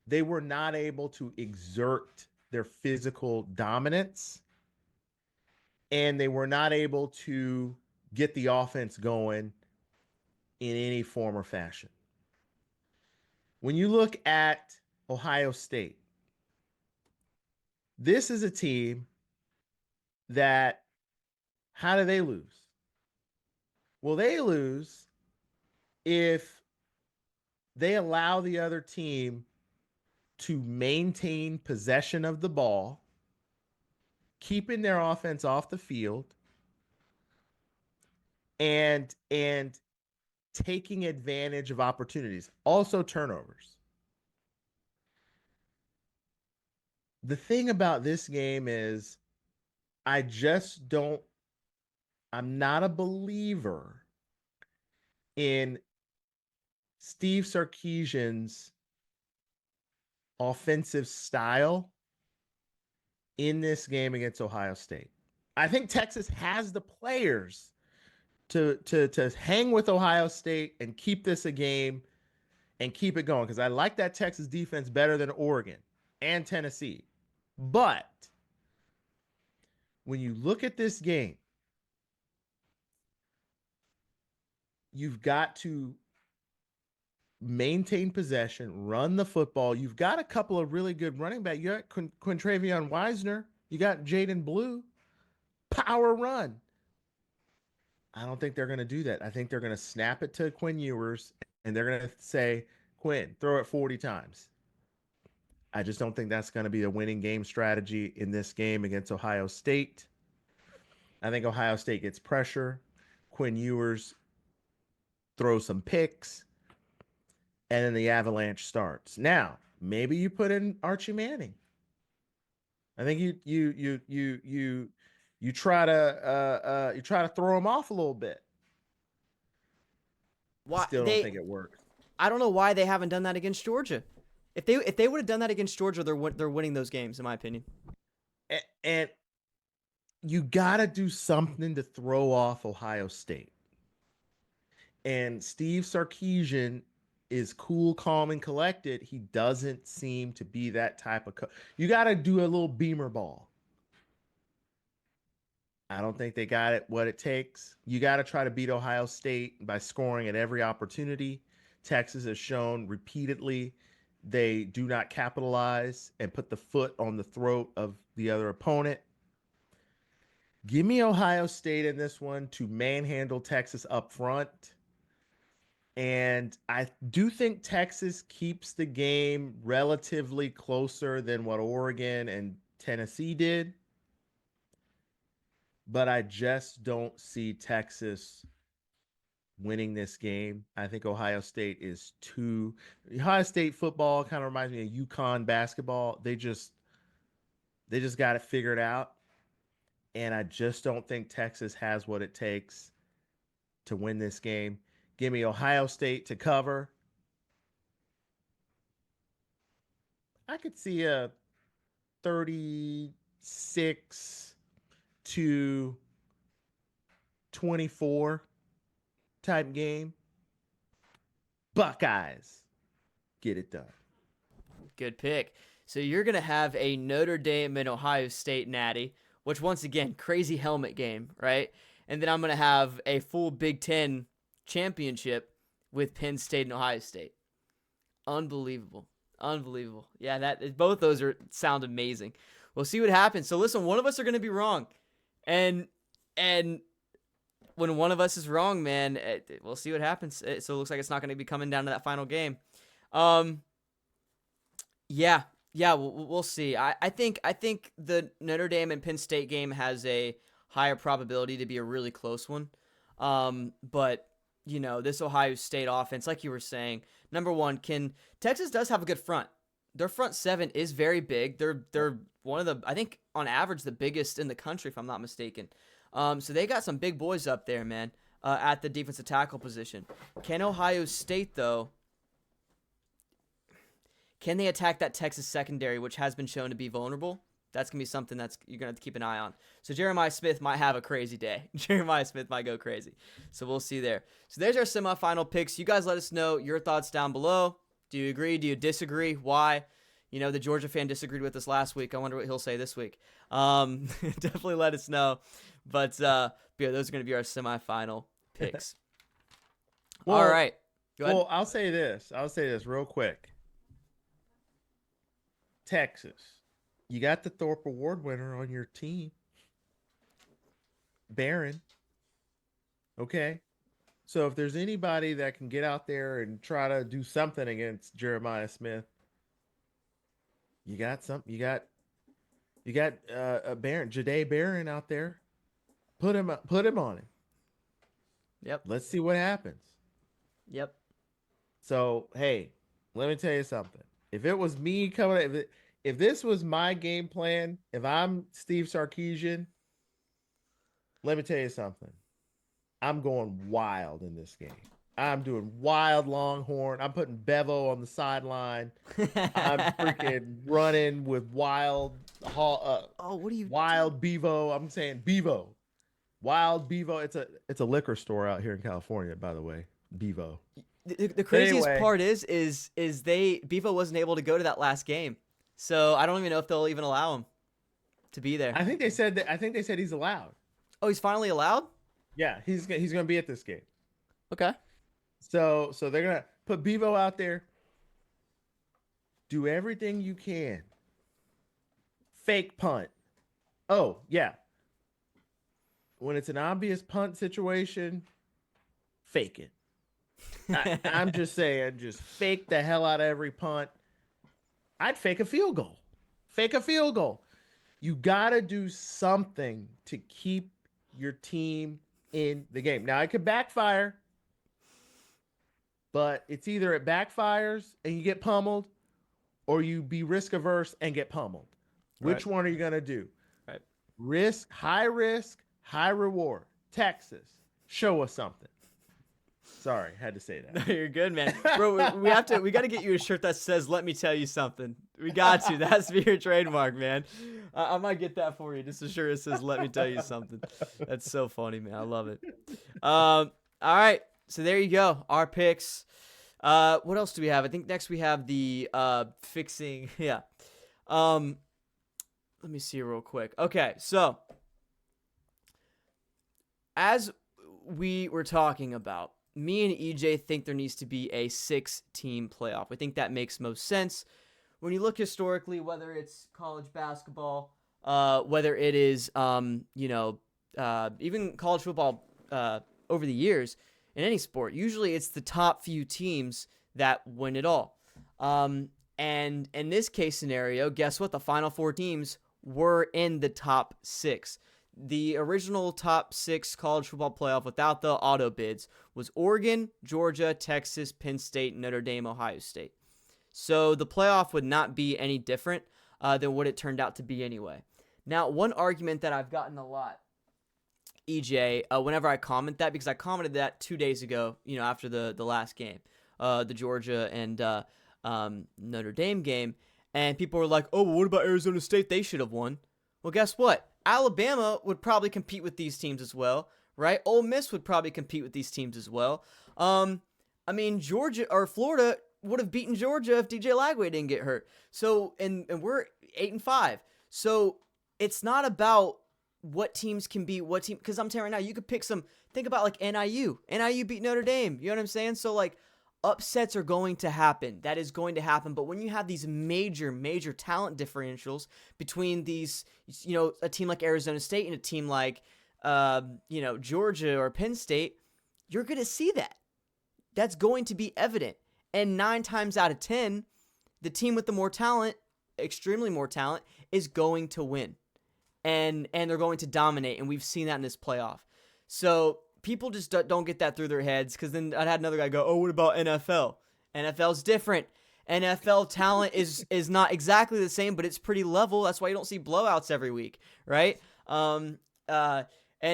they were not able to exert their physical dominance, and they were not able to get the offense going in any form or fashion. When you look at Ohio State, this is a team that, how do they lose? Well, they lose if they allow the other team to maintain possession of the ball, keeping their offense off the field, and taking advantage of opportunities, also turnovers. The thing about this game is I just don't I'm not a believer in Steve Sarkisian's offensive style in this game against Ohio State. I think Texas has the players to hang with Ohio State and keep this a game and keep it going, because I like that Texas defense better than Oregon and Tennessee. But when you look at this game, you've got to maintain possession, run the football. You've got a couple of really good running backs. You got Quintravion Wisner. You got Jaden Blue. Power run. I don't think they're going to do that. I think they're going to snap it to Quinn Ewers, and they're going to say, Quinn, throw it 40 times. I just don't think that's going to be the winning game strategy in this game against Ohio State. I think Ohio State gets pressure. Quinn Ewers throws some picks, and then the avalanche starts. Now, maybe you put in Archie Manning. I think you try to throw him off a little bit. Why Still don't they? think it works. I don't know why they haven't done that against Georgia. If they would have done that against Georgia, they're winning those games, in my opinion. And you got to do something to throw off Ohio State. And Steve Sarkisian is cool, calm, and collected. He doesn't seem to be that type of you got to do a little beamer ball. I don't think they got it what it takes. You got to try to beat Ohio State by scoring at every opportunity. Texas has shown repeatedly they do not capitalize and put the foot on the throat of the other opponent. Give me Ohio State in this one to manhandle Texas up front. And I do think Texas keeps the game relatively closer than what Oregon and Tennessee did. But I just don't see Texas winning this game. I think Ohio State is too. Ohio State football kind of reminds me of UConn basketball. They just got it figured out. And I just don't think Texas has what it takes to win this game. Give me Ohio State to cover. I could see a 36 to 24 type game. Buckeyes get it done. Good pick. So you're going to have a Notre Dame and Ohio State natty, which once again, crazy helmet game, right? And then I'm going to have a full Big Ten championship with Penn State and Ohio State. Unbelievable. Yeah, both those sound amazing. We'll see what happens. So listen, one of us are going to be wrong. And when one of us is wrong, man, we'll see what happens. So it looks like it's not going to be coming down to that final game. Yeah, we'll see. I think the Notre Dame and Penn State game has a higher probability to be a really close one. But this Ohio State offense, like you were saying, number one, Texas does have a good front. Their front seven is very big. They're one of the, I think on average, the biggest in the country, if I'm not mistaken. So they got some big boys up there, man, at the defensive tackle position. Can Ohio State, though, can they attack that Texas secondary, which has been shown to be vulnerable? That's going to be something that's you're going to have to keep an eye on. So Jeremiah Smith might have a crazy day. Jeremiah Smith might go crazy. So we'll see there. So there's our semifinal picks. You guys let us know your thoughts down below. Do you agree? Do you disagree? Why? The Georgia fan disagreed with us last week. I wonder what he'll say this week. Definitely let us know. But yeah, those are going to be our semifinal picks. Well, all right. Go ahead. Well, I'll say this real quick. Texas, you got the Thorpe Award winner on your team, Barron. Okay. So if there's anybody that can get out there and try to do something against Jeremiah Smith, you got Barron, Jahdae Barron out there. Put him on him. Yep. Let's see what happens. Yep. So, hey, let me tell you something. If it was me if this was my game plan, if I'm Steve Sarkisian, let me tell you something. I'm going wild in this game. I'm doing wild Longhorn. I'm putting Bevo on the sideline. I'm freaking running with wild wild Bevo. I'm saying Bevo. Wild Bevo. It's a liquor store out here in California, by the way. Bevo. The craziest part is Bevo wasn't able to go to that last game. So I don't even know if they'll even allow him to be there. I think they said he's allowed. Oh, he's finally allowed? Yeah, he's going to be at this game. Okay. So they're going to put Bevo out there. Do everything you can. Fake punt. Oh, yeah. When it's an obvious punt situation, fake it. I'm just saying, just fake the hell out of every punt. I'd fake a field goal. Fake a field goal. You got to do something to keep your team in the game. Now, it could backfire, but it's either it backfires and you get pummeled or you be risk averse and get pummeled. Which one are you going to do? Right. High risk, high reward. Texas, show us something. Sorry, had to say that. No, you're good, man. Bro, we got to get you a shirt that says, "Let me tell you something." We got to. That's your trademark, man. I might get that for you. Just a shirt that says, "Let me tell you something." That's so funny, man. I love it. All right. So there you go. Our picks. What else do we have? I think next we have the fixing. Yeah. Let me see real quick. Okay, so as we were talking about, me and EJ think there needs to be a 6-team playoff. I think that makes most sense. When you look historically, whether it's college basketball, whether it is, even college football over the years, in any sport, usually it's the top few teams that win it all. And in this case scenario, guess what? The final 4 teams were in the top 6. The original top 6 college football playoff without the auto bids was Oregon, Georgia, Texas, Penn State, Notre Dame, Ohio State. So the playoff would not be any different than what it turned out to be anyway. Now, one argument that I've gotten a lot, EJ, whenever I comment that, because I commented that 2 days ago, after the last game, the Georgia and Notre Dame game, and people were like, "Oh, well, what about Arizona State? They should have won." Well, guess what? Alabama would probably compete with these teams as well, right? Ole Miss would probably compete with these teams as well. Georgia or Florida would have beaten Georgia if DJ Lagway didn't get hurt. So, and we're 8-5. So it's not about what teams can beat what team. Because I'm telling you right now, you could pick some. Think about like NIU. NIU beat Notre Dame. You know what I'm saying? So like, upsets are going to happen. That is going to happen. But when you have these major, major talent differentials between these, a team like Arizona State and a team like, Georgia or Penn State, you're going to see that. That's going to be evident. And 9 times out of 10, the team with the more talent, extremely more talent, is going to win. And they're going to dominate. And we've seen that in this playoff. So people just don't get that through their heads, because then I had another guy go, "Oh, what about NFL?" NFL's different. NFL talent is not exactly the same, but it's pretty level. That's why you don't see blowouts every week, right? And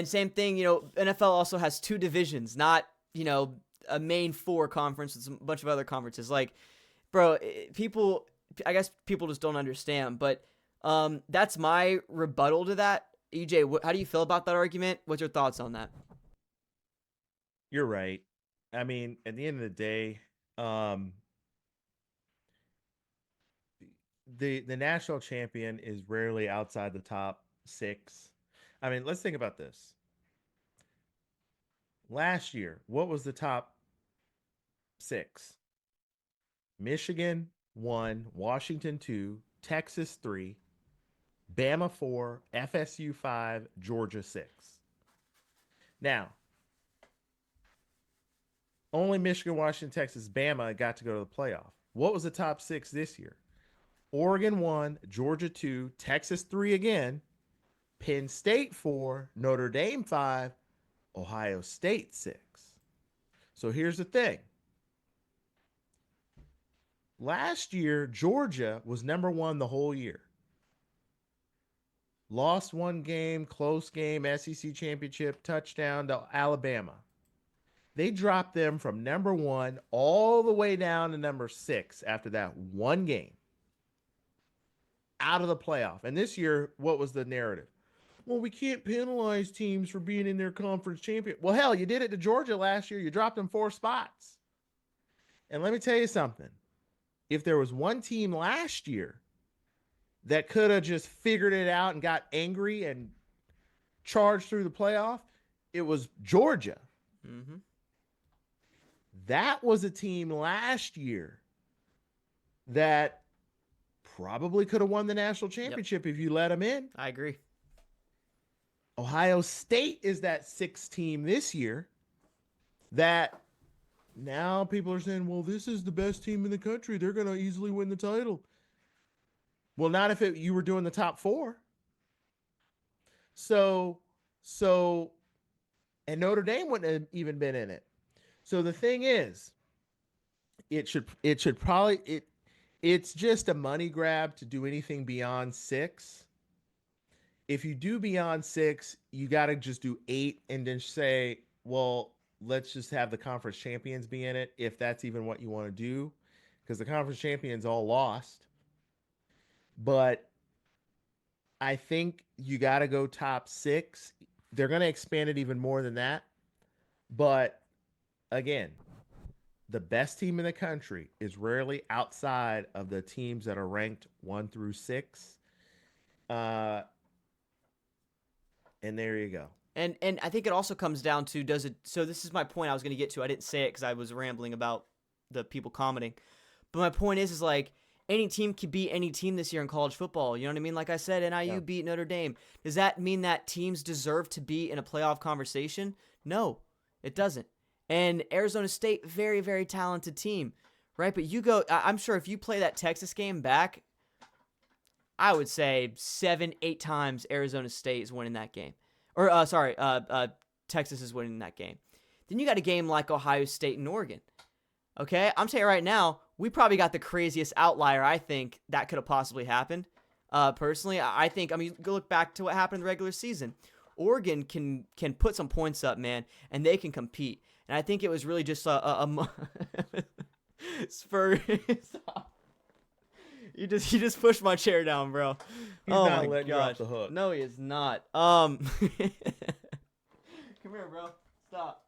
same thing, NFL also has 2 divisions, not, a main 4 conference with a bunch of other conferences. Like, bro, I guess people just don't understand, but That's my rebuttal to that. EJ, how do you feel about that argument? What's your thoughts on that? You're right. I mean, at the end of the day, the national champion is rarely outside the top 6. I mean, let's think about this. Last year, what was the top 6? Michigan 1, Washington 2, Texas 3, Bama 4, FSU 5, Georgia 6. Now, only Michigan, Washington, Texas, Bama got to go to the playoff. What was the top 6 this year? Oregon 1, Georgia 2, Texas 3 again, Penn State 4, Notre Dame 5, Ohio State 6. So here's the thing. Last year, Georgia was number 1 the whole year. Lost one game, close game, SEC championship, touchdown to Alabama. They dropped them from number 1 all the way down to number 6 after that one game. Out of the playoff. And this year, what was the narrative? Well, we can't penalize teams for being in their conference champion. Well, hell, you did it to Georgia last year. You dropped them 4 spots. And let me tell you something. If there was one team last year that could have just figured it out and got angry and charged through the playoff, it was Georgia. Mm-hmm. That was a team last year that probably could have won the national championship if you let them in. I agree. Ohio State is that 6th team this year that now people are saying, well, this is the best team in the country. They're going to easily win the title. Well, not if you were doing the top 4. So, and Notre Dame wouldn't have even been in it. So the thing is, it's just a money grab to do anything beyond 6. If you do beyond 6, you got to just do 8 and then say, well, let's just have the conference champions be in it, if that's even what you want to do, because the conference champions all lost. But I think you got to go top 6. They're going to expand it even more than that. But again, the best team in the country is rarely outside of the teams that are ranked 1 through 6. And there you go. And I think it also comes down to, does it, so this is my point I was going to get to. I didn't say it because I was rambling about the people commenting. But my point is like, any team can beat any team this year in college football. You know what I mean? Like I said, NIU beat Notre Dame. Does that mean that teams deserve to be in a playoff conversation? No, it doesn't. And Arizona State, very, very talented team, right? But you go, I'm sure if you play that Texas game back, I would say 7-8 times Arizona State is winning that game. Or, Texas is winning that game. Then you got a game like Ohio State and Oregon. Okay, I'm saying right now, we probably got the craziest outlier I think that could have possibly happened. Personally, I think, go look back to what happened in the regular season. Oregon can put some points up, man, and they can compete. And I think it was really just a Spurs. You just pushed my chair down, bro. He's not letting you off the hook. No, he is not. Come here, bro. Stop.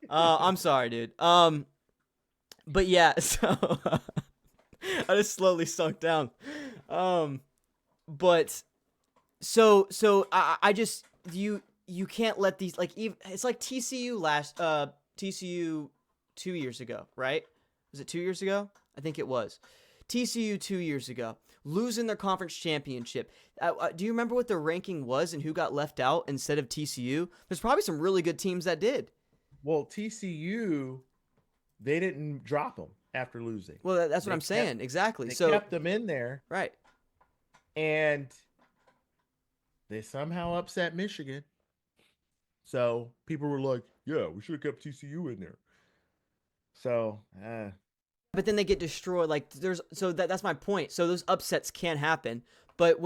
I'm sorry, dude. But yeah, so I just slowly sunk down. But so I just you can't let these, like, even it's like TCU 2 years ago, right? Was it 2 years ago? I think it was. TCU 2 years ago, losing their conference championship. Do you remember what the ranking was and who got left out instead of TCU? There's probably some really good teams that did. Well, TCU, they didn't drop them after losing. Well, that's what I'm saying. Exactly. They kept them in there. Right. And they somehow upset Michigan. So people were like, yeah, we should have kept TCU in there. So, but then they get destroyed. Like, that's my point. So those upsets can happen, but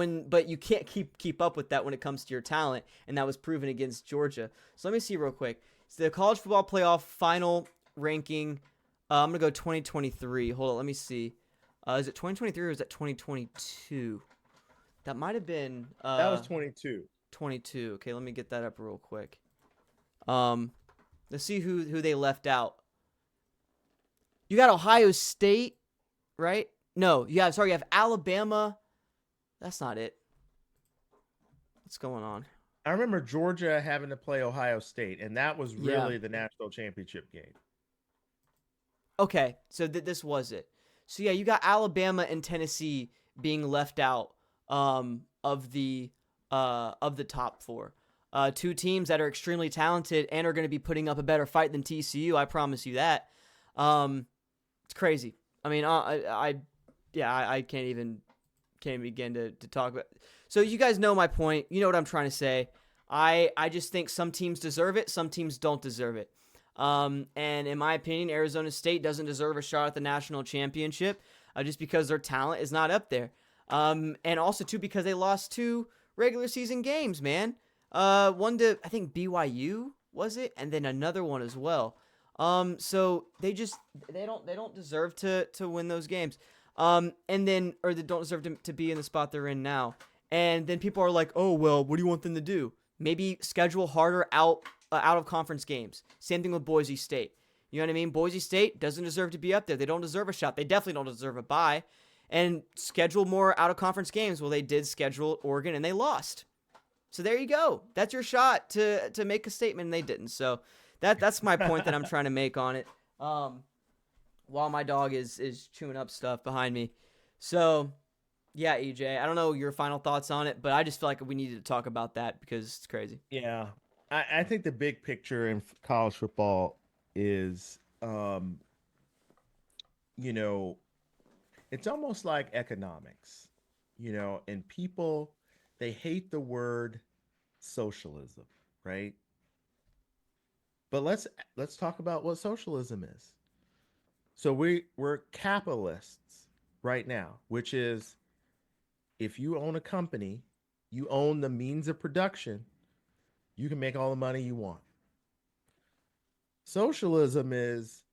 you can't keep up with that when it comes to your talent, and that was proven against Georgia. So let me see real quick. So the college football playoff final ranking. I'm gonna go 2023. Hold on, let me see. Is it 2023 or is that 2022? That might have been That was 22. 22. Okay, let me get that up real quick. Um, let's see who they left out. You got Ohio State, right? No, you have Alabama. That's not it. What's going on? I remember Georgia having to play Ohio State, and that was Yeah. really the national championship game. Okay, so this was it. So yeah, you got Alabama and Tennessee being left out of the top four. Two teams that are extremely talented and are going to be putting up a better fight than TCU. I promise you that. It's crazy. I mean, I can't even begin to talk about. So you guys know my point. You know what I'm trying to say. I just think some teams deserve it. Some teams don't deserve it. And in my opinion, Arizona State doesn't deserve a shot at the national championship just because their talent is not up there. And also, too, because they lost 2 regular season games, man. One to, I think, BYU, was it? And then another one as well. So they don't deserve to win those games. And then, or they don't deserve to be in the spot they're in now. And then people are like, oh, well, what do you want them to do? Maybe schedule harder out of conference games. Same thing with Boise State. You know what I mean? Boise State doesn't deserve to be up there. They don't deserve a shot. They definitely don't deserve a bye. And schedule more out of conference games. Well, they did schedule Oregon and they lost. So there you go. That's your shot to make a statement, and they didn't. So that's my point that I'm trying to make on it. While my dog is chewing up stuff behind me. So yeah, EJ, I don't know your final thoughts on it, but I just feel like we needed to talk about that because it's crazy. Yeah. I think the big picture in college football is, you know, it's almost like economics, and people, they hate the word socialism, right? But let's talk about what socialism is. So we're capitalists right now, which is if you own a company, you own the means of production, you can make all the money you want. Socialism is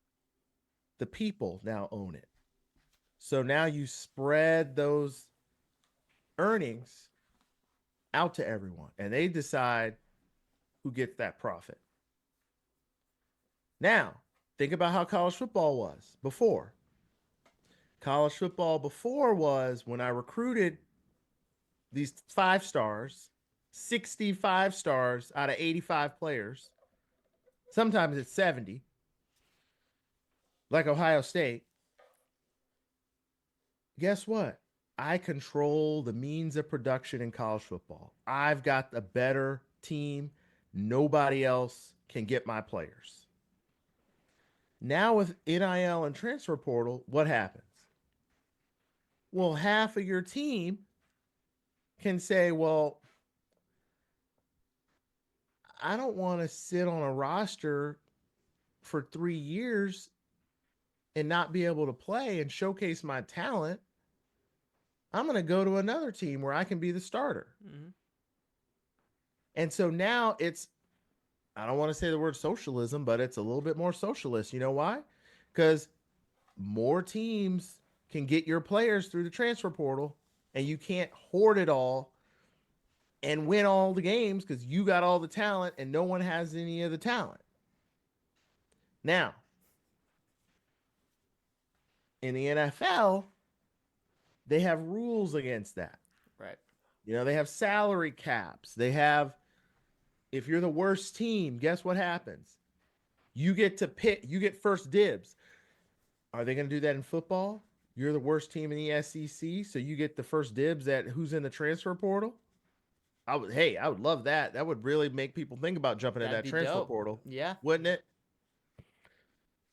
the people now own it. So now you spread those earnings out to everyone and they decide who gets that profit. Now, think about how college football was before. College football before was when I recruited these 5 stars, 65 stars out of 85 players. Sometimes it's 70, like Ohio State. Guess what? I control the means of production in college football. I've got the better team. Nobody else can get my players. Now with NIL and transfer portal, what happens? Well, half of your team can say, well, I don't want to sit on a roster for 3 years and not be able to play and showcase my talent. I'm going to go to another team where I can be the starter. Mm-hmm. And so now it's, I don't want to say the word socialism, but it's a little bit more socialist. You know why? Because more teams can get your players through the transfer portal and you can't hoard it all and win all the games because you got all the talent and no one has any of the talent. Now, in the NFL, they have rules against that. Right. They have salary caps. They have, if you're the worst team, guess what happens? You get to pick, you get first dibs. Are they going to do that in football? You're the worst team in the SEC, so you get the first dibs at who's in the transfer portal? I would love that. That would really make people think about jumping in that transfer portal. Yeah. Wouldn't it?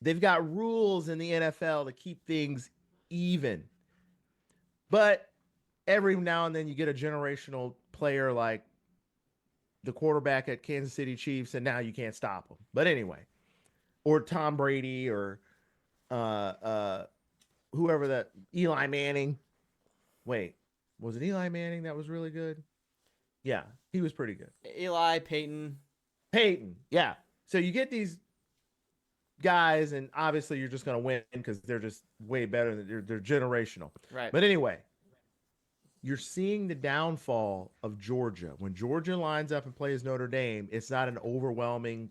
They've got rules in the NFL to keep things even. But every now and then you get a generational player like the quarterback at Kansas City Chiefs, and now you can't stop him. But anyway, or Tom Brady or whoever that, Eli Manning. Wait, was it Eli Manning that was really good? Yeah, he was pretty good. Eli, Peyton, yeah. So you get these guys, and obviously you're just going to win because they're just way better. They're generational. Right. But anyway, You're seeing the downfall of Georgia. When Georgia lines up and plays Notre Dame, it's not an overwhelming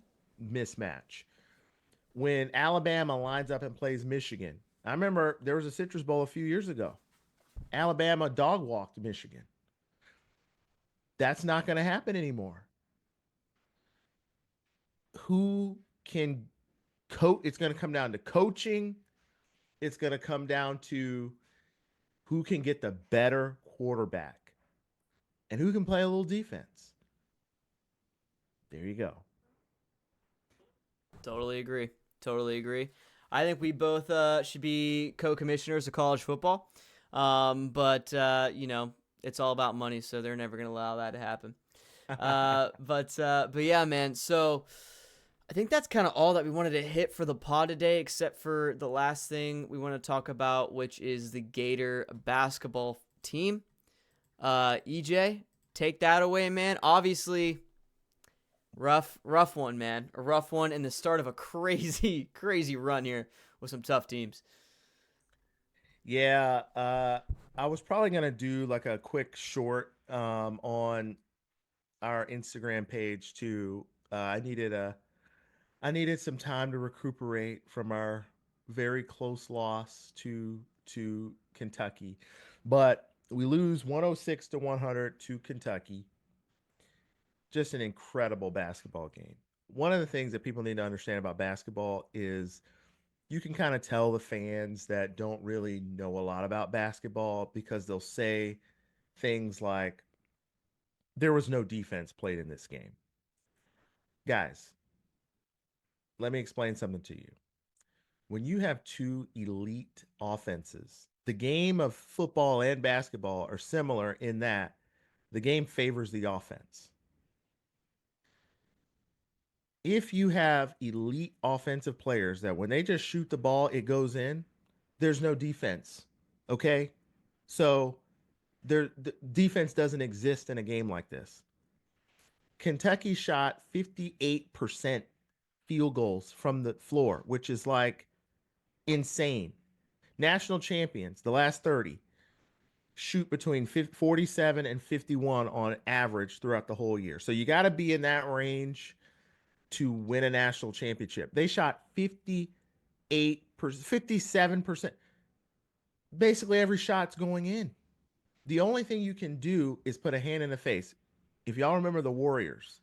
mismatch. When Alabama lines up and plays Michigan, I remember there was a Citrus Bowl a few years ago. Alabama dog walked Michigan. That's not going to happen anymore. Who can coach? It's going to come down to coaching. It's going to come down to who can get the better quarterback and who can play a little defense. There you go. Totally agree. Totally agree. I think we both should be co-commissioners of college football. But it's all about money, so they're never going to allow that to happen. But yeah, man. So I think that's kind of all that we wanted to hit for the pod today, except for the last thing we want to talk about, which is the Gator basketball team. EJ, take that away, man. Obviously, rough one, man. A rough one in the start of a crazy, crazy run here with some tough teams. Yeah, I was probably gonna do like a quick short on our Instagram page too. I needed some time to recuperate from our very close loss to Kentucky, but we lose 106 to 100 to Kentucky. Just an incredible basketball game. One of the things that people need to understand about basketball is you can kind of tell the fans that don't really know a lot about basketball because they'll say things like, there was no defense played in this game. Guys, let me explain something to you. When you have two elite offenses, the game of football and basketball are similar in that the game favors the offense. If you have elite offensive players that when they just shoot the ball, it goes in, there's no defense. Okay? So the defense doesn't exist in a game like this. Kentucky shot 58% field goals from the floor, which is like insane. National champions, the last 30, shoot between 47 and 51 on average throughout the whole year. So you got to be in that range to win a national championship. They shot 58%, 57%. Basically, every shot's going in. The only thing you can do is put a hand in the face. If y'all remember the Warriors,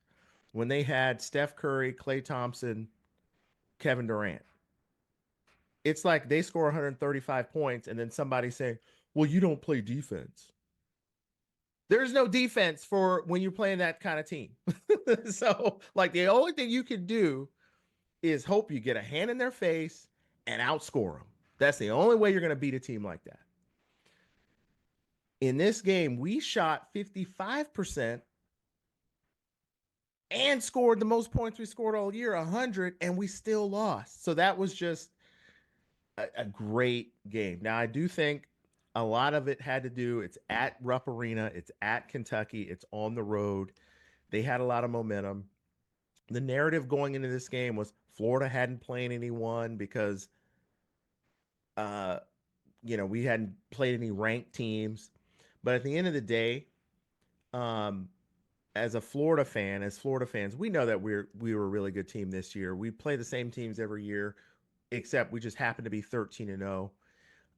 when they had Steph Curry, Klay Thompson, Kevin Durant, it's like they score 135 points and then somebody say, well, you don't play defense. There's no defense for when you're playing that kind of team. So, like, the only thing you can do is hope you get a hand in their face and outscore them. That's the only way you're going to beat a team like that. In this game, we shot 55% and scored the most points we scored all year, 100, and we still lost. So that was just a great game. Now, I do think a lot of it had to do, it's at Rupp Arena, it's at Kentucky, it's on the road. They had a lot of momentum. The narrative going into this game was Florida hadn't played anyone because uh we hadn't played any ranked teams. But at the end of the day, um as a Florida fan, as Florida fans, we know that we were a really good team this year. We play the same teams every year, except we just happen to be 13-0.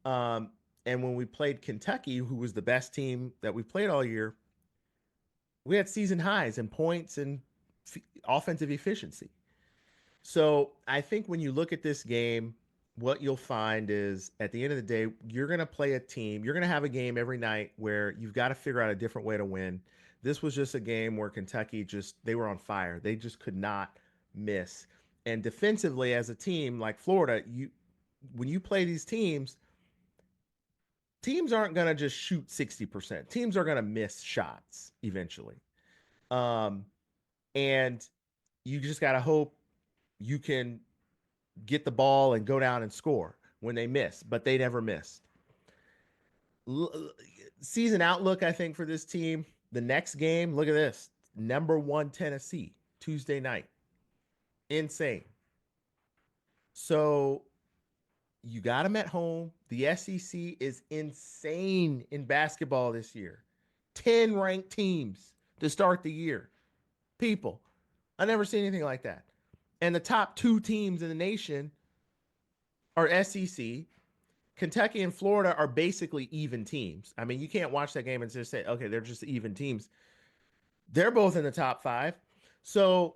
And when we played Kentucky, who was the best team that we played all year, we had season highs in points and offensive efficiency. So I think when you look at this game, what you'll find is at the end of the day, you're going to play a team. You're going to have a game every night where you've got to figure out a different way to win. This was just a game where Kentucky they were on fire. They just could not miss. And defensively, as a team like Florida, when you play these teams aren't going to just shoot 60%. Teams are going to miss shots eventually. Um, and you just got to hope you can get the ball and go down and score when they miss, but they never missed. Season outlook, I think, for this team, the next game, look at this. Number 1 Tennessee, Tuesday night. Insane. So You got them at home. The SEC is insane in basketball this year. 10 ranked teams to start the year. People, I never seen anything like that. And the top two teams in the nation are SEC. Kentucky and Florida are basically even teams. I mean, you can't watch that game and just say, okay, they're just even teams. They're both in the top five. So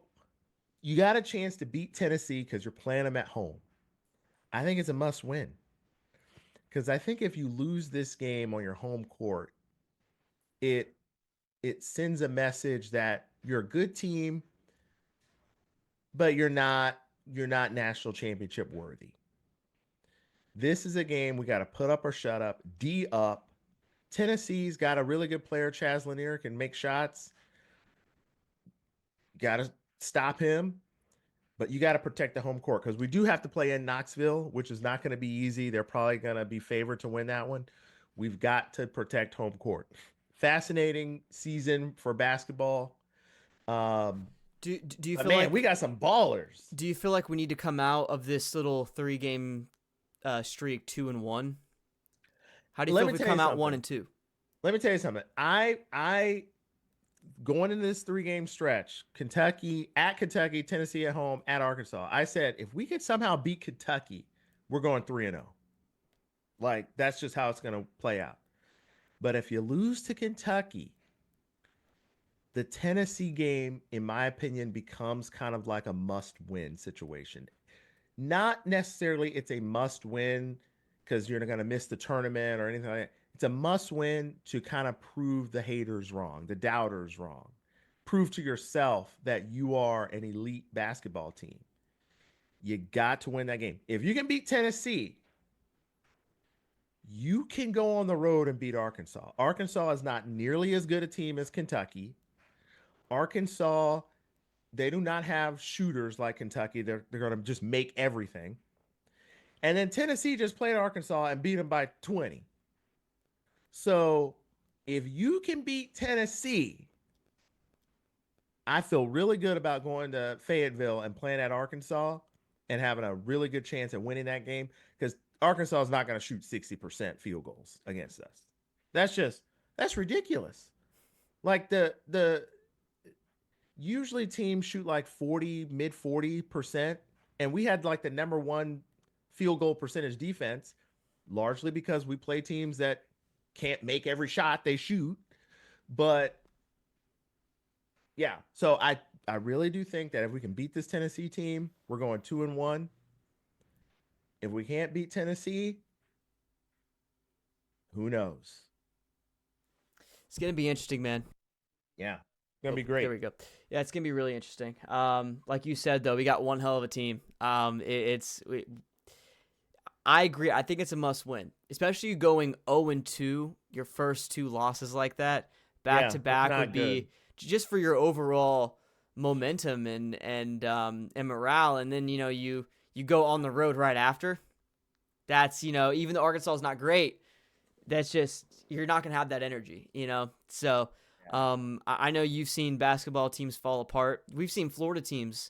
you got a chance to beat Tennessee because you're playing them at home. I think it's a must win. Because I think if you lose this game on your home court, it it sends a message that you're a good team, but you're not national championship worthy. This is a game we got to put up or shut up. D up. Tennessee's got a really good player. Chaz Lanier can make shots. Got to stop him, but you got to protect the home court because we do have to play in Knoxville, which is not going to be easy. They're probably going to be favored to win that one. We've got to protect home court. Fascinating season for basketball. Do you But feel man, we like got some ballers. we need to come out of this little 3-game streak 2-1? How do you Let feel me if we tell you come out 1 something. and 2? Let me tell you something. I going into this 3-game stretch, Kentucky, Tennessee at home, at Arkansas. I said if we could somehow beat Kentucky, we're going 3-0. Like that's just how it's going to play out. But if you lose to Kentucky, the Tennessee game, in my opinion, becomes kind of like a must-win situation. Not necessarily it's a must-win because you're not going to miss the tournament or anything like that. It's a must-win to kind of prove the haters wrong, the doubters wrong. Prove to yourself that you are an elite basketball team. You got to win that game. If you can beat Tennessee, you can go on the road and beat Arkansas. Arkansas is not nearly as good a team as Kentucky. Arkansas, they do not have shooters like Kentucky. They're going to just make everything. And then Tennessee just played Arkansas and beat them by 20. So if you can beat Tennessee, I feel really good about going to Fayetteville and playing at Arkansas and having a really good chance at winning that game because Arkansas is not going to shoot 60% field goals against us. That's ridiculous. Like the usually teams shoot like 40, mid 40%. And we had like the number one field goal percentage defense, largely because we play teams that can't make every shot they shoot. But yeah, so I really do think that if we can beat this Tennessee team, we're going 2-1. If we can't beat Tennessee, who knows? It's gonna be interesting, man. Yeah, it's gonna Oh, be there great. we go. Yeah, it's gonna be really interesting. Like you said though, we got one hell of a team. I agree. I think it's a must win, especially going 0-2. Your first two losses like that, back Yeah, to that's back, would not good. be just for your overall momentum and morale. And then you go on the road right after. That's even though Arkansas is not great, that's just you're not gonna have that energy. So Yeah. I know you've seen basketball teams fall apart. We've seen Florida teams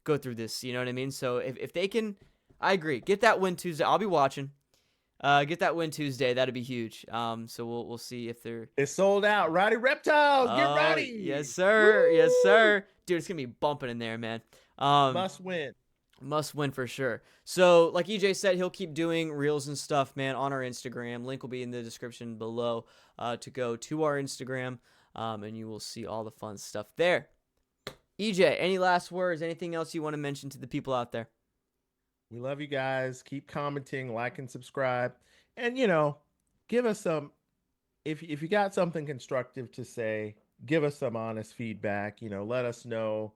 go through this. You know what I mean? So if they can, I agree. Get that win Tuesday. I'll be watching. Get that win Tuesday. That'd be huge. So we'll see if they're. It's sold out. Rowdy Reptiles, get Oh yes ready. sir, yes Woo! sir, dude. It's gonna be bumping in there, man. Um, Must win. Must win for sure. So, like EJ said, he'll keep doing reels and stuff, man, on our Instagram. Link will be in the description below to go to our Instagram, and you will see all the fun stuff there. EJ, any last words? Anything else you want to mention to the people out there? We love you guys. Keep commenting, like, and subscribe. And give us some if you got something constructive to say, give us some honest feedback. Let us know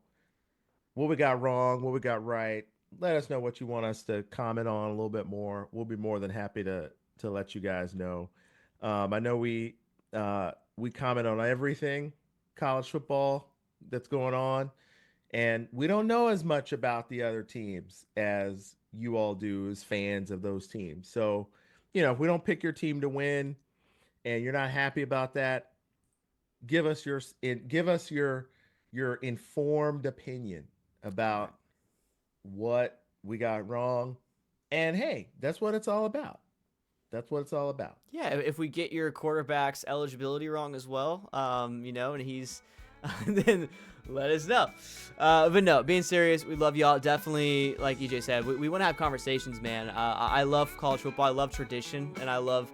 what we got wrong, what we got right. Let us know what you want us to comment on a little bit more. We'll be more than happy to let you guys know. I know we comment on everything college football that's going on, and we don't know as much about the other teams as you all do as fans of those teams. So, if we don't pick your team to win and you're not happy about that, give us your informed opinion Right. about what we got wrong And hey, that's what it's all about. That's what it's all about. Yeah, if we get your quarterback's eligibility wrong as well, and he's, then let us know. But no, being serious, we love y'all. Definitely, like EJ said, we want to have conversations, man. I love college football. I love tradition, and I love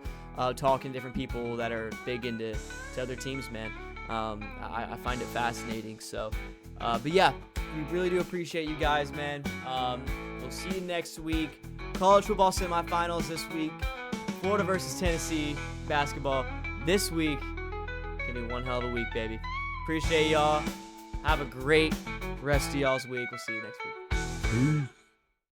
talking to different people that are big into other teams, man. I find it fascinating. So, but yeah, we really do appreciate you guys, man. We'll see you next week. College football semifinals this week. Florida versus Tennessee basketball this week. Gonna be one hell of a week, baby. Appreciate y'all. Have a great rest of y'all's week. We'll see you next week. Peace.